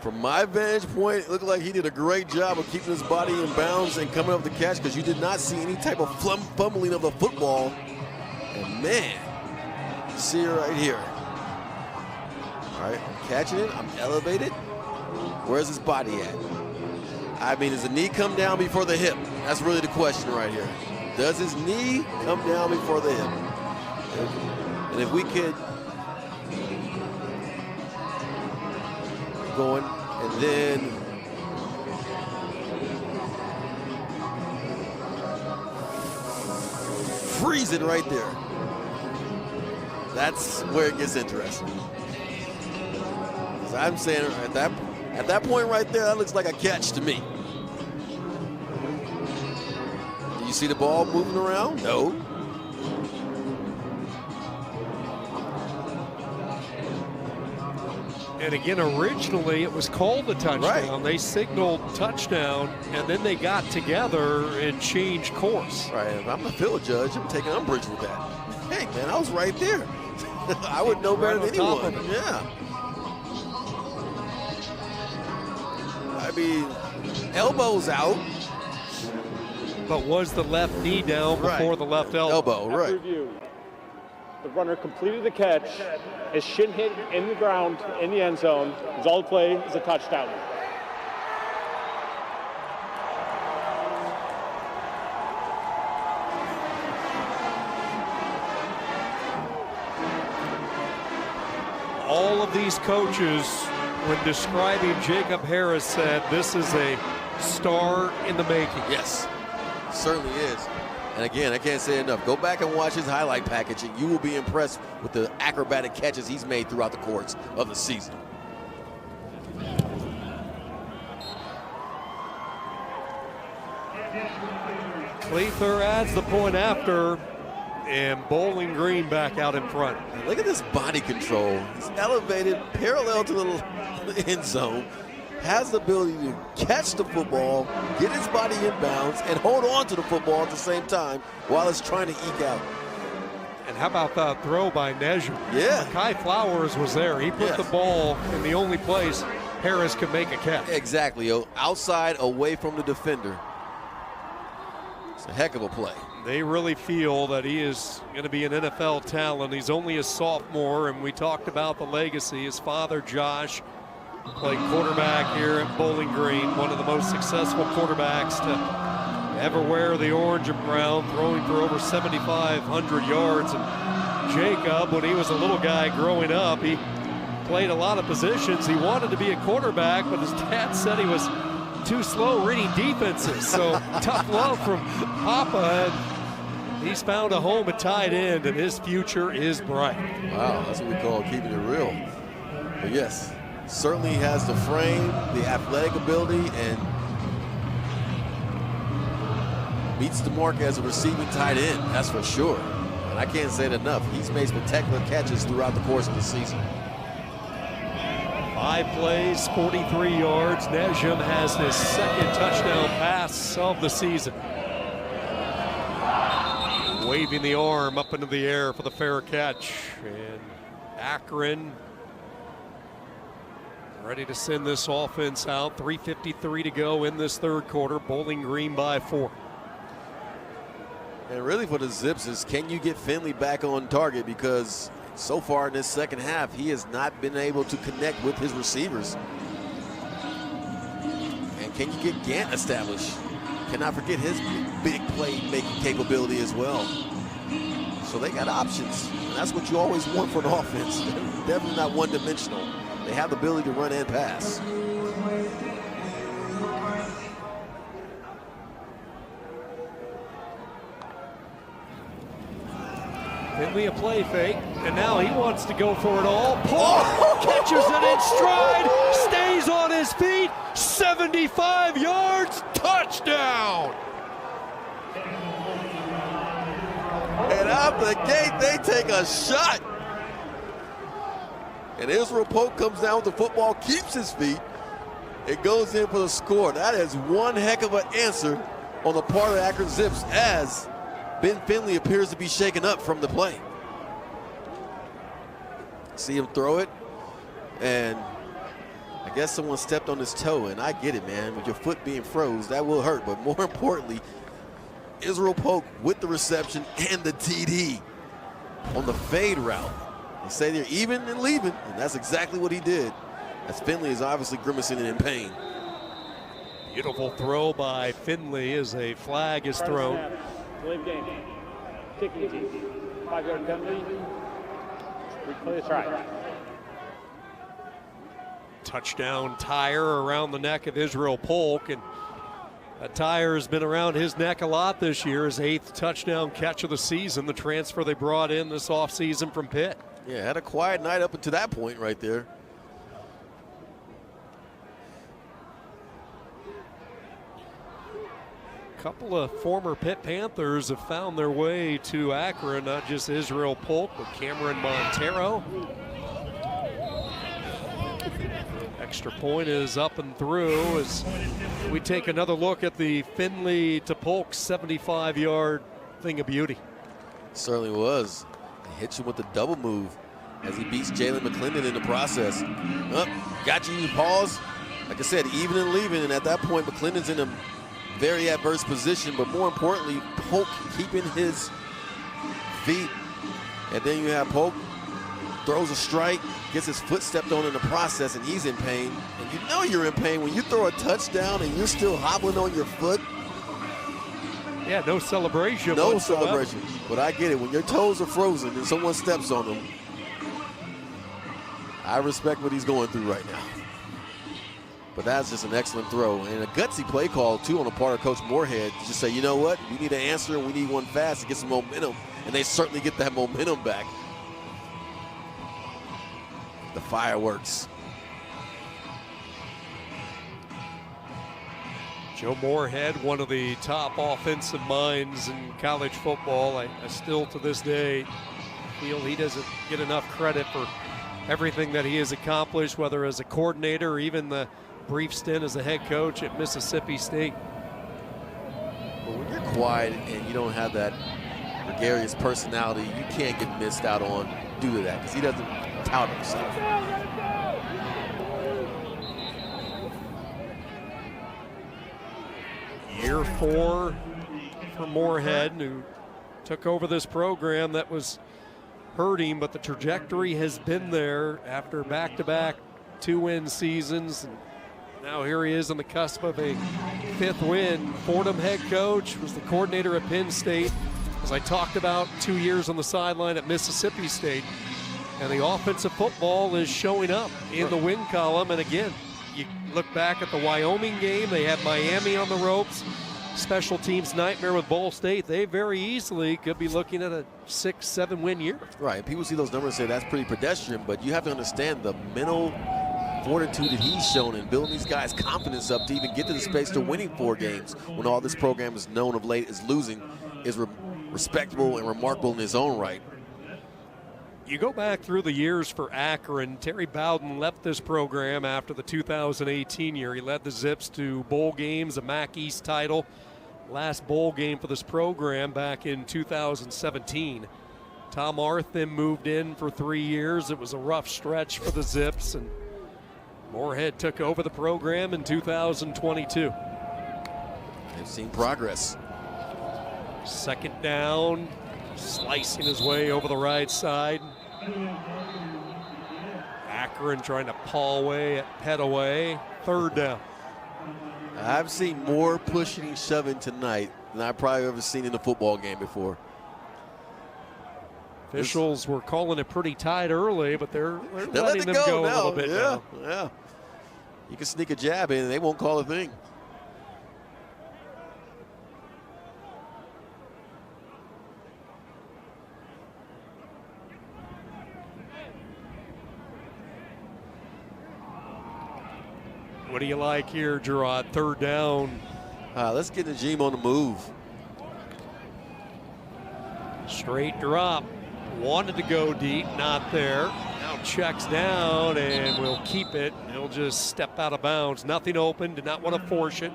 from my vantage point, it looked like he did a great job of keeping his body in bounds and coming up with the catch, because you did not see any type of fumbling of the football. And man, see it right here. All right, I'm catching it. I'm elevated. Where's his body at? I mean, does the knee come down before the hip? That's really the question right here. Does his knee come down before the hip? And if we could going and then freeze it right there. That's where it gets interesting. So I'm saying at that point right there, that looks like a catch to me. Do you see the ball moving around? No. And again, originally it was called a touchdown. Right. They signaled touchdown, and then they got together and changed course. Right, if I'm a field judge, I'm taking umbrage with that. Hey, man, I was right there. I would know better than anyone. Yeah. I mean, elbows out. But was the left knee down before the left elbow? Right. Review. The runner completed the catch. His shin hit in the ground in the end zone. Result play is a touchdown. All of these coaches, when describing Jacob Harris, said this is a star in the making. Yes, certainly is. And again, I can't say enough. Go back and watch his highlight package, and you will be impressed with the acrobatic catches he's made throughout the course of the season. Cleather adds the point after, and Bowling Green back out in front. And look at this body control. He's elevated parallel to the end zone, has the ability to catch the football, get his body in bounds, and hold on to the football at the same time while it's trying to eke out. And how about that throw by Nejum? Yeah. Kai Flowers was there. He put the ball in the only place Harris could make a catch. Exactly. Outside, away from the defender. It's a heck of a play. They really feel that he is going to be an NFL talent. He's only a sophomore, and we talked about the legacy. His father, Josh, played quarterback here at Bowling Green, one of the most successful quarterbacks to ever wear the orange and brown, throwing for over 7,500 yards. And Jacob, when he was a little guy growing up, he played a lot of positions. He wanted to be a quarterback, but his dad said he was too slow reading defenses. So tough love from Papa, and he's found a home at tight end, and his future is bright. Wow, that's what we call keeping it real. But yes, certainly has the frame, the athletic ability, and meets the mark as a receiving tight end, that's for sure. And I can't say it enough. He's made spectacular catches throughout the course of the season. 5 plays, 43 yards. Nejum has his second touchdown pass of the season. Waving the arm up into the air for the fair catch. And Akron ready to send this offense out. 3:53 to go in this third quarter. Bowling Green by 4. And really for the Zips is, can you get Finley back on target? Because so far in this second half, he has not been able to connect with his receivers. And can you get Gant established? Cannot forget his big play-making capability as well. So they got options. And that's what you always want for an offense. They're definitely not one-dimensional. They have the ability to run and pass. Finley a play fake, and now he wants to go for it all. Polk catches it in stride, stays on his feet, 75 yards, touchdown! And out the gate, they take a shot. And Israel Polk comes down with the football, keeps his feet. It goes in for the score. That is one heck of an answer on the part of the Akron Zips as Ben Finley appears to be shaken up from the play. See him throw it, and I guess someone stepped on his toe, and I get it, man. With your foot being froze, that will hurt. But more importantly, Israel Polk with the reception and the TD on the fade route. They say they're even and leaving, and that's exactly what he did, as Finley is obviously grimacing and in pain. Beautiful throw by Finley as a flag is thrown. Delay game. Kicking team. 5-yard penalty. Replay the try. Touchdown tire around the neck of Israel Polk, and that tire has been around his neck a lot this year. His 8th touchdown catch of the season, the transfer they brought in this offseason from Pitt. Yeah, had a quiet night up until that point right there. A couple of former Pitt Panthers have found their way to Akron, not just Israel Polk, but Cameron Montero. Extra point is up and through as we take another look at the Finley to Polk 75-yard thing of beauty. Certainly was. He hits you with the double move as he beats Jalen McClendon in the process. Got you, pause. Like I said, even and leaving, and at that point, McClendon's in a very adverse position, but more importantly, Polk keeping his feet. And then you have Polk throws a strike, gets his foot stepped on in the process, and he's in pain. And you know you're in pain when you throw a touchdown and you're still hobbling on your foot. Yeah, no celebration. No celebration. But I get it. When your toes are frozen and someone steps on them, I respect what he's going through right now. But that's just an excellent throw. And a gutsy play call, too, on the part of Coach Moorhead. To just say, you know what? We need an answer, and we need one fast to get some momentum. And they certainly get that momentum back. The fireworks. Joe Moorhead, one of the top offensive minds in college football. I still, to this day, feel he doesn't get enough credit for everything that he has accomplished, whether as a coordinator or even the brief stint as a head coach at Mississippi State. But when you're quiet and you don't have that gregarious personality, you can't get missed out on due to that, because he doesn't tout himself. Year 4 for Moorhead, who took over this program that was hurting, but the trajectory has been there after back-to-back 2-win seasons. And now here he is on the cusp of a 5th win. Fordham head coach, was the coordinator at Penn State. As I talked about, 2 years on the sideline at Mississippi State. And the offensive football is showing up in the win column. And again, you look back at the Wyoming game, they had Miami on the ropes. Special teams nightmare with Ball State. They very easily could be looking at a 6-7 win year. Right, people see those numbers and say that's pretty pedestrian, but you have to understand the mental fortitude that he's shown in building these guys' confidence up to even get to the space to winning 4 games when all this program is known of late as losing is respectable and remarkable in his own right. You go back through the years for Akron. Terry Bowden left this program after the 2018 year. He led the Zips to bowl games, a MAC East title. Last bowl game for this program back in 2017. Tom Arth then moved in for 3 years. It was a rough stretch for the Zips, and Moorhead took over the program in 2022. They've seen progress. 2nd down, slicing his way over the right side. Akron trying to paw away at Petaway. 3rd down. I've seen more pushing and shoving tonight than I've probably ever seen in a football game before. Officials were calling it pretty tight early, but they're They're letting them go now. a little bit now. Yeah. You can sneak a jab in and they won't call a thing. What do you like here, Gerard? Third down. Let's get Najim on the move. Straight drop. Wanted to go deep, not there. Now checks down and will keep it. He'll just step out of bounds. Nothing open, did not want to force it.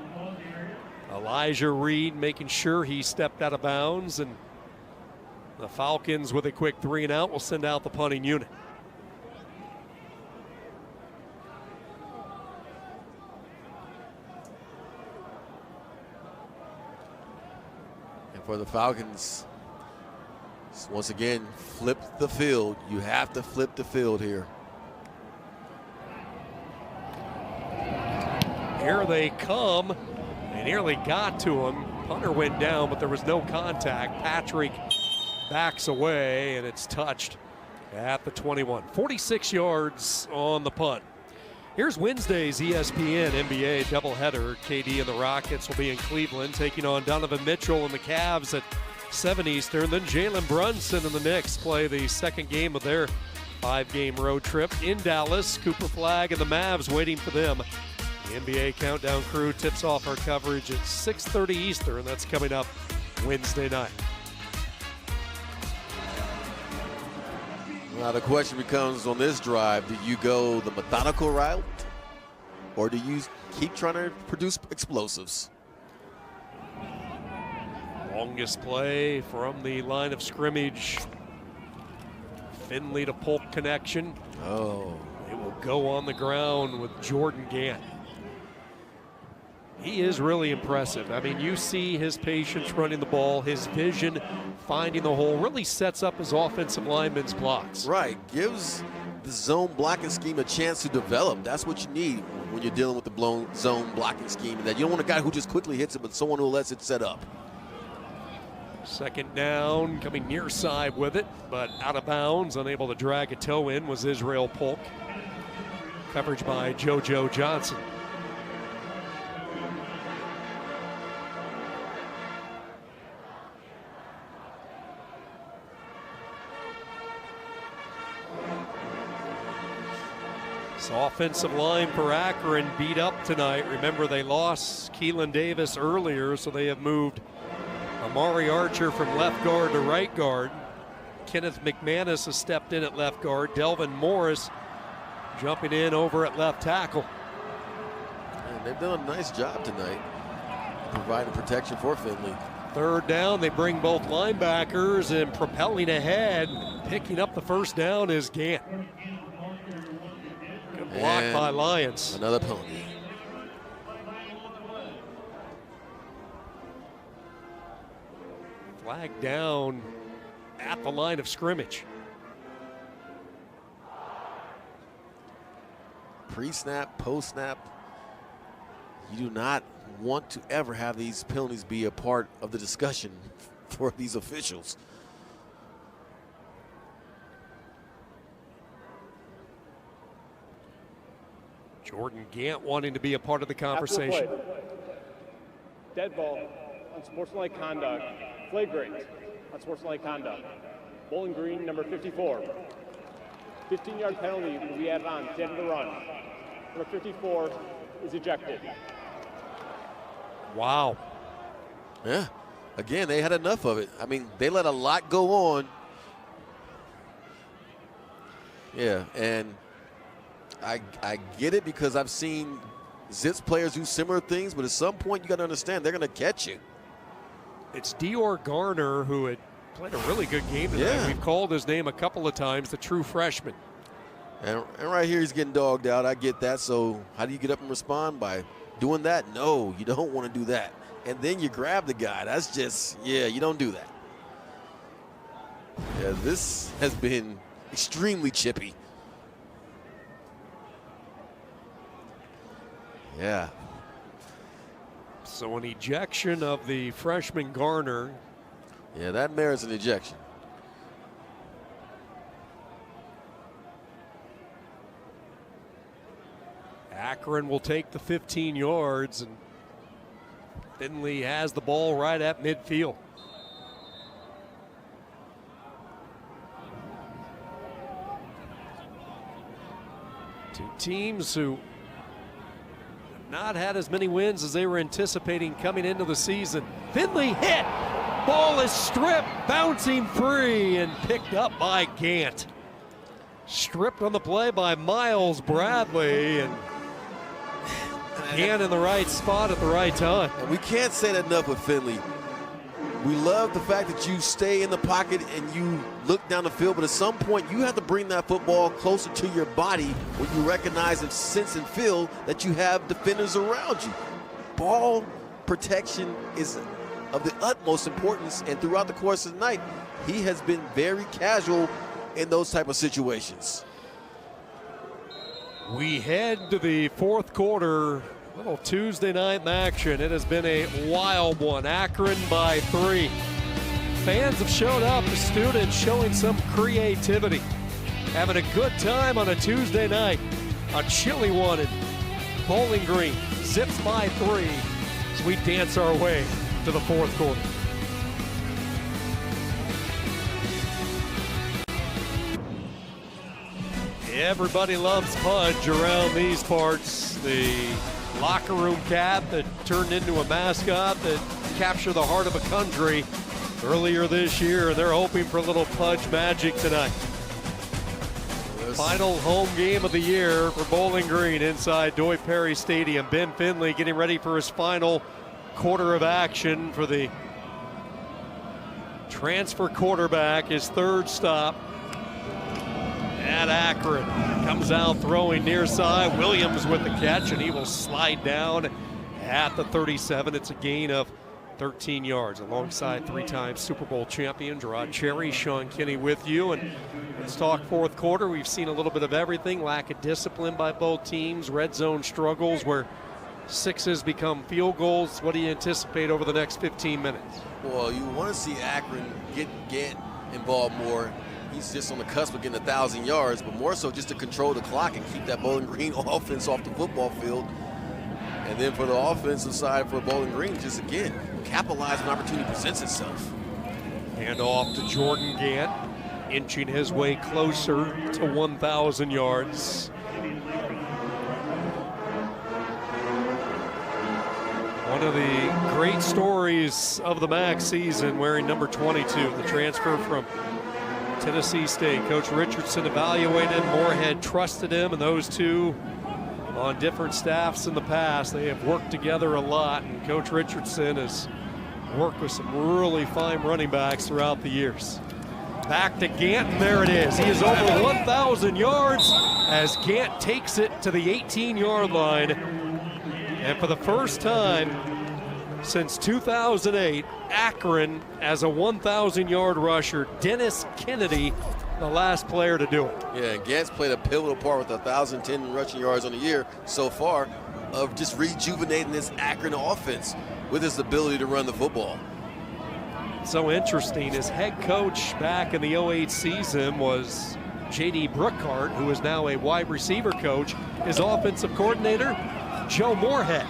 Elijah Reed making sure he stepped out of bounds, and the Falcons with a quick 3 and out will send out the punting unit. And for the Falcons, once again, flip the field. You have to flip the field here. Here they come. They nearly got to him. Punter went down, but there was no contact. Patrick backs away, and it's touched at the 21. 46 yards on the punt. Here's Wednesday's ESPN NBA doubleheader. KD and the Rockets will be in Cleveland, taking on Donovan Mitchell and the Cavs at 7 Eastern. Then Jalen Brunson and the Knicks play the second game of their 5-game road trip in Dallas. Cooper Flagg and the Mavs waiting for them. The NBA Countdown crew tips off our coverage at 6:30 Eastern. That's coming up Wednesday night. Now the question becomes on this drive, do you go the methodical route or do you keep trying to produce explosives? Longest play from the line of scrimmage. Finley to Polk connection. Oh. It will go on the ground with Jordan Gant. He is really impressive. I mean, you see his patience running the ball, his vision, finding the hole, really sets up his offensive lineman's blocks. Right, gives the zone blocking scheme a chance to develop. That's what you need when you're dealing with the zone blocking scheme. That you don't want a guy who just quickly hits it, but someone who lets it set up. Second down, coming near side with it, but out of bounds, unable to drag a toe in was Israel Polk. Coverage by JoJo Johnson. So offensive line for Akron beat up tonight. Remember, they lost Keelan Davis earlier, so they have moved Amari Archer from left guard to right guard. Kenneth McManus has stepped in at left guard. Delvin Morris jumping in over at left tackle. And they've done a nice job tonight providing protection for Finley. Third down, they bring both linebackers and propelling ahead. Picking up the first down is Gant. Good block And by Lyons. Another pony. Flag down at the line of scrimmage. Pre-snap, post-snap, you do not want to ever have these penalties be a part of the discussion for these officials. Jordan Gant wanting to be a part of the After the conversation. play, dead ball, unsportsmanlike conduct, flagrant, unsportsmanlike conduct. Bowling Green, number 54. 15-yard penalty will be added on at the end of the run. Number 54 is ejected. Wow. Yeah, again, they had enough of it. I mean, they let a lot go on. Yeah, and I get it because I've seen Zips players do similar things, but at some point you got to understand they're going to catch you. It's Dior Garner, who had played a really good game tonight. Yeah. We've called his name a couple of times, the true freshman. And right here he's getting dogged out. I get that. So how do you get up and respond? By doing that? No, you don't want to do that. And then you grab the guy. That's just, yeah, you don't do that. Yeah, this has been extremely chippy. Yeah. So an ejection of the freshman Garner. Yeah, that merits an ejection. Akron will take the 15 yards, and Finley has the ball right at midfield. Two teams who have not had as many wins as they were anticipating coming into the season. Finley hit. Ball is stripped, bouncing free, and picked up by Gant. Stripped on the play by Miles Bradley, and Gant in the right spot at the right time. And we can't say that enough with Finley. We love the fact that you stay in the pocket and you look down the field, but at some point you have to bring that football closer to your body when you recognize and sense and feel that you have defenders around you. Ball protection is of the utmost importance, and throughout the course of the night, he has been very casual in those type of situations. We head to the fourth quarter. Little Tuesday night action. It has been a wild one. Akron by 3. Fans have showed up, the students showing some creativity. Having a good time on a Tuesday night. A chilly one in Bowling Green. Zips by 3 as we dance our way to the fourth quarter. Everybody loves Pudge around these parts. The locker room cat that turned into a mascot that captured the heart of a country earlier this year. They're hoping for a little Pudge magic tonight. Final home game of the year for Bowling Green inside Doyle Perry Stadium. Ben Finley getting ready for his final quarter of action for the transfer quarterback, his third stop at Akron. Comes out throwing near side. Williams with the catch, and he will slide down at the 37. It's a gain of 13 yards alongside 3-time Super Bowl champion Gerard Cherry. Sean Kinney with you, and let's talk fourth quarter. We've seen a little bit of everything. Lack of discipline by both teams. Red zone struggles where sixes become field goals. What do you anticipate over the next 15 minutes? Well, you want to see Akron get involved more. He's just on the cusp of getting 1,000 yards, but more so just to control the clock and keep that Bowling Green offense off the football field. And then for the offensive side for Bowling Green, just again, capitalize when opportunity presents itself. Hand off to Jordan Gant, inching his way closer to 1,000 yards. One of the great stories of the MAC season, wearing number 22, the transfer from Tennessee State. Coach Richardson evaluated, Moorhead trusted him, and those two on different staffs in the past, they have worked together a lot, and Coach Richardson has worked with some really fine running backs throughout the years. Back to Gant, and there it is. He is over 1,000 yards as Gant takes it to the 18-yard line. And for the first time since 2008, Akron as a 1,000-yard rusher. Dennis Kennedy, the last player to do it. Yeah, and Gant's played a pivotal part with 1,010 rushing yards on the year so far of just rejuvenating this Akron offense with his ability to run the football. So interesting, his head coach back in the 08 season was J.D. Brookhart, who is now a wide receiver coach. His offensive coordinator, Joe Moorhead.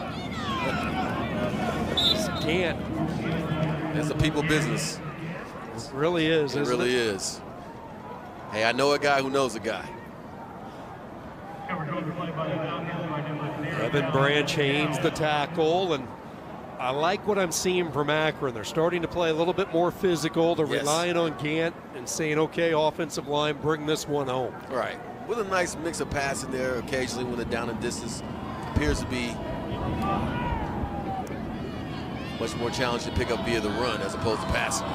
Gant. It's a people business. It really is, It really is. Hey, I know a guy who knows a guy. Evan Branch Haynes, the tackle, and I like what I'm seeing from Akron. They're starting to play a little bit more physical. They're relying on Gant and saying, okay, offensive line, bring this one home. Right. With a nice mix of passing there occasionally when the down and distance appears to be much more challenging to pick up via the run as opposed to passing.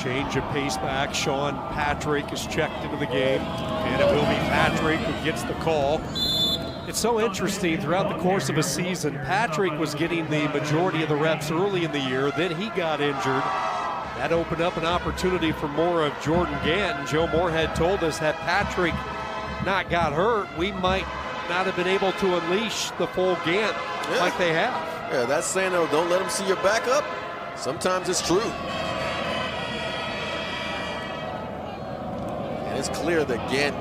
Change of pace back. Sean Patrick is checked into the game, and it will be Patrick who gets the call. It's so interesting throughout the course of a season. Patrick was getting the majority of the reps early in the year, then he got injured. That opened up an opportunity for more of Jordan Gant, and Joe Moorhead told us had Patrick not got hurt, we might not have been able to unleash the full Gant like they have. Yeah, that's saying, oh, don't let them see your back up. Sometimes it's true. And it's clear that Gant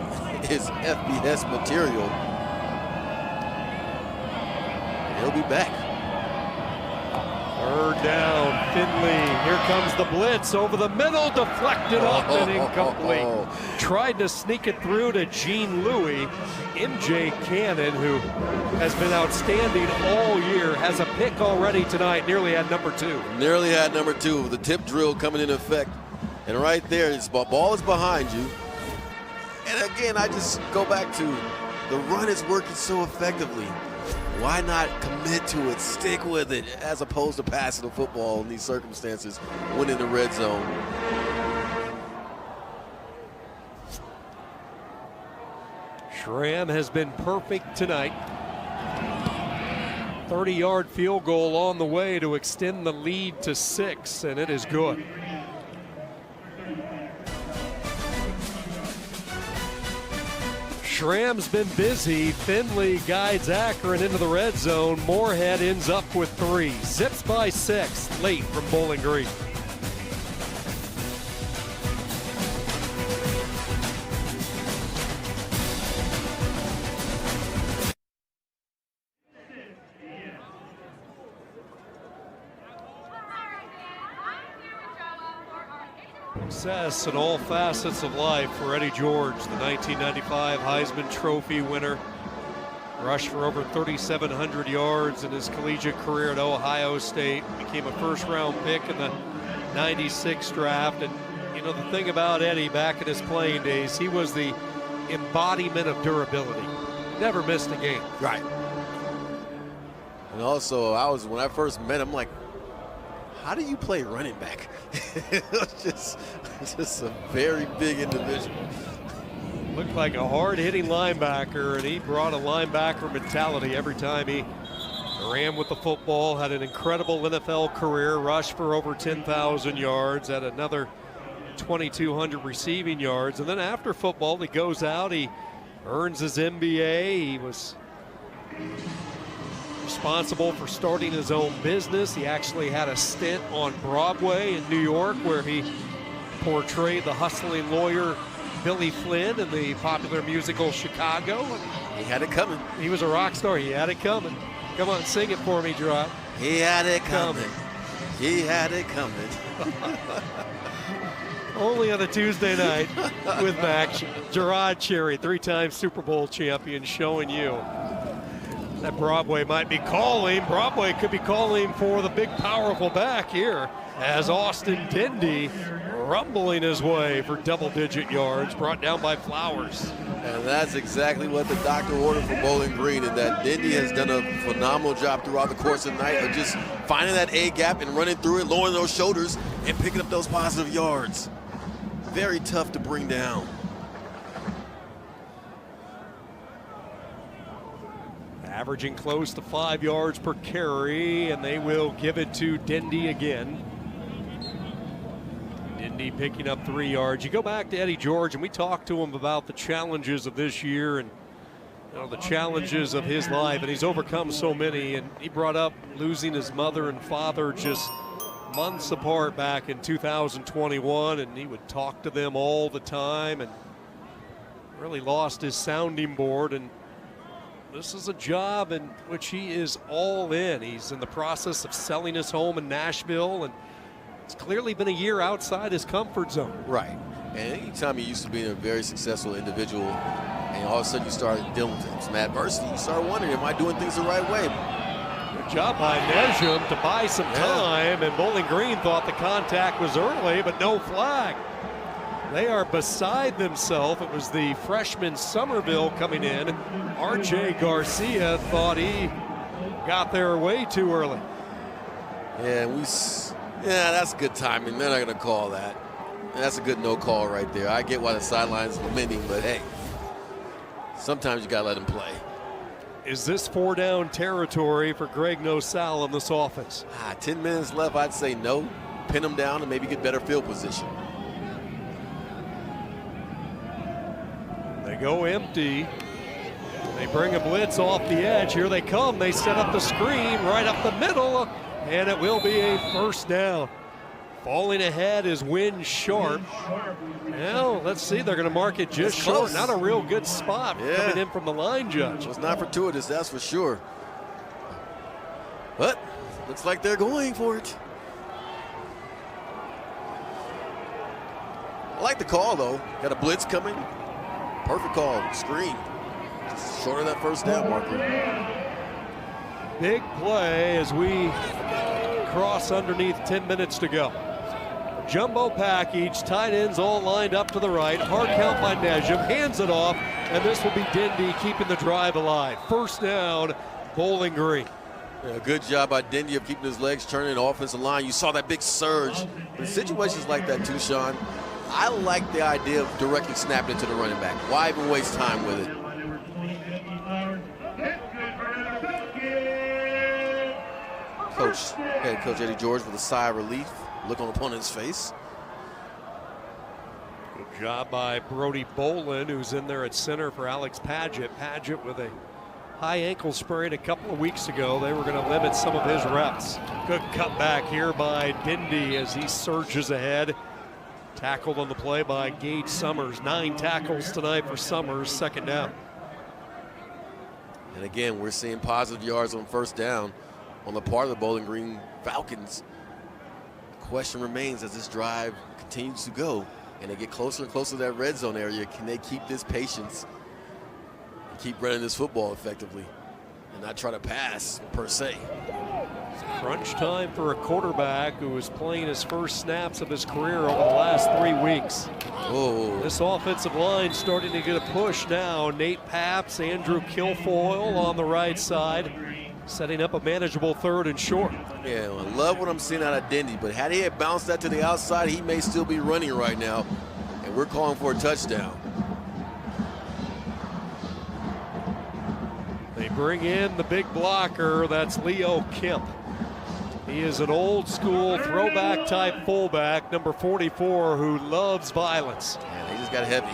is FBS material. He'll be back. Third down, Finley. Here comes the blitz over the middle, deflected up and incomplete. Tried to sneak it through to Gene Louie. MJ Cannon, who has been outstanding all year, has a pick already tonight, nearly at number 2. Nearly had number 2 with the tip drill coming into effect. And right there, the ball is behind you. And again, I just go back to the run is working so effectively. Why not commit to it, stick with it, as opposed to passing the football in these circumstances when in the red zone? Schramm has been perfect tonight. 30-yard field goal on the way to extend the lead to 6, and it is good. Schramm's been busy. Finley guides Akron into the red zone. Moorhead ends up with 3. Zips by 6 late from Bowling Green. Success in all facets of life for Eddie George, the 1995 Heisman Trophy winner. Rushed for over 3,700 yards in his collegiate career at Ohio State. Became a first-round pick in the 96 draft. And, you know, the thing about Eddie back in his playing days, he was the embodiment of durability. Never missed a game. Right. And also, when I first met him, like, how do you play running back? It was just a very big individual. Looked like a hard-hitting linebacker, and he brought a linebacker mentality every time he ran with the football. Had an incredible NFL career, rushed for over 10,000 yards, had another 2,200 receiving yards. And then after football, he goes out, he earns his MBA. He was responsible for starting his own business. He actually had a stint on Broadway in New York where he portrayed the hustling lawyer Billy Flynn in the popular musical Chicago. He had it coming. He was a rock star. He had it coming. Come on, sing it for me, Gerard. He had it coming. He had it coming. Only on a Tuesday night with Max. Gerard Cherry, 3-time Super Bowl champion, showing you that Broadway might be calling. Broadway could be calling for the big, powerful back here as Austin Dendy rumbling his way for double-digit yards, brought down by Flowers. And that's exactly what the doctor ordered for Bowling Green, and that Dendy has done a phenomenal job throughout the course of the night of just finding that A gap and running through it, lowering those shoulders, and picking up those positive yards. Very tough to bring down. Averaging close to 5 yards per carry, and they will give it to Dendy again. Dendy picking up 3 yards. You go back to Eddie George, and we talked to him about the challenges of this year and the challenges of his life, and he's overcome so many. And he brought up losing his mother and father just months apart back in 2021, and he would talk to them all the time and really lost his sounding board. And this is a job in which he is all in. He's in the process of selling his home in Nashville, and it's clearly been a year outside his comfort zone. Right. And anytime you used to be a very successful individual and all of a sudden you start dealing with some adversity, you start wondering, am I doing things the right way? Good job by Nejum to buy some time, and Bowling Green thought the contact was early, but no flag. They are beside themselves. It was the freshman Somerville coming in. R.J. Garcia thought he got there way too early. Yeah, that's good timing. They're not going to call that. And that's a good no call right there. I get why the sideline's lamenting, but hey, sometimes you got to let him play. Is this 4-down territory for Greg Nosal in this offense? 10 minutes left, I'd say no. Pin him down and maybe get better field position. They go empty. They bring a blitz off the edge. Here they come. They set up the screen right up the middle, and it will be a first down. Falling ahead is Wynn Sharp. Now, let's see. They're going to mark it just short. Not a real good spot coming in from the line judge. It's not fortuitous, that's for sure. But looks like they're going for it. I like the call, though. Got a blitz coming. Perfect call. Screen. Just short of that first down marker. Big play as we cross underneath 10 minutes to go. Jumbo package, tight ends all lined up to the right. Hard count by Nejum, hands it off, and this will be Dindy keeping the drive alive. First down, Bowling Green. Yeah, good job by Dindy of keeping his legs turning the offensive line. You saw that big surge. In situations like that too, Sean, I like the idea of directly snapping it to the running back. Why even waste time with it? Head coach Eddie George with a sigh of relief, look on the opponent's face. Good job by Brody Bolin, who's in there at center for Alex Paget. Paget with a high ankle sprain a couple of weeks ago. They were going to limit some of his reps. Good cutback here by Dindy as he surges ahead. Tackled on the play by Gage Summers. 9 tackles tonight for Summers, second down. And again, we're seeing positive yards on first down on the part of the Bowling Green Falcons. The question remains as this drive continues to go and they get closer and closer to that red zone area, can they keep this patience and keep running this football effectively and not try to pass per se? Crunch time for a quarterback who is playing his first snaps of his career over the last 3 weeks. Oh. This offensive line starting to get a push now. Nate Paps, Andrew Kilfoyle on the right side, setting up a manageable 3rd and short. Yeah, I love what I'm seeing out of Dindy, but had he had bounced that to the outside, he may still be running right now, and we're calling for a touchdown. They bring in the big blocker, that's Leo Kemp. He is an old school throwback type fullback, number 44, who loves violence. Yeah, he just got heavy.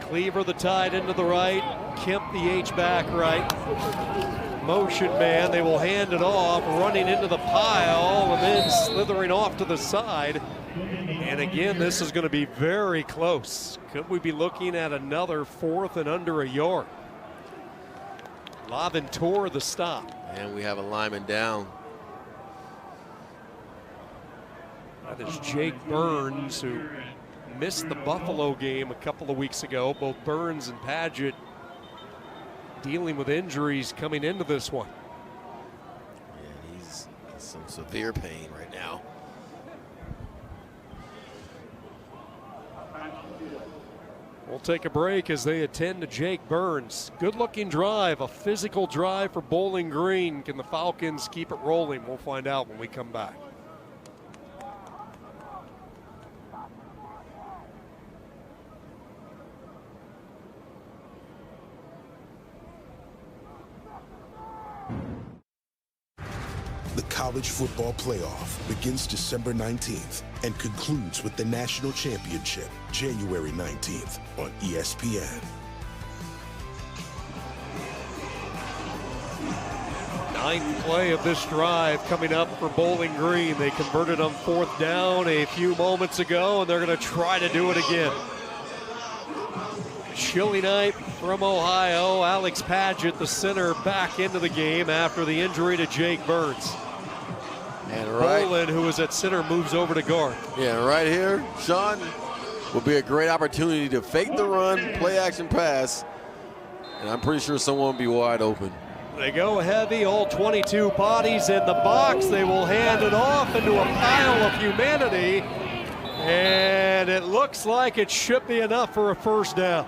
Cleaver the tight end to the right, Kemp the H-back right. Motion man, they will hand it off, running into the pile and then slithering off to the side. And again, this is going to be very close. Could we be looking at another 4th and under a yard? Laventure the stop. And we have a lineman down. That is Jake Burns, who missed the Buffalo game a couple of weeks ago. Both Burns and Paget dealing with injuries coming into this one. Yeah, he's in some severe pain right now. We'll take a break as they attend to Jake Burns. Good looking drive, a physical drive for Bowling Green. Can the Falcons keep it rolling? We'll find out when we come back. The College Football Playoff begins December 19th and concludes with the National Championship January 19th on ESPN. Ninth play of this drive coming up for Bowling Green. They converted on 4th down a few moments ago, and they're going to try to do it again. Chilly night from Ohio. Alex Paget, the center, back into the game after the injury to Jake Burns. And right, Bolin, who is at center, moves over to guard. yeah, right here, Sean, will be a great opportunity to fake the run, play action pass, and I'm pretty sure someone will be wide open. They go heavy, all 22 bodies in the box. They will hand it off into a pile of humanity, and it looks like it should be enough for a first down.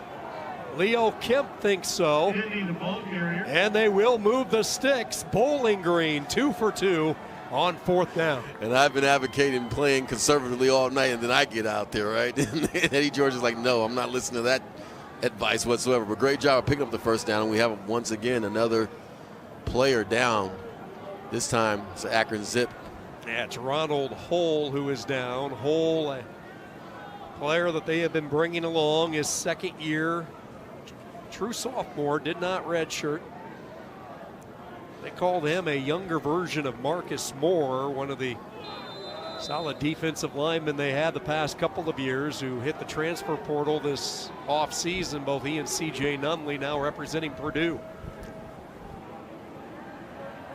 Leo Kemp thinks so, and they will move the sticks. Bowling Green 2 for 2 on 4th down. And I've been advocating playing conservatively all night, and then I get out there, right? And Eddie George is like, no, I'm not listening to that advice whatsoever. But great job of picking up the first down, and we have once again another player down. This time it's Akron Zip. Yeah, it's Ronald Hull who is down. Hull, a player that they have been bringing along, his 2nd year. True sophomore, did not redshirt. They called him a younger version of Marcus Moore, one of the solid defensive linemen they had the past couple of years, who hit the transfer portal this offseason. Both he and C.J. Nunley now representing Purdue.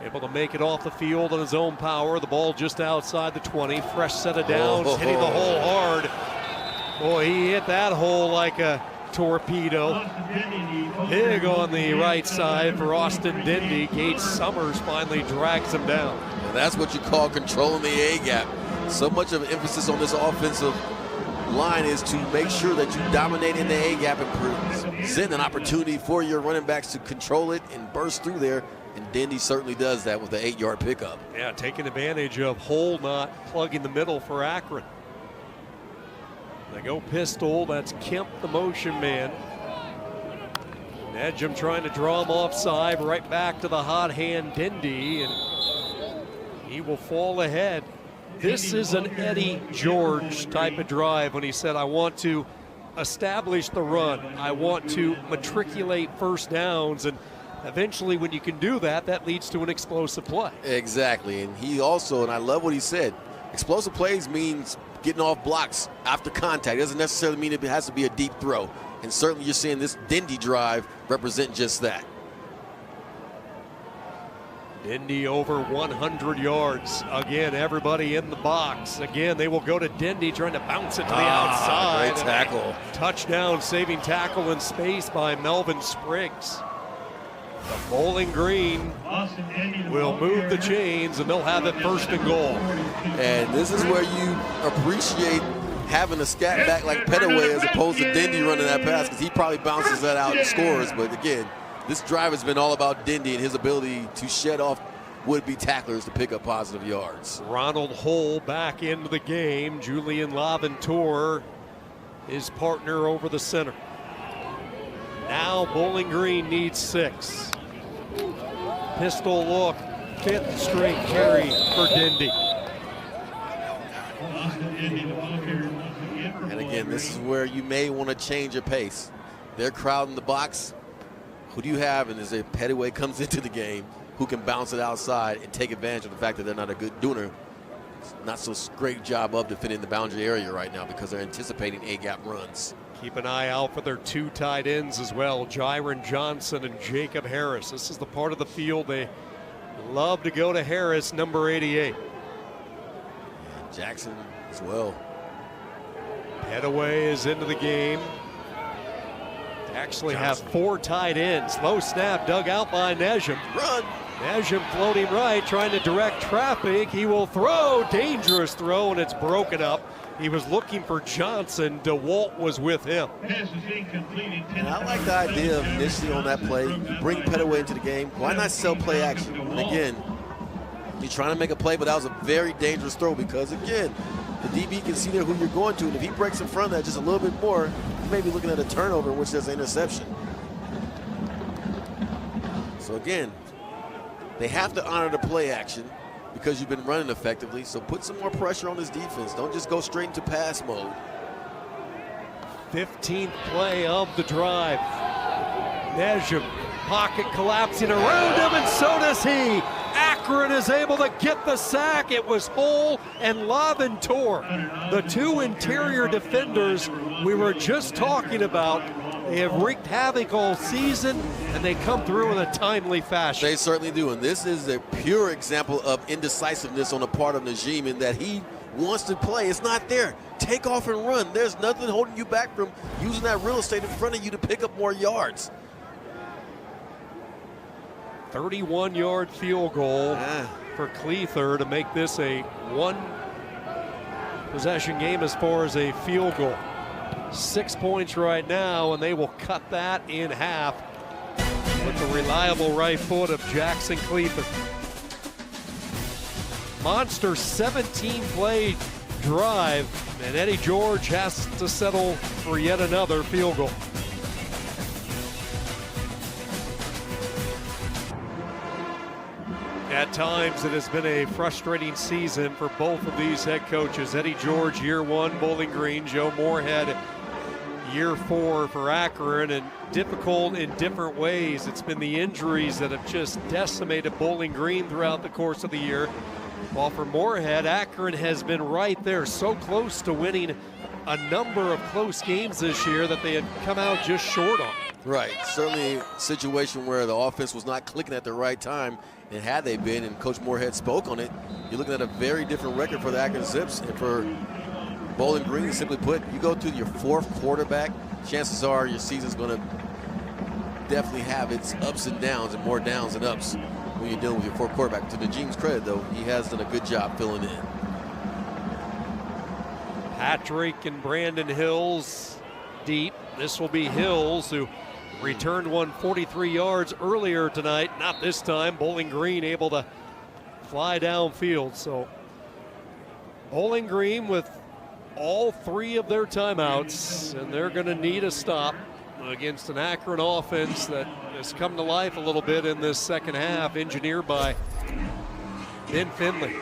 Able to make it off the field on his own power. The ball just outside the 20. Fresh set of downs, hitting the hole hard. Boy, he hit that hole like a torpedo. Big on the right side for Austin Dindy. Gage Summers finally drags him down. And that's what you call controlling the A-gap. So much of an emphasis on this offensive line is to make sure that you dominate in the A-gap and present an opportunity for your running backs to control it and burst through there. And Dindy certainly does that with the 8-yard pickup. Yeah, taking advantage of hole not plugging the middle for Akron. They go pistol. That's Kemp, the motion man. Nedjum trying to draw him offside. Right back to the hot hand Dindy, and he will fall ahead. This is an Eddie George type of drive when he said, I want to establish the run. I want to matriculate first downs. And eventually when you can do that, that leads to an explosive play. Exactly. And he also, and I love what he said, explosive plays means getting off blocks after contact. It doesn't necessarily mean it has to be a deep throw. And certainly you're seeing this Dindy drive represent just that. Dindy over 100 yards. Again, everybody in the box. Again, they will go to Dindy trying to bounce it to the outside. Great tackle. Touchdown, saving tackle in space by Melvin Spriggs. The Bowling Green will move the chains, and they'll have it first and goal. And this is where you appreciate having a scat back like Pettaway as opposed to Dindy running that pass, because he probably bounces that out and scores. But again, this drive has been all about Dindy and his ability to shed off would-be tacklers to pick up positive yards. Ronald Hull back into the game. Julian Laventour, his partner over the center. Now Bowling Green needs 6. Pistol look, 5th straight carry for Dindy. And again, this is where you may want to change your pace. They're crowding the box. Who do you have? And as a Pettaway comes into the game, who can bounce it outside and take advantage of the fact that they're not a good doer. Not so great job of defending the boundary area right now because they're anticipating A-gap runs. Keep an eye out for their 2 tight ends as well, Jyron Johnson and Jacob Harris. This is the part of the field they love to go to Harris, number 88. And Jackson as well. Pettaway is into the game. They actually have 4 tight ends. Low snap dug out by Nejum. Run! Nejum floating right, trying to direct traffic. He will throw, dangerous throw, and it's broken up. He was looking for Johnson. DeWalt was with him. And I like the idea of initially on that play, bring Pettaway into the game. Why not sell play action? And again, you're trying to make a play, but that was a very dangerous throw because, again, the DB can see there who you're going to, and if he breaks in front of that just a little bit more, you may be looking at a turnover in which there's an interception. So again, they have to honor the play action because you've been running effectively, so put some more pressure on this defense. Don't just go straight into pass mode. 15th play of the drive. Nejum, pocket collapsing around him, and so does he. Akron is able to get the sack. It was Hull and Laventour, the 2 interior defenders we were just talking about. They have wreaked havoc all season, and they come through in a timely fashion. They certainly do, and this is a pure example of indecisiveness on the part of Najim in that he wants to play. It's not there. Take off and run. There's nothing holding you back from using that real estate in front of you to pick up more yards. 31-yard field goal for Cleather to make this a 1-possession game as far as a field goal. 6 points right now, and they will cut that in half with the reliable right foot of Jackson Cleather. Monster 17-play drive, and Eddie George has to settle for yet another field goal. At times, it has been a frustrating season for both of these head coaches. Eddie George, year 1, Bowling Green. Joe Moorhead, year 4 for Akron, and difficult in different ways. It's been the injuries that have just decimated Bowling Green throughout the course of the year. While for Moorhead, Akron has been right there, so close to winning a number of close games this year that they had come out just short on. Right, certainly a situation where the offense was not clicking at the right time, And had they been, and Coach Moorhead spoke on it, you're looking at a very different record for the Akron Zips. And for Bowling Green, simply put, you go to your 4th quarterback, chances are your season's going to definitely have its ups and downs, and more downs than ups when you're dealing with your 4th quarterback. To Najim's credit, though, he has done a good job filling in. Patrick and Brandon Hills deep. This will be Hills, who returned one 43 yards earlier tonight. Not this time. Bowling Green able to fly downfield. So Bowling Green with all 3 of their timeouts, and they're going to need a stop against an Akron offense that has come to life a little bit in this second half, engineered by Ben Finley.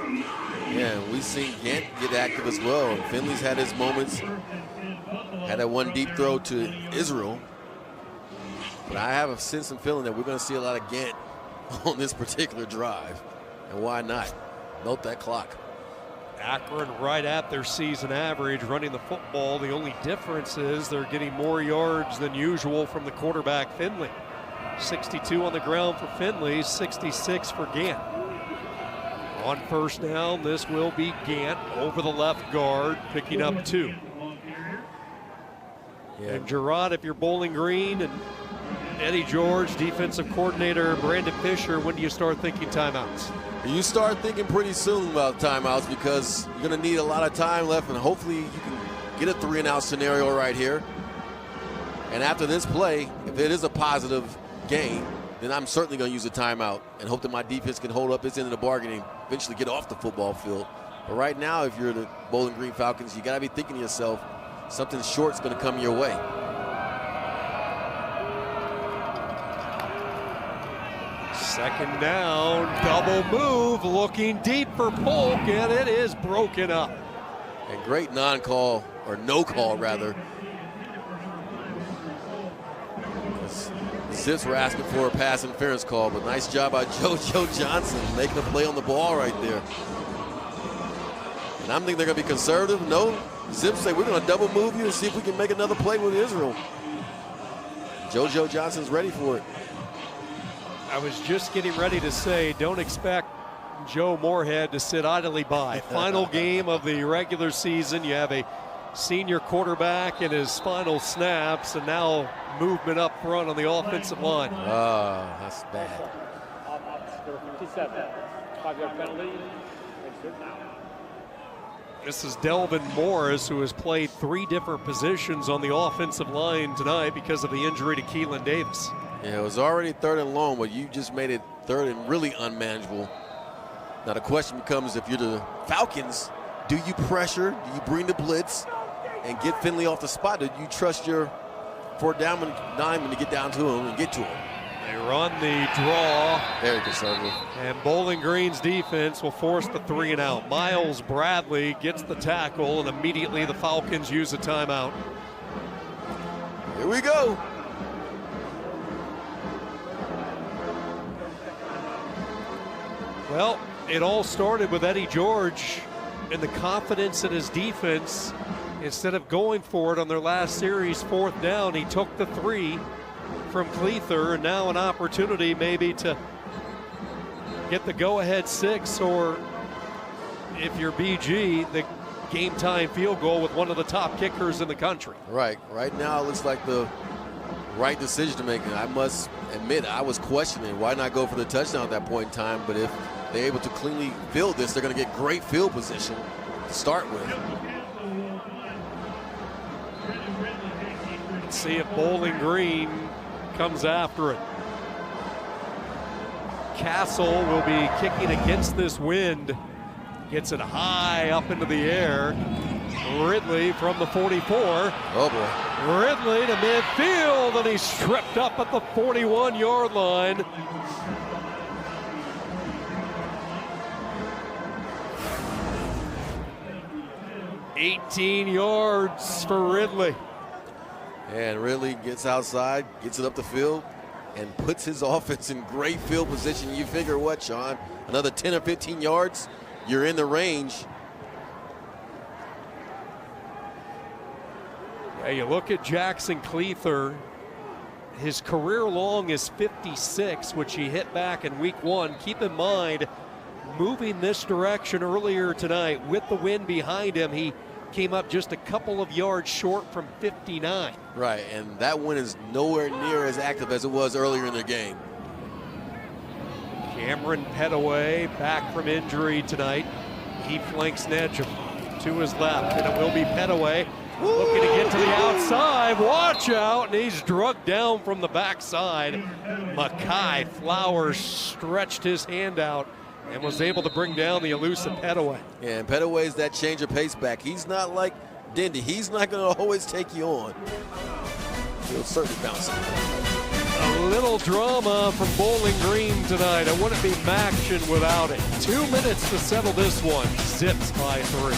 Yeah, we've seen Gant get active as well. And Finley's had his moments. Had that one deep throw to Israel. But I have a sense and feeling that we're going to see a lot of Gant on this particular drive. And why not? Note that clock. Akron right at their season average running the football. The only difference is they're getting more yards than usual from the quarterback, Finley. 62 on the ground for Finley, 66 for Gant. On first down, this will be Gant over the left guard, picking up 2. Yeah. And Gerard, if you're Bowling Green, and Eddie George, defensive coordinator Brandon Fisher, when do you start thinking timeouts? You start thinking pretty soon about timeouts, because you're going to need a lot of time left, and hopefully you can get a 3-and-out scenario right here. And after this play, if it is a positive game, then I'm certainly going to use a timeout and hope that my defense can hold up its end of the bargain and eventually get off the football field. But right now, if you're the Bowling Green Falcons, you got to be thinking to yourself, something short's going to come your way. Second down, double move, looking deep for Polk, and it is broken up. And great non-call, or no call rather. The Zips were asking for a pass interference call, but nice job by JoJo Johnson making a play on the ball right there. And I'm thinking they're going to be conservative. No, Zips say we're going to double move you and see if we can make another play with Israel. JoJo Johnson's ready for it. I was just getting ready to say, don't expect Joe Moorhead to sit idly by. Final game of the regular season. You have a senior quarterback in his final snaps, and now movement up front on the offensive line. Oh, that's bad. Number 57, 5-yard penalty. This is Delvin Morris, who has played 3 different positions on the offensive line tonight because of the injury to Keelan Davis. Yeah, it was already 3rd and long, but you just made it 3rd and really unmanageable. Now the question becomes, if you're the Falcons, do you pressure, do you bring the blitz and get Finley off the spot? Do you trust your 4th lineman to get down to him and get to him? They run the draw. Very conservative. And Bowling Green's defense will force the 3-and-out. Miles Bradley gets the tackle, and immediately the Falcons use a timeout. Here we go. Well, it all started with Eddie George and the confidence in his defense. Instead of going for it on their last series, 4th down, he took the 3 from Cleather, and now an opportunity maybe to get the go-ahead 6, or if you're BG, the game-time field goal with one of the top kickers in the country. Right now it looks like the right decision to make. And I must admit, I was questioning why not go for the touchdown at that point in time, but if they're able to cleanly field this, they're going to get great field position to start with. Let's see if Bowling Green comes after it. Castle will be kicking against this wind. Gets it high up into the air. Ridley from the 44. Oh boy. Ridley to midfield, and he's tripped up at the 41-yard line. $18 yards for Ridley. And Ridley gets outside, gets it up the field, and puts his offense in great field position. You figure what, Sean? Another 10 or 15 yards, you're in the range. Yeah, you look at Jackson Cleather, His career long is 56, which he hit back in week 1. Keep in mind, moving this direction earlier tonight with the wind behind him, he came up just a couple of yards short from 59. Right, and that one is nowhere near as active as it was earlier in the game. Cameron Petaway back from injury tonight. He flanks Nedjum to his left, and it will be Petaway looking to get to the outside. Watch out, and he's drugged down from the backside. Makai Flowers stretched his hand out and was able to bring down the elusive Petaway. Yeah, and Petaway's that change of pace back. He's not like Dindy. He's not going to always take you on. He'll certainly bounce it. A little drama from Bowling Green tonight. It wouldn't be Maction without it. 2 minutes to settle this one. Zips by 3.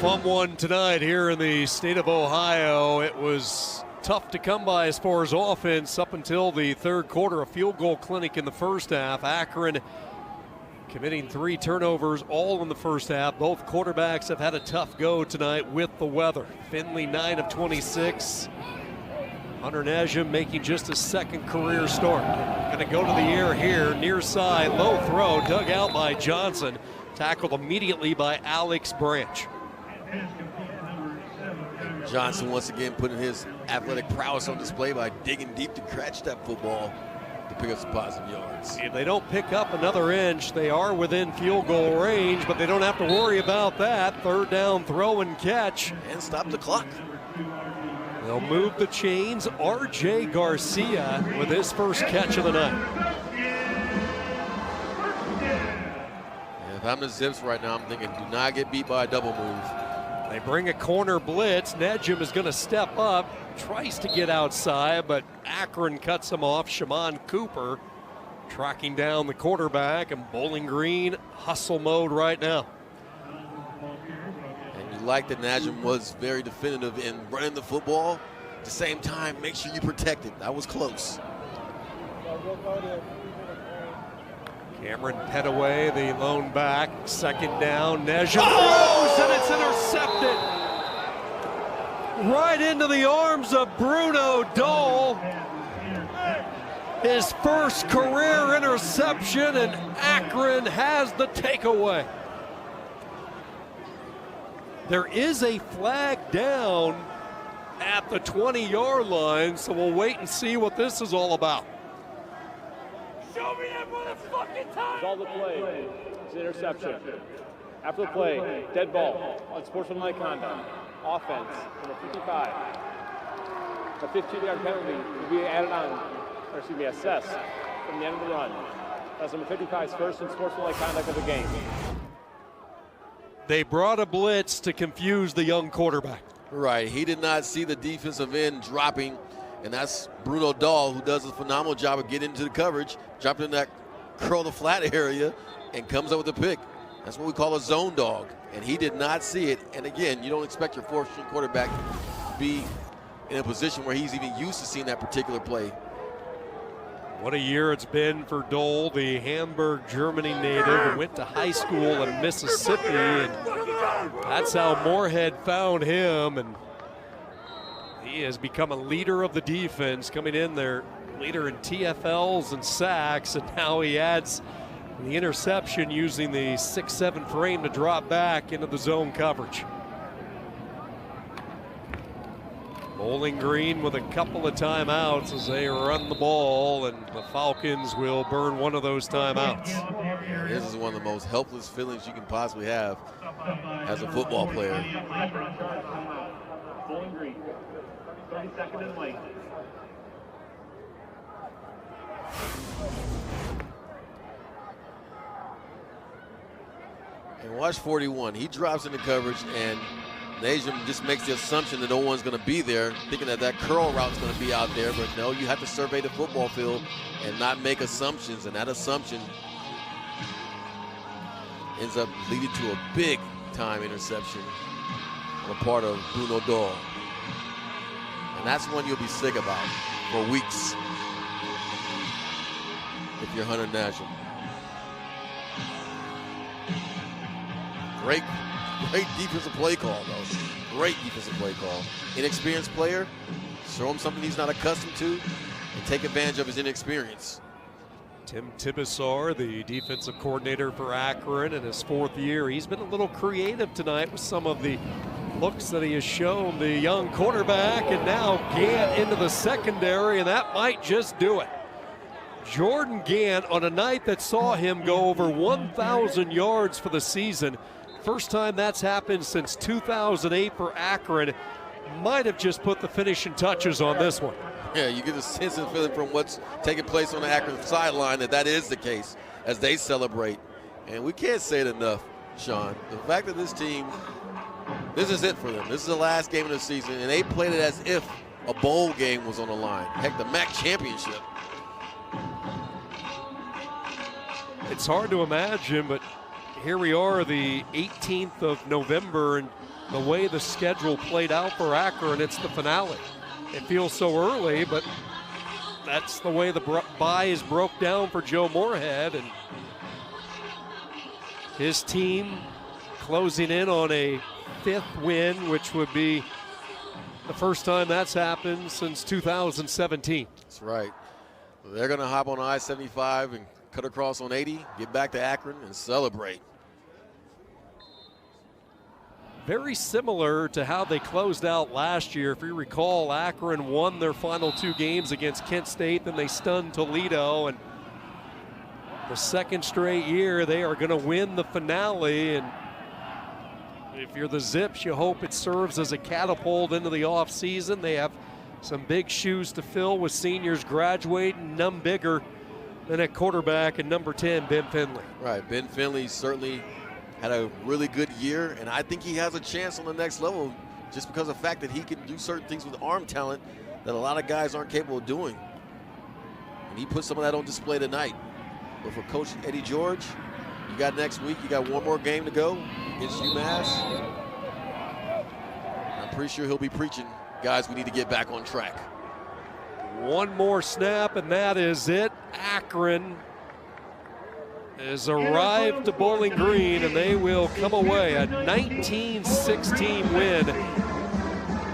Fun one tonight here in the state of Ohio. It was tough to come by as far as offense up until the third quarter. A field goal clinic in the first half. Akron committing 3 turnovers all in the first half. Both quarterbacks have had a tough go tonight with the weather. Finley 9 of 26. Hunter Nejum making just his second career start. Going to go to the air here, near side, low throw, dug out by Johnson. Tackled immediately by Alex Branch. Johnson once again putting his athletic prowess on display by digging deep to catch that football to pick up some positive yards. If they don't pick up another inch, they are within field goal range, but they don't have to worry about that. Third down throw and catch. And stop the clock. They'll move the chains. R.J. Garcia with his first catch of the night. If I'm the Zips right now, I'm thinking do not get beat by a double move. They bring a corner blitz. Nejum is going to step up, tries to get outside, but Akron cuts him off. Shaman Cooper tracking down the quarterback, and Bowling Green hustle mode right now. And you like that Nejum was very definitive in running the football. At the same time, make sure you protect it. That was close. Cameron Petaway, the lone back, second down. Nejum throws, and it's intercepted. Right into the arms of Bruno Dole. His first career interception, and Akron has the takeaway. There is a flag down at the 20-yard line, so we'll wait and see what this is all about. Show me that motherfucking time! It's all the play. It's an interception. After the play, dead ball on sportsmanlike conduct. Offense, number 55. A 15-yard penalty will be added on, or excuse me, assessed from the end of the run. That's number 55's first and sportsmanlike conduct of the game. They brought a blitz to confuse the young quarterback. Right, he did not see the defensive end dropping, and that's Bruno Dahl, who does a phenomenal job of getting into the coverage, dropping in that curl the flat area, and comes up with a pick. That's what we call a zone dog, and he did not see it. And again, you don't expect your fourth-string quarterback to be in a position where he's even used to seeing that particular play. What a year it's been for Dole, the Hamburg, Germany native, who went to high school in Mississippi, and that's how Moorhead found him, and he has become a leader of the defense, coming in there, leader in TFLs and sacks, and now he adds the interception using the 6'7" frame to drop back into the zone coverage. Bowling Green with a couple of timeouts as they run the ball, and the Falcons will burn one of those timeouts. This is one of the most helpless feelings you can possibly have as a football player. Bowling Green, 32nd and late. And watch 41. He drops into coverage, and Nejum just makes the assumption that no one's going to be there, thinking that that curl route is going to be out there. But no, you have to survey the football field and not make assumptions. And that assumption ends up leading to a big-time interception on the part of Bruno Dahl. And that's one you'll be sick about for weeks if you're Hunter Nejum. Great Great defensive play call, though. Great defensive play call. Inexperienced player, show him something he's not accustomed to, and take advantage of his inexperience. Tim Tibesar, the defensive coordinator for Akron in his 4th year. He's been a little creative tonight with some of the looks that he has shown the young quarterback, and now Gant into the secondary, and that might just do it. Jordan Gant on a night that saw him go over 1,000 yards for the season. First time that's happened since 2008 for Akron. Might have just put the finishing touches on this one. Yeah, you get a sense and feeling from what's taking place on the Akron sideline that is the case as they celebrate. And we can't say it enough, Sean. The fact that this team, this is it for them. This is the last game of the season, and they played it as if a bowl game was on the line. Heck, the MAC championship. It's hard to imagine, but here we are, the 18th of November, and the way the schedule played out for Akron, it's the finale. It feels so early, but that's the way the bye is broke down for Joe Moorhead, and his team closing in on a 5th win, which would be the first time that's happened since 2017. That's right. They're going to hop on I-75 and cut across on 80, get back to Akron, and celebrate. Very similar to how they closed out last year. If you recall, Akron won their final 2 games against Kent State, then they stunned Toledo, and the 2nd straight year they are going to win the finale. And if you're the Zips, you hope it serves as a catapult into the offseason. They have some big shoes to fill with seniors graduating, none bigger than at quarterback and number 10, Ben Finley. Right, Ben Finley certainly had a really good year, and I think he has a chance on the next level just because of the fact that he can do certain things with arm talent that a lot of guys aren't capable of doing. And he put some of that on display tonight. But for Coach Eddie George, you got next week, you got one more game to go against UMass. I'm pretty sure he'll be preaching, guys, we need to get back on track. One more snap, and that is it. Akron has arrived to Bowling Green, and they will come away a 19-16 win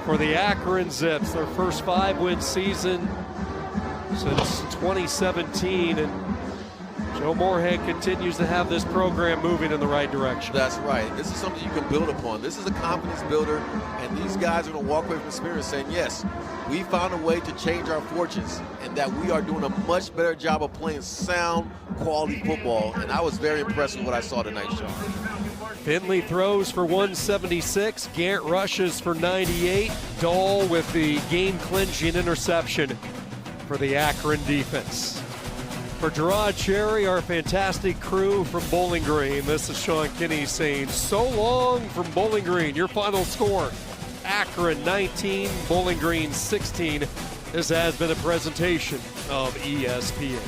for the Akron Zips. Their first 5-win season since 2017, and Joe Moorhead continues to have this program moving in the right direction. That's right. This is something you can build upon. This is a confidence builder, and these guys are going to walk away from the experience saying, yes, we found a way to change our fortunes, and that we are doing a much better job of playing sound, quality football. And I was very impressed with what I saw tonight, Sean. Finley throws for 176. Gant rushes for 98. Dahl with the game-clinching interception for the Akron defense. For Gerard Cherry, our fantastic crew from Bowling Green, this is Sean Kinney saying so long from Bowling Green. Your final score, Akron 19, Bowling Green 16. This has been a presentation of ESPN.